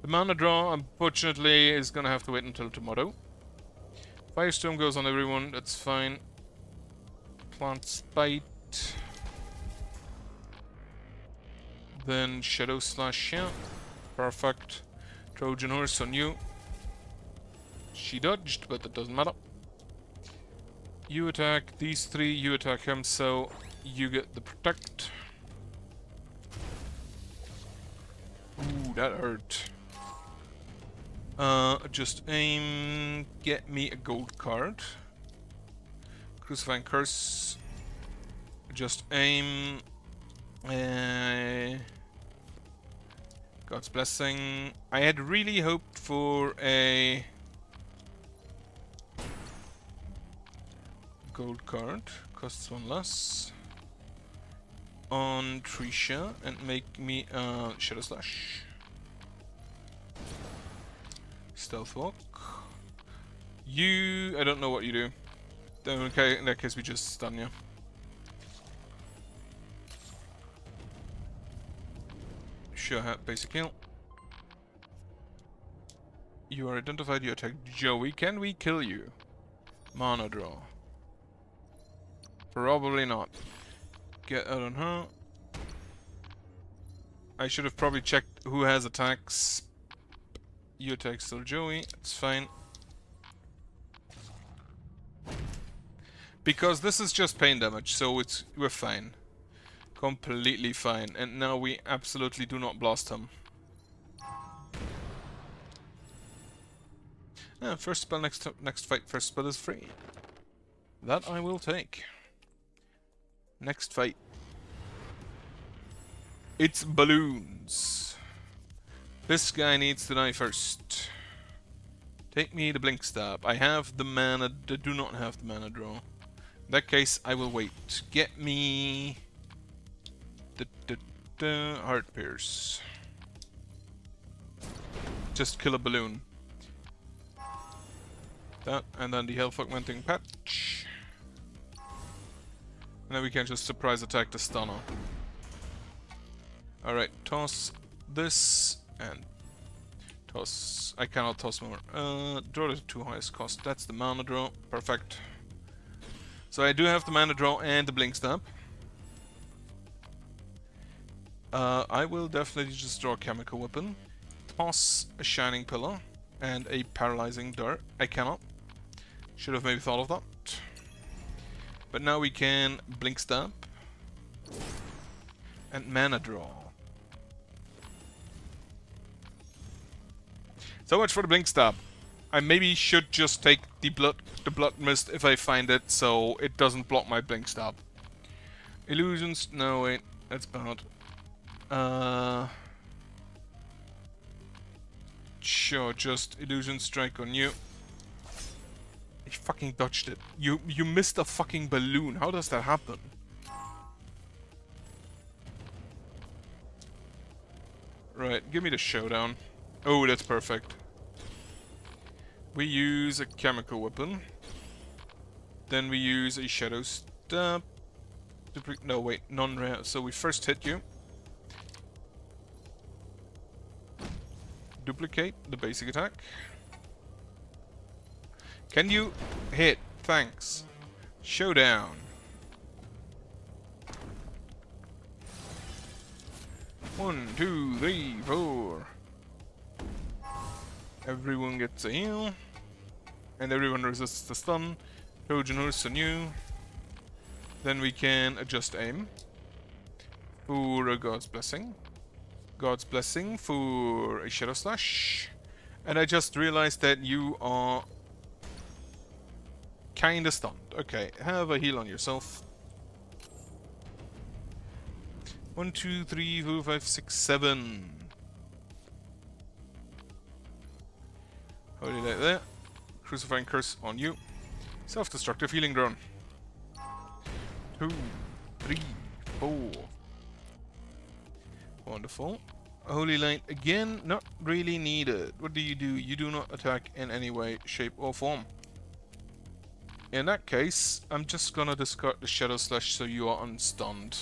The mana draw, unfortunately, is gonna have to wait until tomorrow. Firestorm goes on everyone, that's fine. Plant Spite. Then Shadow Slash, yeah. Perfect. Trojan Horse on you. She dodged, but that doesn't matter. You attack these three, you attack him, so you get the protect. Ooh, that hurt. Just aim, get me a gold card. Crucifying Curse. Just aim. God's Blessing. I had really hoped for a gold card. Costs one less. On Trisha and make me a Shadow Slash. Stealth Walk. You... I don't know what you do. Okay, in that case we just stun you. Sure, basic heal. You are identified, you attack Joey. Can we kill you? Mana draw. Probably not. Get out on her. I should have probably checked who has attacks. You attack still Joey, it's fine. Because this is just pain damage, so we're fine. Completely fine. And now we absolutely do not blast him. First spell next fight. First spell is free. That I will take. Next fight. It's balloons. This guy needs to die first. Take me the Blink Stab. I have the mana. I do not have the mana draw. In that case, I will wait. Get me the Heart Pierce. Just kill a balloon. That, and then the Health Augmenting Patch. And then we can just surprise attack the stunner. Alright, toss this and toss. I cannot toss more. Draw the two highest cost. That's the mana draw. Perfect. So I do have the mana draw and the Blink Stab. I will definitely just draw a Chemical Weapon. Toss a Shining Pillar and a Paralyzing Dart. I cannot. Should have maybe thought of that. But now we can Blink Stab and mana draw. So much for the Blink Stab. I maybe should just take the blood mist if I find it, so it doesn't block my Blink Stab. Illusions? No, wait, that's bad. Sure, just Illusion Strike on you. I fucking dodged it. You missed a fucking balloon. How does that happen? Right, give me the showdown. Oh, that's perfect. We use a Chemical Weapon. Then we use a Shadow Stab. No, wait, non-rare. So we first hit you. Duplicate the basic attack. Can you hit? Thanks. Showdown. One, two, three, four. Everyone gets a heal. And everyone resists the stun. Trojan horse on you. Then we can adjust aim. For a God's Blessing. God's Blessing for a Shadow Slash. And I just realized that you are kinda stunned. Okay, have a heal on yourself. 1, 2, 3, 4, 5, 6, 7. Holy light there. Crucifying Curse on you. Self-destructive healing drone. 2, 3, 4. Wonderful. Holy light again, not really needed. What do? You do not attack in any way, shape or form. In that case, I'm just gonna discard the Shadow Slash so you are unstunned.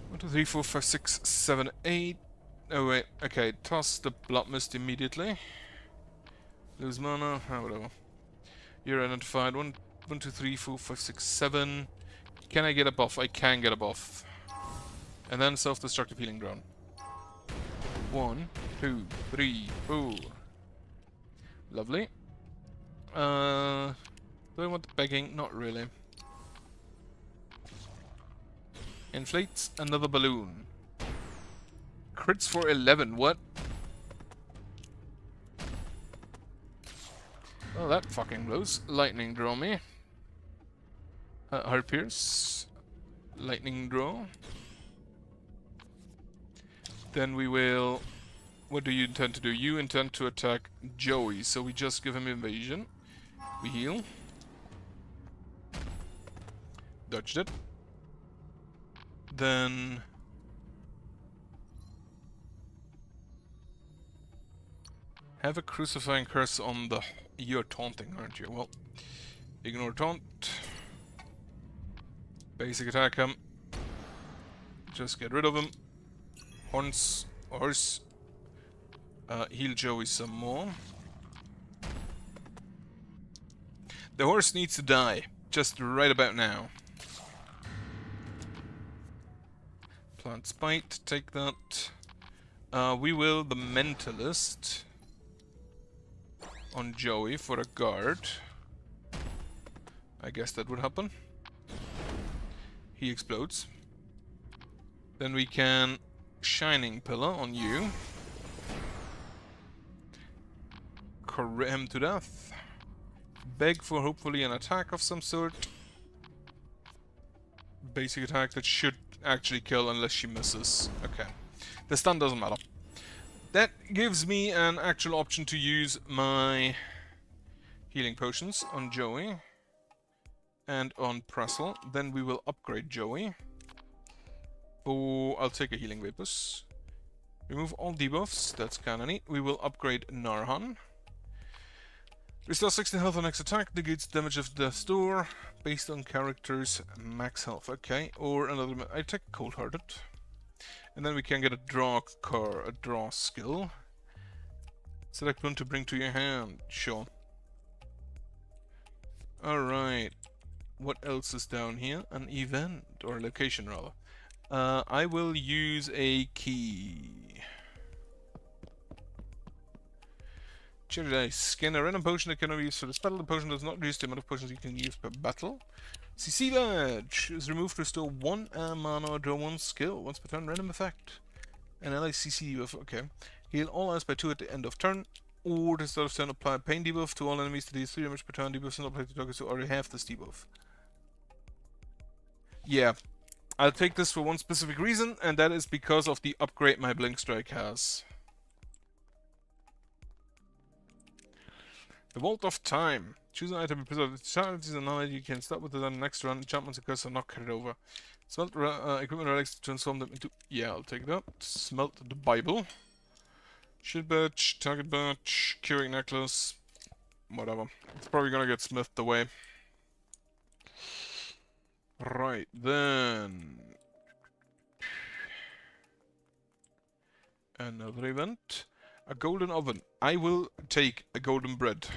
One, 2, 3, 4, 5, 6, 7, 8. Oh wait, okay, toss the Blood Mist immediately. Lose mana, whatever. You're identified. 1, 2, 3, 4, 5, 6, 7. Can I get a buff? I can get a buff. And then self-destructive healing drone. 1, 2, 3, 4. Lovely. Do I want the begging? Not really. Inflates another balloon. Crits for 11, what? Well, that fucking blows. Lightning draw me. Heart Pierce. Lightning draw. Then we will... What do you intend to do? You intend to attack Joey, so we just give him evasion. We heal. Dodged it. Then... Have a Crucifying Curse on the... You're taunting, aren't you? Well, ignore taunt. Basic attack him. Just get rid of him. Horse. Heal Joey some more. The horse needs to die. Just right about now. Plant Spite. Take that. We will the Mentalist on Joey for a guard. I guess that would happen. He explodes. Then we can Shining Pillar on you. Correct him to death. Beg for hopefully an attack of some sort. Basic attack that should actually kill unless she misses. Okay. The stun doesn't matter. That gives me an actual option to use my healing potions on Joey. And on Pressel. Then we will upgrade Joey. Oh, I'll take a healing Vapus. Remove all debuffs. That's kinda neat. We will upgrade Narhan. Restore 16 health on next attack. Negates damage of the store. Based on character's max health. Okay. Or another... I take Cold-Hearted. And then we can get a draw skill. Select one to bring to your hand. Sure. Alright. What else is down here? An event, or a location rather. I will use a key. Cherry Dice. Scan a random potion that cannot be used for this battle. The potion does not reduce the amount of potions you can use per battle. CC Badge is removed to restore 1 mana or draw 1 skill. Once per turn, random effect. And ally CC debuff. Okay. Heal all allies by 2 at the end of turn. Or at the start of turn, apply a pain debuff to all enemies that deals 3 damage per turn. Debuffs not applied to targets who already have this debuff. Yeah. I'll take this for one specific reason, and that is because of the upgrade my Blink Strike has. The Vault of Time. Choose an item and preserve the challenges and knowledge you can start with it on the next run. Enchantments and curses are not carried over. Smelt equipment relics to transform them into... Yeah, I'll take that. Smelt the Bible. Shield badge, target badge, curing necklace. Whatever. It's probably gonna get smithed away. Right, then... Another event. A golden oven. I will take a golden bread.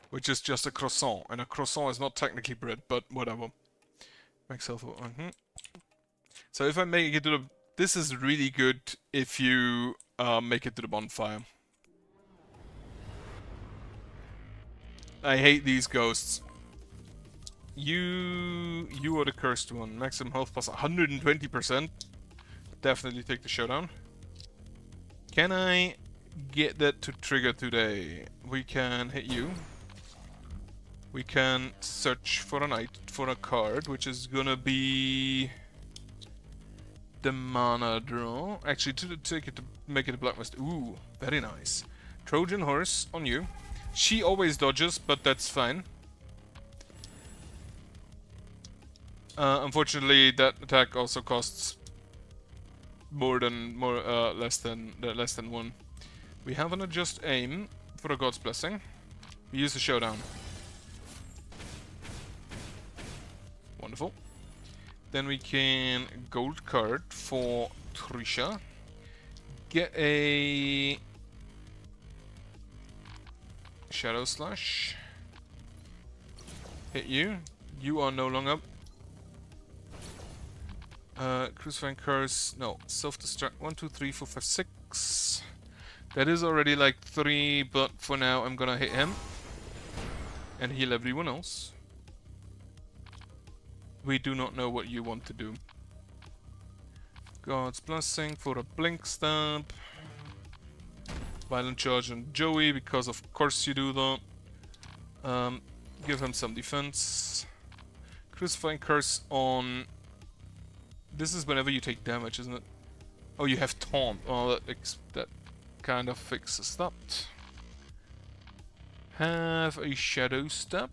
Which is just a croissant. And a croissant is not technically bread, but whatever. Max health. So if I make it to the This is really good if you make it to the bonfire. I hate these ghosts. You are the cursed one. Maximum health plus 120%. Definitely take the showdown. Can I get that to trigger today? We can hit you. We can search for a card, which is gonna be the mana draw. Actually, to make it a black mist. Ooh, very nice. Trojan horse on you. She always dodges, but that's fine. Unfortunately, that attack also costs less than one. We have an adjust aim for a God's Blessing. We use the showdown. Wonderful. Then we can gold card for Trisha. Get a Shadow Slash. Hit you. You are no longer. Crucifying Curse. No. Self-destruct. 1, 2, 3, 4, 5, 6. That is already like 3, but for now I'm gonna hit him. And heal everyone else. We do not know what you want to do. God's Blessing for a Blink Stab. Violent Charge on Joey, because of course you do that. Give him some defense. Crucifying Curse on... This is whenever you take damage, isn't it? Oh, you have Taunt. Oh, that kind of fixes that. Have a Shadow Step.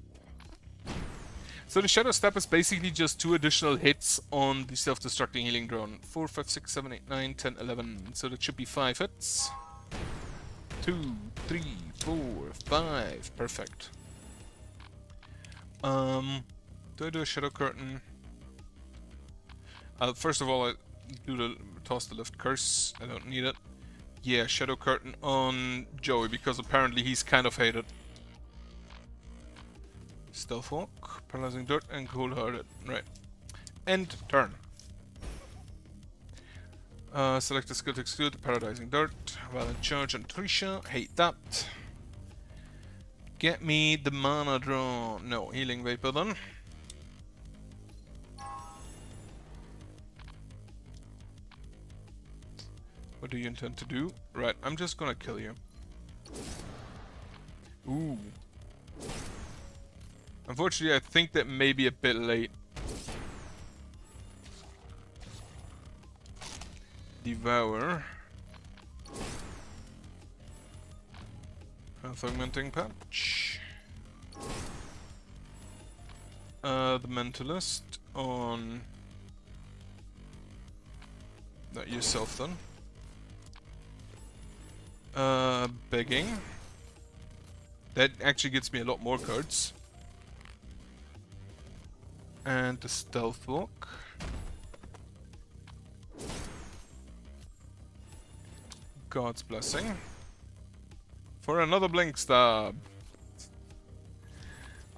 So the Shadow Step is basically just 2 additional hits on the self-destructing healing drone. 4, 5, 6, 7, 8, 9, 10, 11. So that should be 5 hits. 2, 3, 4, 5. Perfect. Do I do a Shadow Curtain? First of all, I do toss the left curse. I don't need it. Yeah, Shadow Curtain on Joey, because apparently he's kind of hated. Stealth Walk, Paralyzing Dirt, and Cold Hearted. Right. End turn. Select the skill to exclude the Paralyzing Dirt. Violent Charge on Trisha. Hate that. Get me the mana draw. No, Healing Vapor then. What do you intend to do? Right, I'm just gonna kill you. Ooh. Unfortunately, I think that may be a bit late. Devour. Health Augmenting Patch. The Mentalist on... Not yourself then. Begging. That actually gets me a lot more cards. And the Stealth Walk. God's Blessing. For another Blink Stab.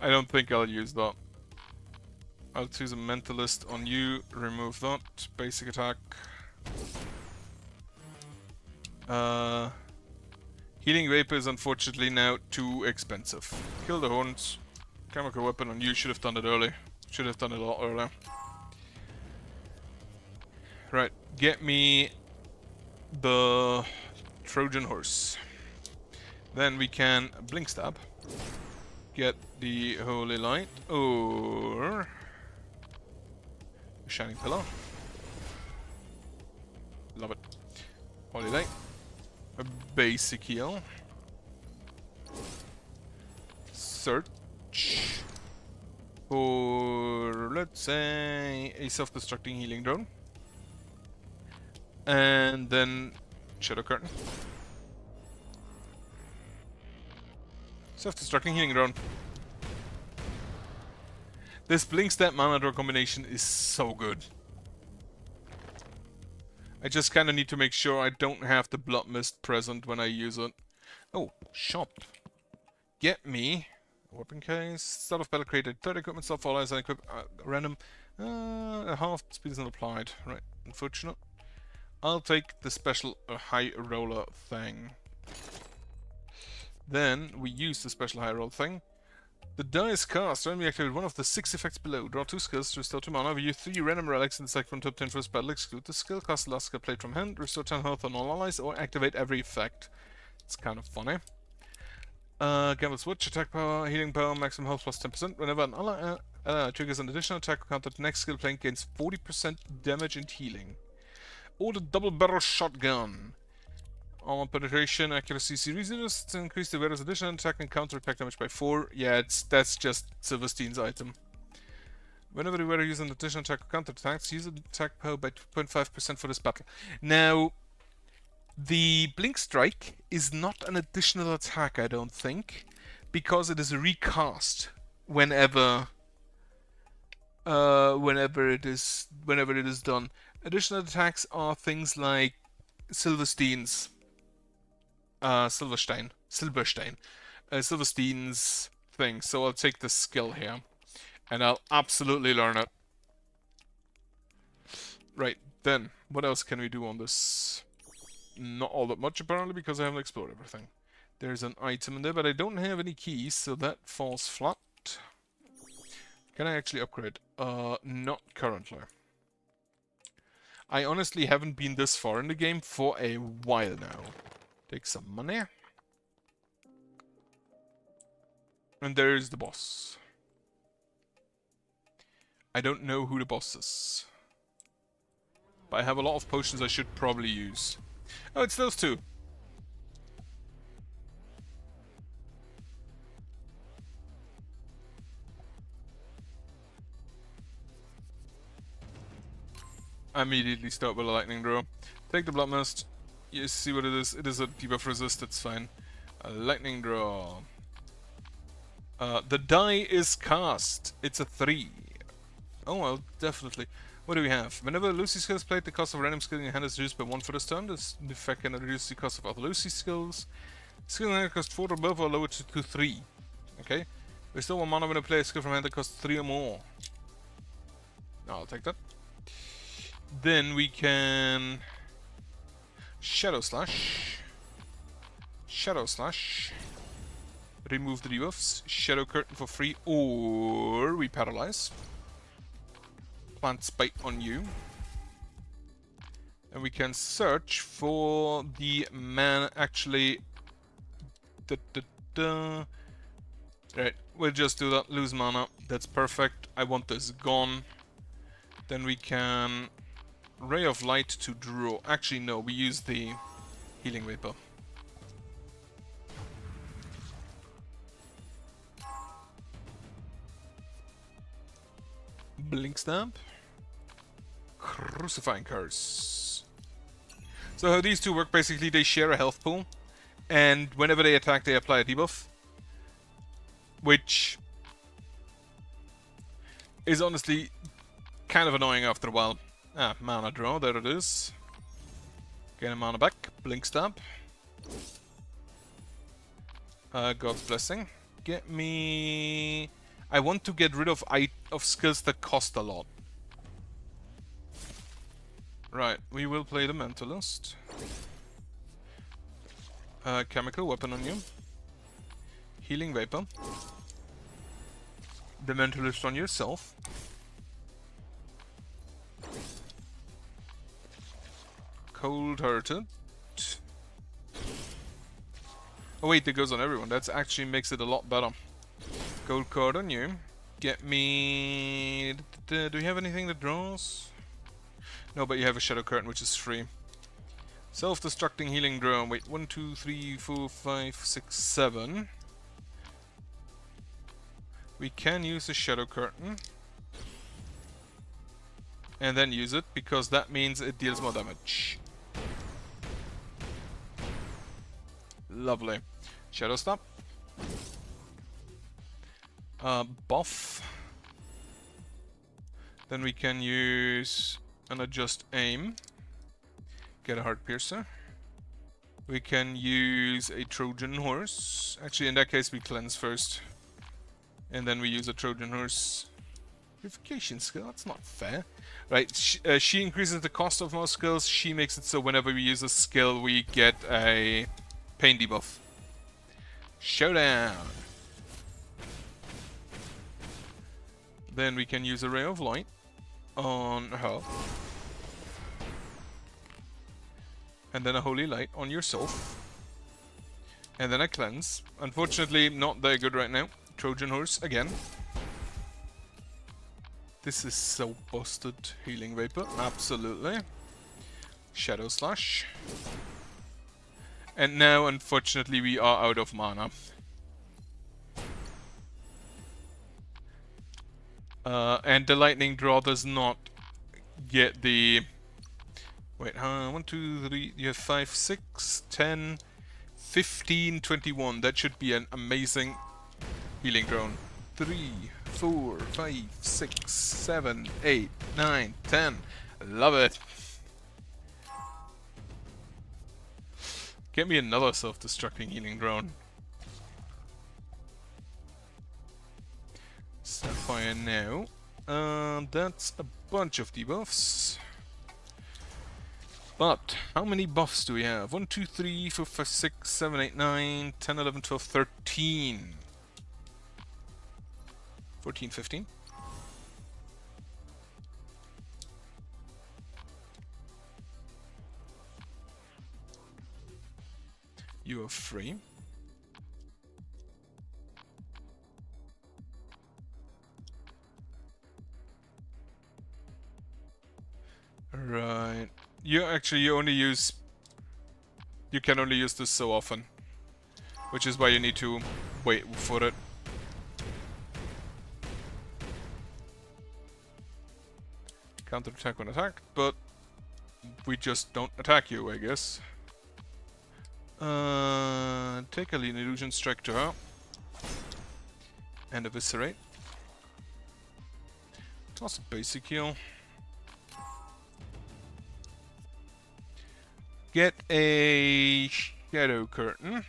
I don't think I'll use that. I'll choose a Mentalist on you. Remove that. Basic attack. Healing Vapor is unfortunately now too expensive. Kill the Horns. Chemical Weapon on you. Should have done it early. Should have done it a lot earlier. Right. Get me the Trojan Horse. Then we can Blink Stab. Get the Holy Light. Or... Shining Pillar. Love it. Holy Light. A basic heal. Search for, let's say, a self-destructing healing drone. And then Shadow Curtain. Self-destructing healing drone. This Blink Stab mana draw combination is so good. I just kind of need to make sure I don't have the Blood Mist present when I use it. Oh, shop. Get me a weapon case. Start of battle created 30 equipment, self allies and equip random. Half speed is not applied. Right, unfortunate. I'll take the special high roller thing. Then we use the special high roll thing. The die is cast. When we activate one of the 6 effects below, draw 2 skills to restore 2 mana. We use 3 random relics in the cycle to obtain first battle. Exclude the skill, cast the last skill played from hand, restore 10 health on all allies, or activate every effect. It's kind of funny. Gamble's Watch, attack power, healing power, maximum health plus 10%. Whenever an ally triggers an additional attack counter, the next skill playing gains 40% damage and healing. Or the double barrel shotgun. Armor penetration, accuracy series to increase the wearer's additional attack and counter attack damage by 4. Yeah, that's just Silverstein's item. Whenever the wearer uses an additional attack or counter attacks, use the attack power by 2.5% for this battle. Now, the Blink Strike is not an additional attack, I don't think, because it is a recast whenever it is done. Additional attacks are things like Silverstein's Silverstein's thing. So I'll take this skill here, and I'll absolutely learn it. Right, then, what else can we do on this? Not all that much, apparently, because I haven't explored everything. There's an item in there, but I don't have any keys, so that falls flat. Can I actually upgrade? Not currently. I honestly haven't been this far in the game for a while now. Take some money. And there's the boss. I don't know who the boss is. But I have a lot of potions I should probably use. Oh, it's those two. I immediately start with a lightning draw. Take the blood mist. You see what it is. It is a debuff resist, that's fine. A lightning draw. The die is cast. It's a 3. Oh well, definitely. What do we have? Whenever Lucy skill is played, the cost of random skill in your hand is reduced by 1 for this turn. This effect can reduce the cost of other Lucy skills. Skill in hand costs 4 or above or lower to 3. Okay. Restore 1 mana when I play a skill from hand that costs 3 or more. I'll take that. Then we can Shadow Slash, remove the debuffs, Shadow Curtain for free, or we paralyze. Plant Spite on you. And we can search for the man, actually. Right, we'll just do that, lose mana, that's perfect. I want this gone. Then we can Ray of Light to draw. Actually, no, we use the Healing Vapor. Blink Stamp. Crucifying Curse. So how these two work, basically they share a health pool, and whenever they attack they apply a debuff, which is honestly kind of annoying after a while. Ah, mana draw, there it is. Gain a mana back, Blink Stamp. God's Blessing. Get me... I want to get rid of skills that cost a lot. Right, we will play the Mentalist. Chemical Weapon on you. Healing Vapor. The Mentalist on yourself. Cold-Hearted. Oh wait, that goes on everyone. That actually makes it a lot better. Gold card on you. Get me... Do we have anything that draws? No, but you have a Shadow Curtain, which is free. Self-destructing healing draw. Wait, 1, 2, 3, 4, 5, 6, 7. We can use the Shadow Curtain. And then use it, because that means it deals more damage. Lovely. Shadow Stop. Buff. Then we can use an Adjust Aim. Get a Heart Piercer. We can use a Trojan Horse. Actually, in that case, we cleanse first. And then we use a Trojan Horse. Purification skill, that's not fair. Right, she increases the cost of most skills. She makes it so whenever we use a skill, we get a pain debuff. Showdown! Then we can use a Ray of Light on her. And then a Holy Light on yourself. And then a Cleanse. Unfortunately, not very good right now. Trojan Horse again. This is so busted. Healing Vapor, absolutely. Shadow Slash. And now, unfortunately, we are out of mana. And the Lightning Draw does not get the... Wait, 1, 2, 3, you have 5, 6, 10, 15, 21. That should be an amazing healing drone. 3, 4, 5, 6, 7, 8, 9, 10. Love it. Get me another self-destructing healing drone. Sapphire now. That's a bunch of debuffs. But how many buffs do we have? 1, 2, 3, 4, 5, 6, 7, 8, 9, 10, 11, 12, 13. 14, 15. You are free. Right. You only use... You can only use this so often. Which is why you need to wait for it. Counter attack when attacked, but we just don't attack you, I guess. Take a lean illusion strike to her. And eviscerate. Toss a basic heal. Get a shadow curtain.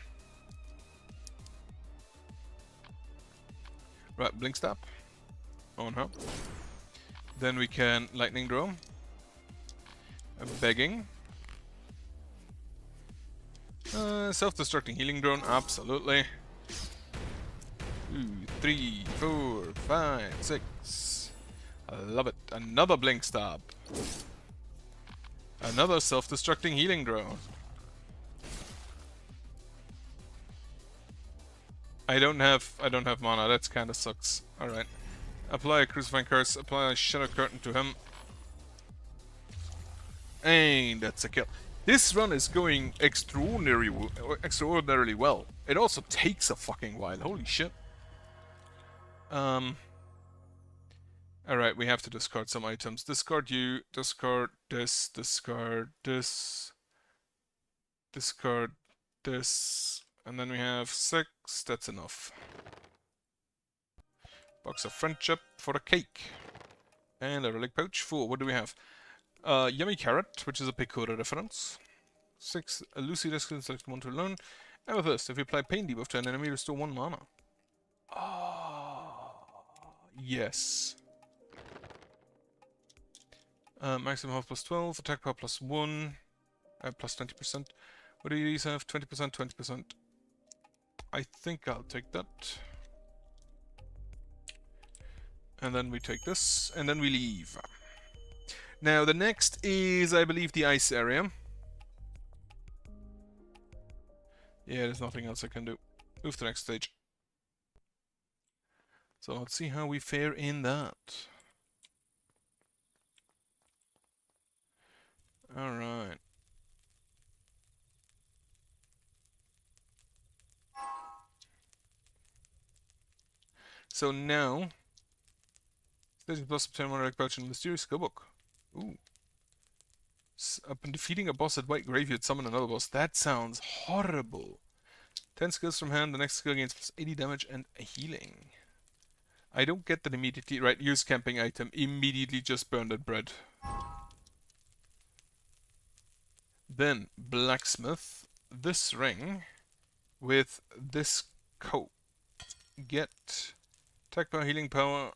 Right, blink stab on her. Then we can lightning draw. A begging. Self-destructing healing drone, absolutely. 2, 3, 4, 5, 6. I love it. Another blink stab. Another self-destructing healing drone. I don't have mana. That kind of sucks. All right. Apply a crucifying curse. Apply a shadow curtain to him. And that's a kill. This run is going extraordinarily well. It also takes a fucking while. Holy shit. Alright, we have to discard some items. Discard you, discard this, discard this, discard this, and then we have 6, that's enough. Box of Friendship for a cake. And a relic pouch. 4, what do we have? Yummy Carrot, which is a Pecora reference. 6, a Lucy Rescue, select 1 to learn. And with this, if you apply Pain Debuff to an enemy, restore 1 mana. Oh, yes. Maximum health plus 12, attack power plus 1, plus 20%. What do these have? 20%, 20%. I think I'll take that. And then we take this, and then we leave. Now, the next is, I believe, the ice area. Yeah, there's nothing else I can do. Move to the next stage. So let's see how we fare in that. Alright. So now, stage plus obtain one relic pouch and mysterious skill book. Ooh. Upon defeating a boss at White Graveyard, summon another boss. That sounds horrible. 10 skills from hand, the next skill gains plus 80 damage and a healing. I don't get that immediately. Right, use camping item. Immediately just burn that bread. Then, blacksmith. This ring with this coat. Get attack power, healing power,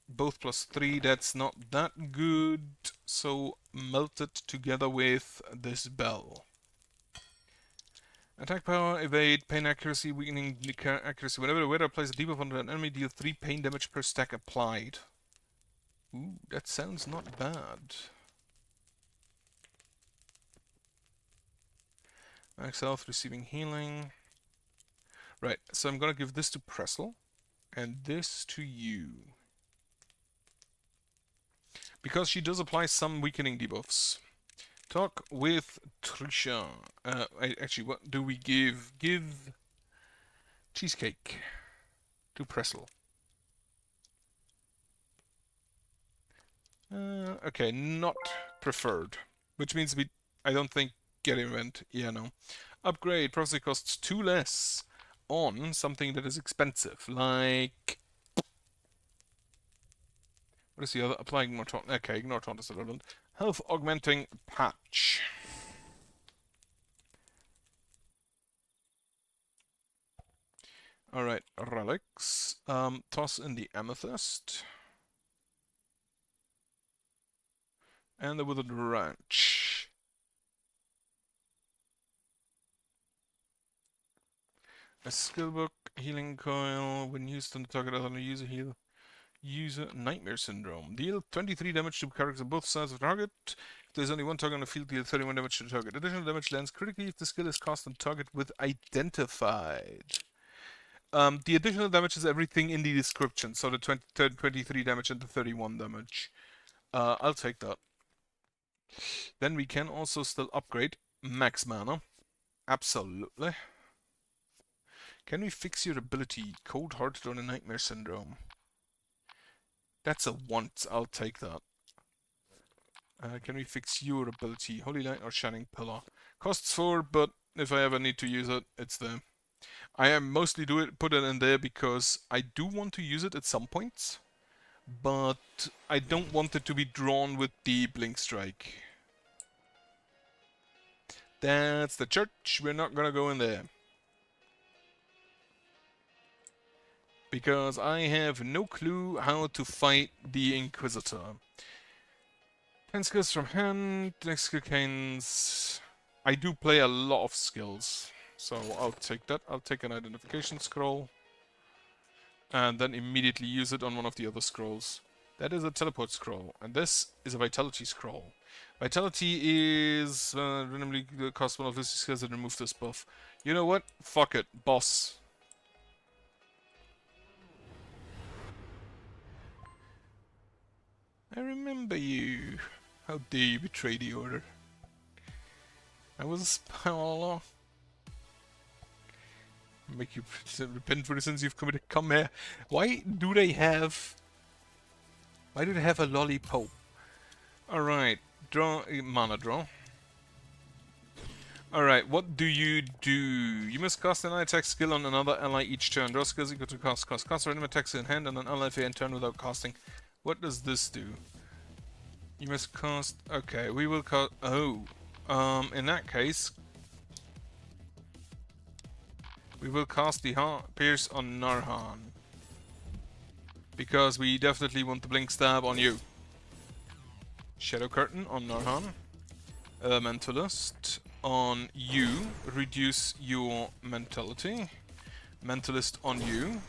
Both +3, that's not that good. So melt it together with this bell. Attack power, evade, pain accuracy, weakening accuracy. Whenever the wearer applies a debuff on an enemy, deal 3 pain damage per stack applied. Ooh, that sounds not bad. Max health, receiving healing. Right, so I'm gonna give this to Pressel, and this to you. Because she does apply some weakening debuffs. Talk with Trisha. Actually, what do we give? Give cheesecake to Pressel. Okay, not preferred. Which means I don't think get event. Yeah, no. Upgrade probably costs 2 less on something that is expensive, like... What is the other? Applying more taunt. Okay, ignore taunt is irrelevant. Health augmenting patch. Alright, relics. Toss in the amethyst. And the withered branch. A skill book, healing coil. When used on the target other than a user heal. User Nightmare Syndrome. Deal 23 damage to characters on both sides of the target. If there's only one target on the field, deal 31 damage to the target. Additional damage lands critically if the skill is cast on target with identified. The additional damage is everything in the description, so the 23 damage and the 31 damage. I'll take that. Then we can also still upgrade max mana. Absolutely. Can we fix your ability? Cold-hearted on a Nightmare Syndrome. That's a want. I'll take that. Can we fix your ability? Holy Light or Shining Pillar? Costs 4, but if I ever need to use it, it's there. I am mostly put it in there because I do want to use it at some points, but I don't want it to be drawn with the Blink Strike. That's the church. We're not gonna go in there. Because I have no clue how to fight the Inquisitor. 10 skills from hand, next skill canes. I do play a lot of skills, so I'll take that. I'll take an identification scroll, and then immediately use it on one of the other scrolls. That is a teleport scroll, and this is a vitality scroll. Vitality is randomly cost one of these skills and remove this buff. You know what? Fuck it, boss. I remember you. How dare you betray the order? I was a spy all along. Make you repent for the sins you've committed. Come here. Why do they have a lollipop? Alright, draw mana draw. Alright, what do? You must cast an ally attack skill on another ally each turn. Draw skills equal to cost. Cast random attacks in hand on an ally for in turn without casting. What does this do? You must cast... Okay, we will cast... Oh. In that case... We will cast the Pierce on Narhan. Because we definitely want the Blink Stab on you. Shadow Curtain on Narhan. Mentalist on you. Reduce your mentality. Mentalist on you.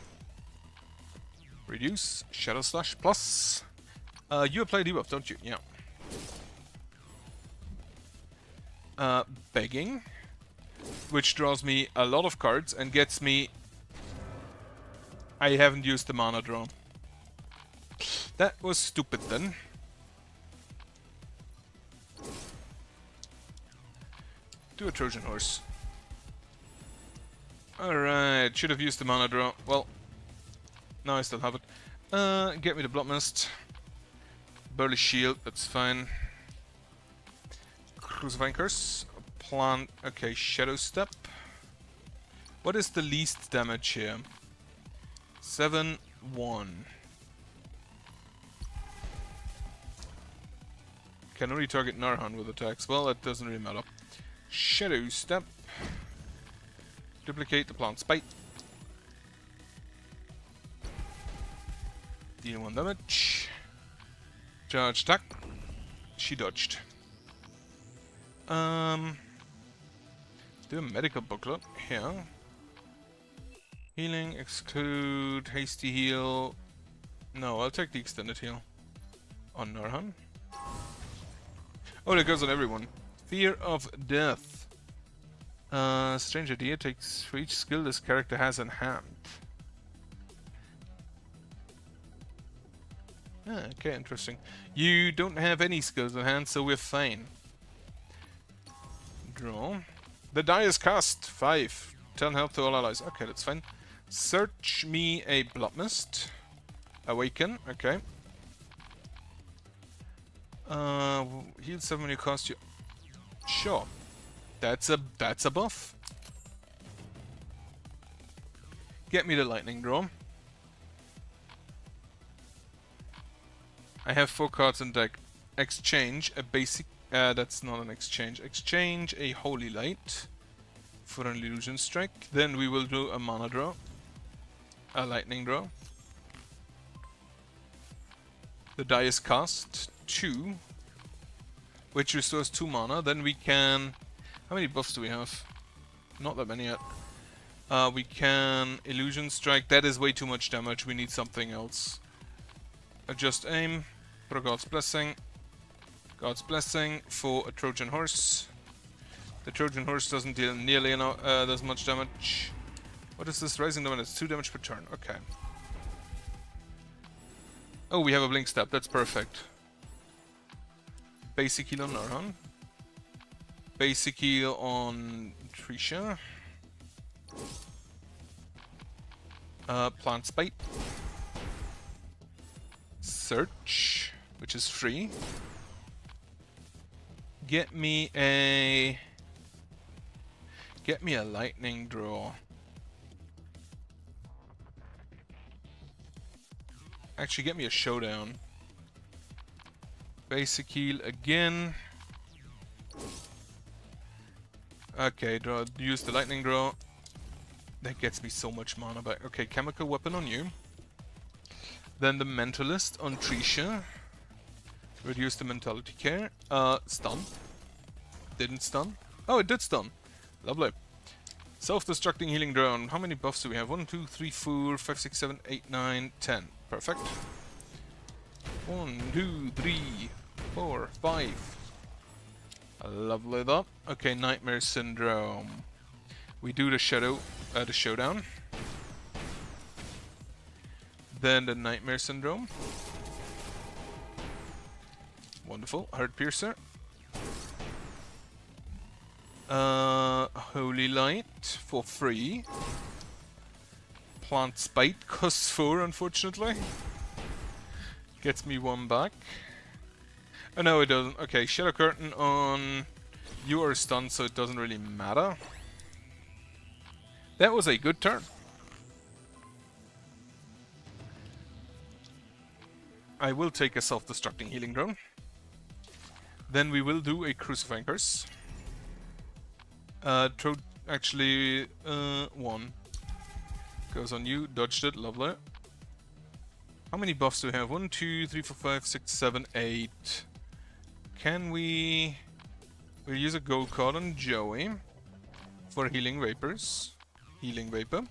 Reduce. Shadow Slash plus. You apply debuff, don't you? Yeah. Begging. Which draws me a lot of cards and gets me... I haven't used the mana draw. That was stupid then. Do a Trojan Horse. Alright, should have used the mana draw. Well, now I still have it. Get me the Blood Mist. Burly Shield, that's fine. Crucifying Curse. Plant. Okay, Shadow Step. What is the least damage here? 7-1. Can only target Narhan with attacks. Well, that doesn't really matter. Shadow Step. Duplicate the Plant Spite. Deal 1 damage. Charge attack. She dodged. Do a medical booklet here. Healing, exclude, hasty heal. No, I'll take the extended heal. On Norhan. Oh, that goes on everyone. Fear of death. Strange idea, takes for each skill this character has in hand. Ah, okay, interesting. You don't have any skills in hand, so we're fine. Draw. The die is cast. 5. 10 health to all allies. Okay, that's fine. Search me a blood mist. Awaken. Okay. Heal 7 when you cast you. Sure. That's a buff. Get me the lightning draw. I have 4 cards in deck. Exchange a basic. That's not an exchange. Exchange a holy light for an illusion strike. Then we will do a mana draw. A lightning draw. The die is cast. 2. Which restores 2 mana. Then we can... How many buffs do we have? Not that many yet. We can illusion strike. That is way too much damage. We need something else. Adjust aim. Put a God's Blessing. God's Blessing for a Trojan Horse. The Trojan Horse doesn't deal nearly as much damage. What is this? Rising damage? It's 2 damage per turn. Okay. Oh, we have a Blink Step. That's perfect. Basic heal on Narhan. Basic heal on Trisha. Plant Spite. Search, which is free. Get me a lightning draw. Actually, get me a showdown. Basic heal again. Okay, use the lightning draw. That gets me so much mana back. Okay, chemical weapon on you. Then the mentalist on Trisha. Reduce the mentality care. Stun. Didn't stun. Oh, it did stun. Lovely. Self-destructing healing drone. How many buffs do we have? 1, 2, 3, 4, 5, 6, 7, 8, 9, 10. Perfect. 1, 2, 3, 4, 5. Lovely that. Okay, Nightmare Syndrome. We do the showdown. Then the Nightmare Syndrome. Wonderful. Heart Piercer. Holy Light for free. Plant Spite costs 4, unfortunately. Gets me 1 back. Oh no, it doesn't. Okay, Shadow Curtain on... You are stunned, so it doesn't really matter. That was a good turn. I will take a self-destructing healing drone. Then we will do a Crucifying Curse. Actually, 1. Goes on you, dodged it, lovely. How many buffs do we have? 1, 2, 3, 4, 5, 6, 7, 8. Can we... We'll use a gold card on Joey for Healing Vapors. Healing Vapor.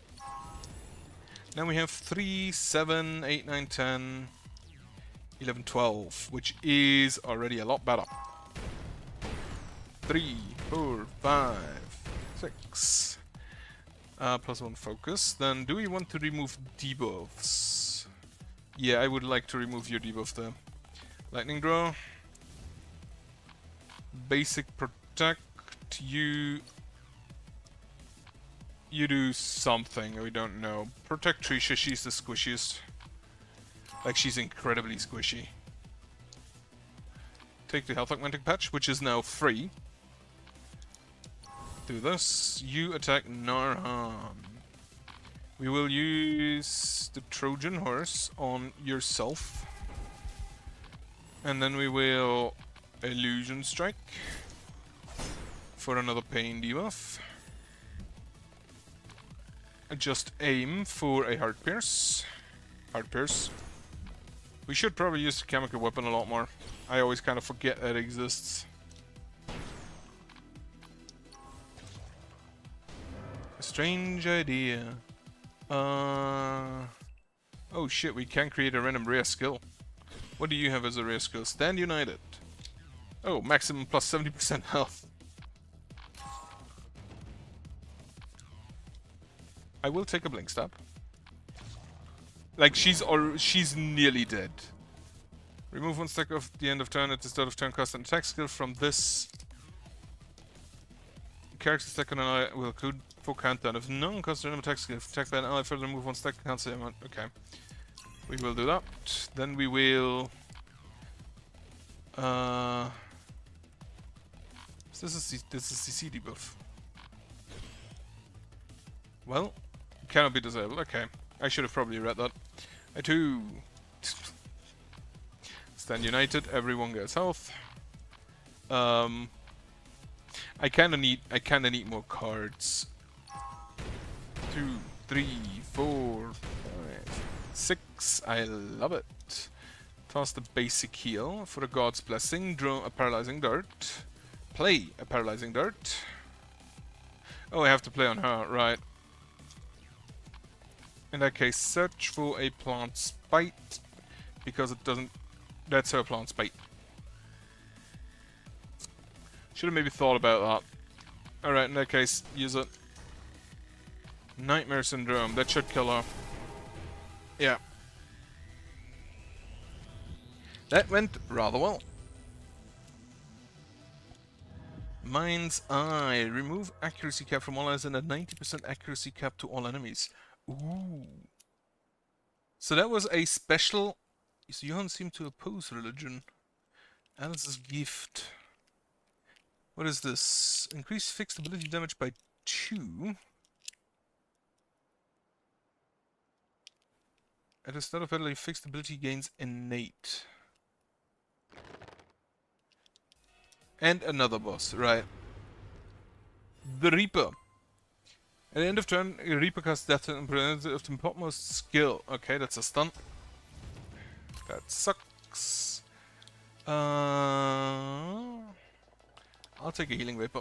Now we have 3, 7, 8, 9, 10, 11, 12, which is already a lot better. 3, 4, 5, 6. Plus 1 focus. Then do we want to remove debuffs? Yeah, I would like to remove your debuff there. Lightning draw. Basic protect. You do something, we don't know. Protect Trisha, she's the squishiest. Like, she's incredibly squishy. Take the health augmenting patch, which is now free. Do this. You attack Narhan. We will use the Trojan Horse on yourself. And then we will Illusion Strike for another pain debuff. Adjust aim for a Heart Pierce. Heart Pierce. We should probably use the chemical weapon a lot more. I always kind of forget that it exists. A strange idea. Oh shit, we can create a random rare skill. What do you have as a rare skill? Stand United. Oh, maximum plus 70% health. I will take a blink stab. Like, she's nearly dead. Remove 1 stack of the end of turn at the start of turn, cost an attack skill from this character stack on an ally will include full countdown. If none costs random attack skill, if attacked by an ally, further remove 1 stack, cancel the amount. Okay. We will do that. Then we will... This is the CC debuff. Well, cannot be disabled. Okay. I should have probably read that. I too... Stand United, everyone gets health. I kinda need more cards. 2, 3, 4, 5, 6. I love it. Toss the basic heal for a God's Blessing. Draw a Paralyzing Dart. Play a Paralyzing Dart. Oh, I have to play on her, right. In that case, search for a Plant Spite. Because it doesn't... That's her Plant Spite. Should have maybe thought about that. Alright, in that case, use it. Nightmare Syndrome. That should kill her. Yeah. That went rather well. Mind's Eye. Remove accuracy cap from all allies and a 90% accuracy cap to all enemies. Ooh. So that was a special... So Johan seemed to oppose religion. Alice's gift. What is this? Increase fixed ability damage by 2. At the start of battle, fixed ability gains innate. And another boss, right. The Reaper. At the end of turn, a Reaper casts death and of the topmost skill. Okay, that's a stun. That sucks. I'll take a healing vapor.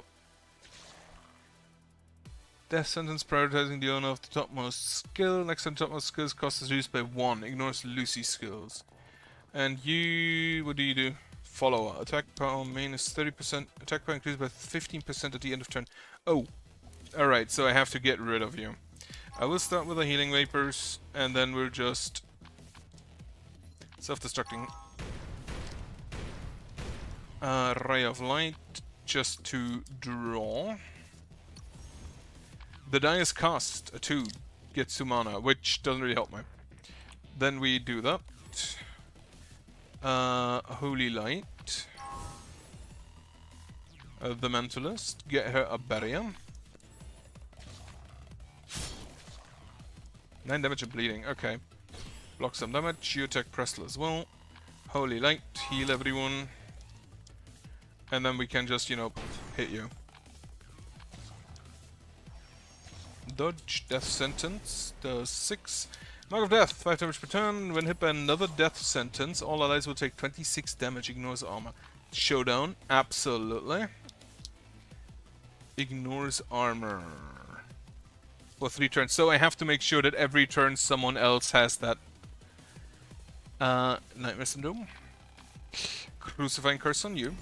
Death sentence prioritizing the owner of the topmost skill. Next time topmost skills cost is reduced by 1. Ignores Lucy's skills. And you... what do? Follower. Attack power minus 30%. Attack power increased by 15% at the end of turn. Oh. Alright, so I have to get rid of you. I will start with the healing vapors. And then we'll just... self-destructing. Ray of Light. Just to draw. The die is cast. A 2. Gets 2 mana, which doesn't really help me. Then we do that. Holy Light. The Mentalist. Get her a barrier. 9 damage and bleeding. Okay. Block some damage. You attack Prestle as well. Holy Light. Heal everyone. And then we can just, you know, hit you. Dodge. Death Sentence. Does 6. Mark of Death, 5 damage per turn. When hit by another death sentence, all allies will take 26 damage. Ignores armor. Showdown, absolutely. Ignores armor. For 3 turns. So I have to make sure that every turn someone else has that. Nightmare Syndrome. Crucifying Curse on you.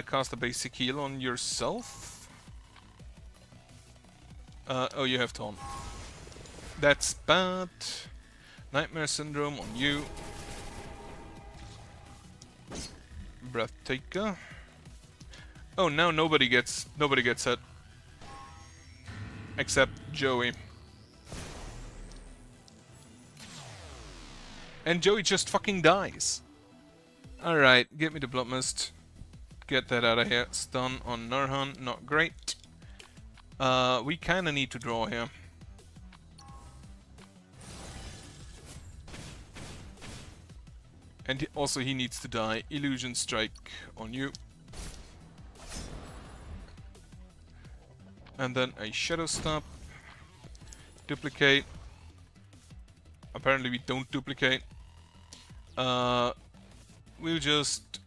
Cast a basic heal on yourself. Oh, you have Taunt. That's bad. Nightmare Syndrome on you. Breathtaker. Oh, now nobody gets hit. Except Joey. And Joey just fucking dies. Alright, get me the Blood Mist. Get that out of here. Stun on Nurhan, not great. We kinda need to draw here. And also he needs to die. Illusion Strike on you. And then a Shadow Stop. Duplicate. Apparently we don't duplicate. Uh, we'll just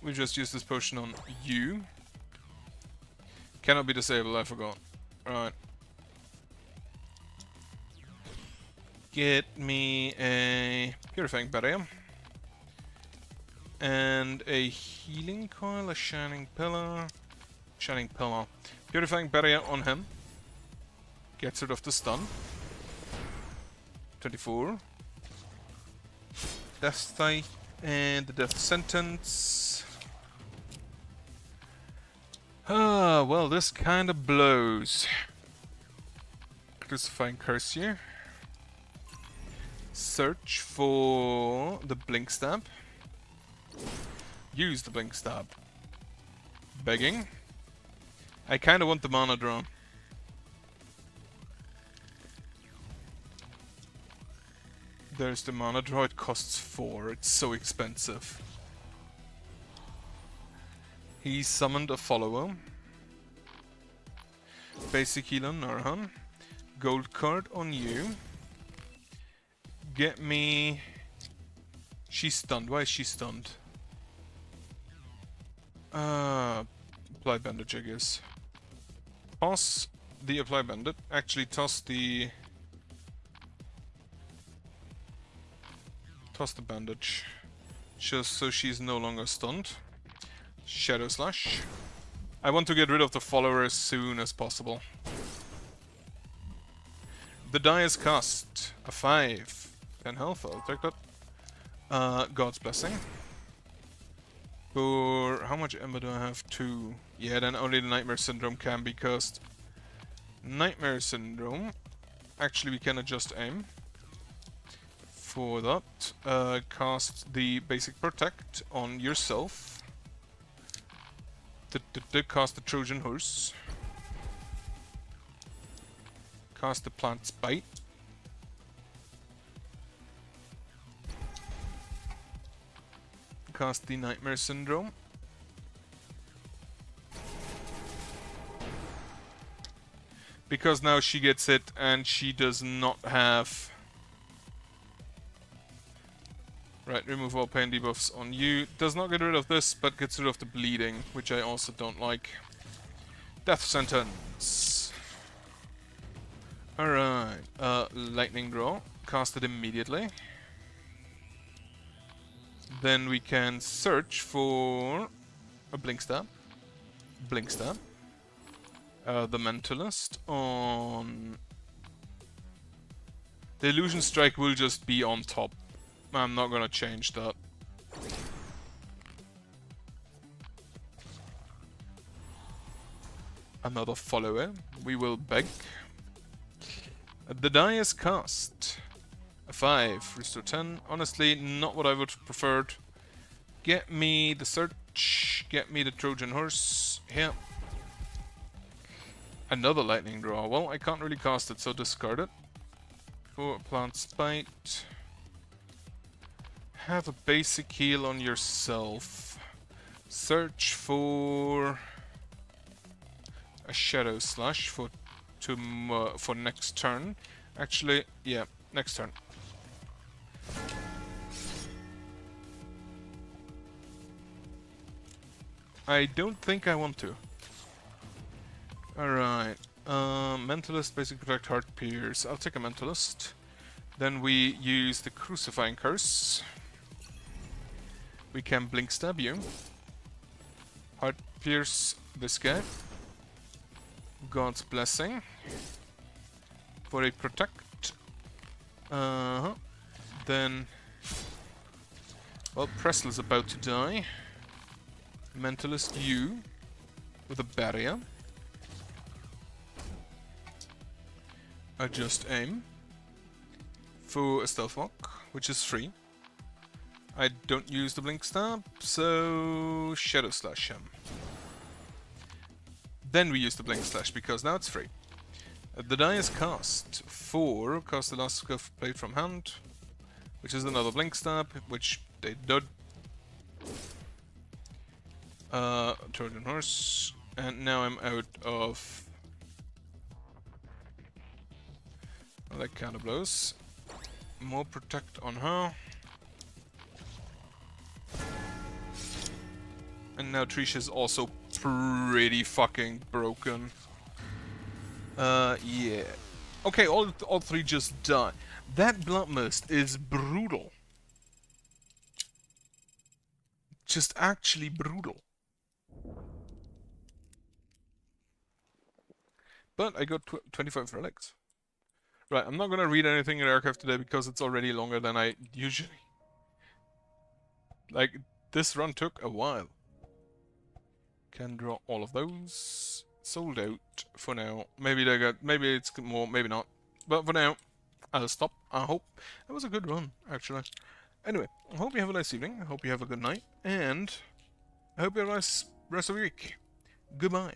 use this potion on you. Cannot be disabled, I forgot. Alright. Get me a Purifying Barrier. And a Healing Coil, a Shining Pillar. Shining Pillar. Purifying Barrier on him. Gets rid of the stun. 24. Death Sight and the Death Sentence. Ah, well, this kind of blows. Crucifying Curse here. Search for the Blink Stab. Use the Blink Stab. Begging. I kind of want the mana draw. There's the mana draw, it costs 4, it's so expensive. He summoned a follower. Basic heal on Nurhan. Gold card on you. Get me... She's stunned, why is she stunned? Apply bandage, I guess. Toss the apply bandage, actually toss the bandage, just so she's no longer stunned. Shadow Slash. I want to get rid of the follower as soon as possible. The die is cast. A 5. 10 health, I'll take that. God's Blessing. For how much ember do I have? 2. Yeah, then only the Nightmare Syndrome can be cast. Nightmare Syndrome. Actually, we can adjust aim. For that, cast the basic protect on yourself. Cast the Trojan Horse. Cast the Plant's Bite. Cast the Nightmare Syndrome. Because now she gets hit and she does not have... Right, remove all pain debuffs on you. Does not get rid of this, but gets rid of the bleeding, which I also don't like. Death Sentence. Alright, Lightning Draw. Cast it immediately. Then we can search for a Blink Stab. Blink Stab. The Mentalist on... The Illusion Strike will just be on top. I'm not gonna change that. Another follower. We will beg. The die is cast. A 5. Restore 10. Honestly, not what I would have preferred. Get me the search. Get me the Trojan Horse. Here. Another lightning draw. Well, I can't really cast it, so discard it. For a Plant's Bite. Have a basic heal on yourself. Search for a Shadow Slash for next turn. Actually, yeah, next turn. I don't think I want to. Alright. Mentalist, Basic Protect, Heart Pierce. I'll take a Mentalist. Then we use the Crucifying Curse. We can Blink Stab you. Heart Pierce this guy. God's Blessing. For a Protect. Then... Well, Presl's about to die. Mentalist you. With a Barrier. Adjust aim. For a Stealth Walk, which is free. I don't use the Blink Stab, so Shadow Slash him. Then we use the Blink Slash because now it's free. The die is cast. 4. Cast the last Scuff Blade from hand, which is another Blink Stab, which they did. Trojan Horse, and now I'm out of. Well, that kind of blows. More Protect on her. And now Trisha's also pretty fucking broken. Yeah. Okay, all three just die. That blood mist is brutal. Just actually brutal. But I got 25 relics. Right, I'm not gonna read anything in the archive today because it's already longer than I usually. Like, this run took a while. Can draw all of those. Sold out for now. Maybe maybe it's more, maybe not. But for now, I'll stop. I hope it was a good run, actually. Anyway, I hope you have a nice evening. I hope you have a good night. And I hope you have a nice rest of your week. Goodbye.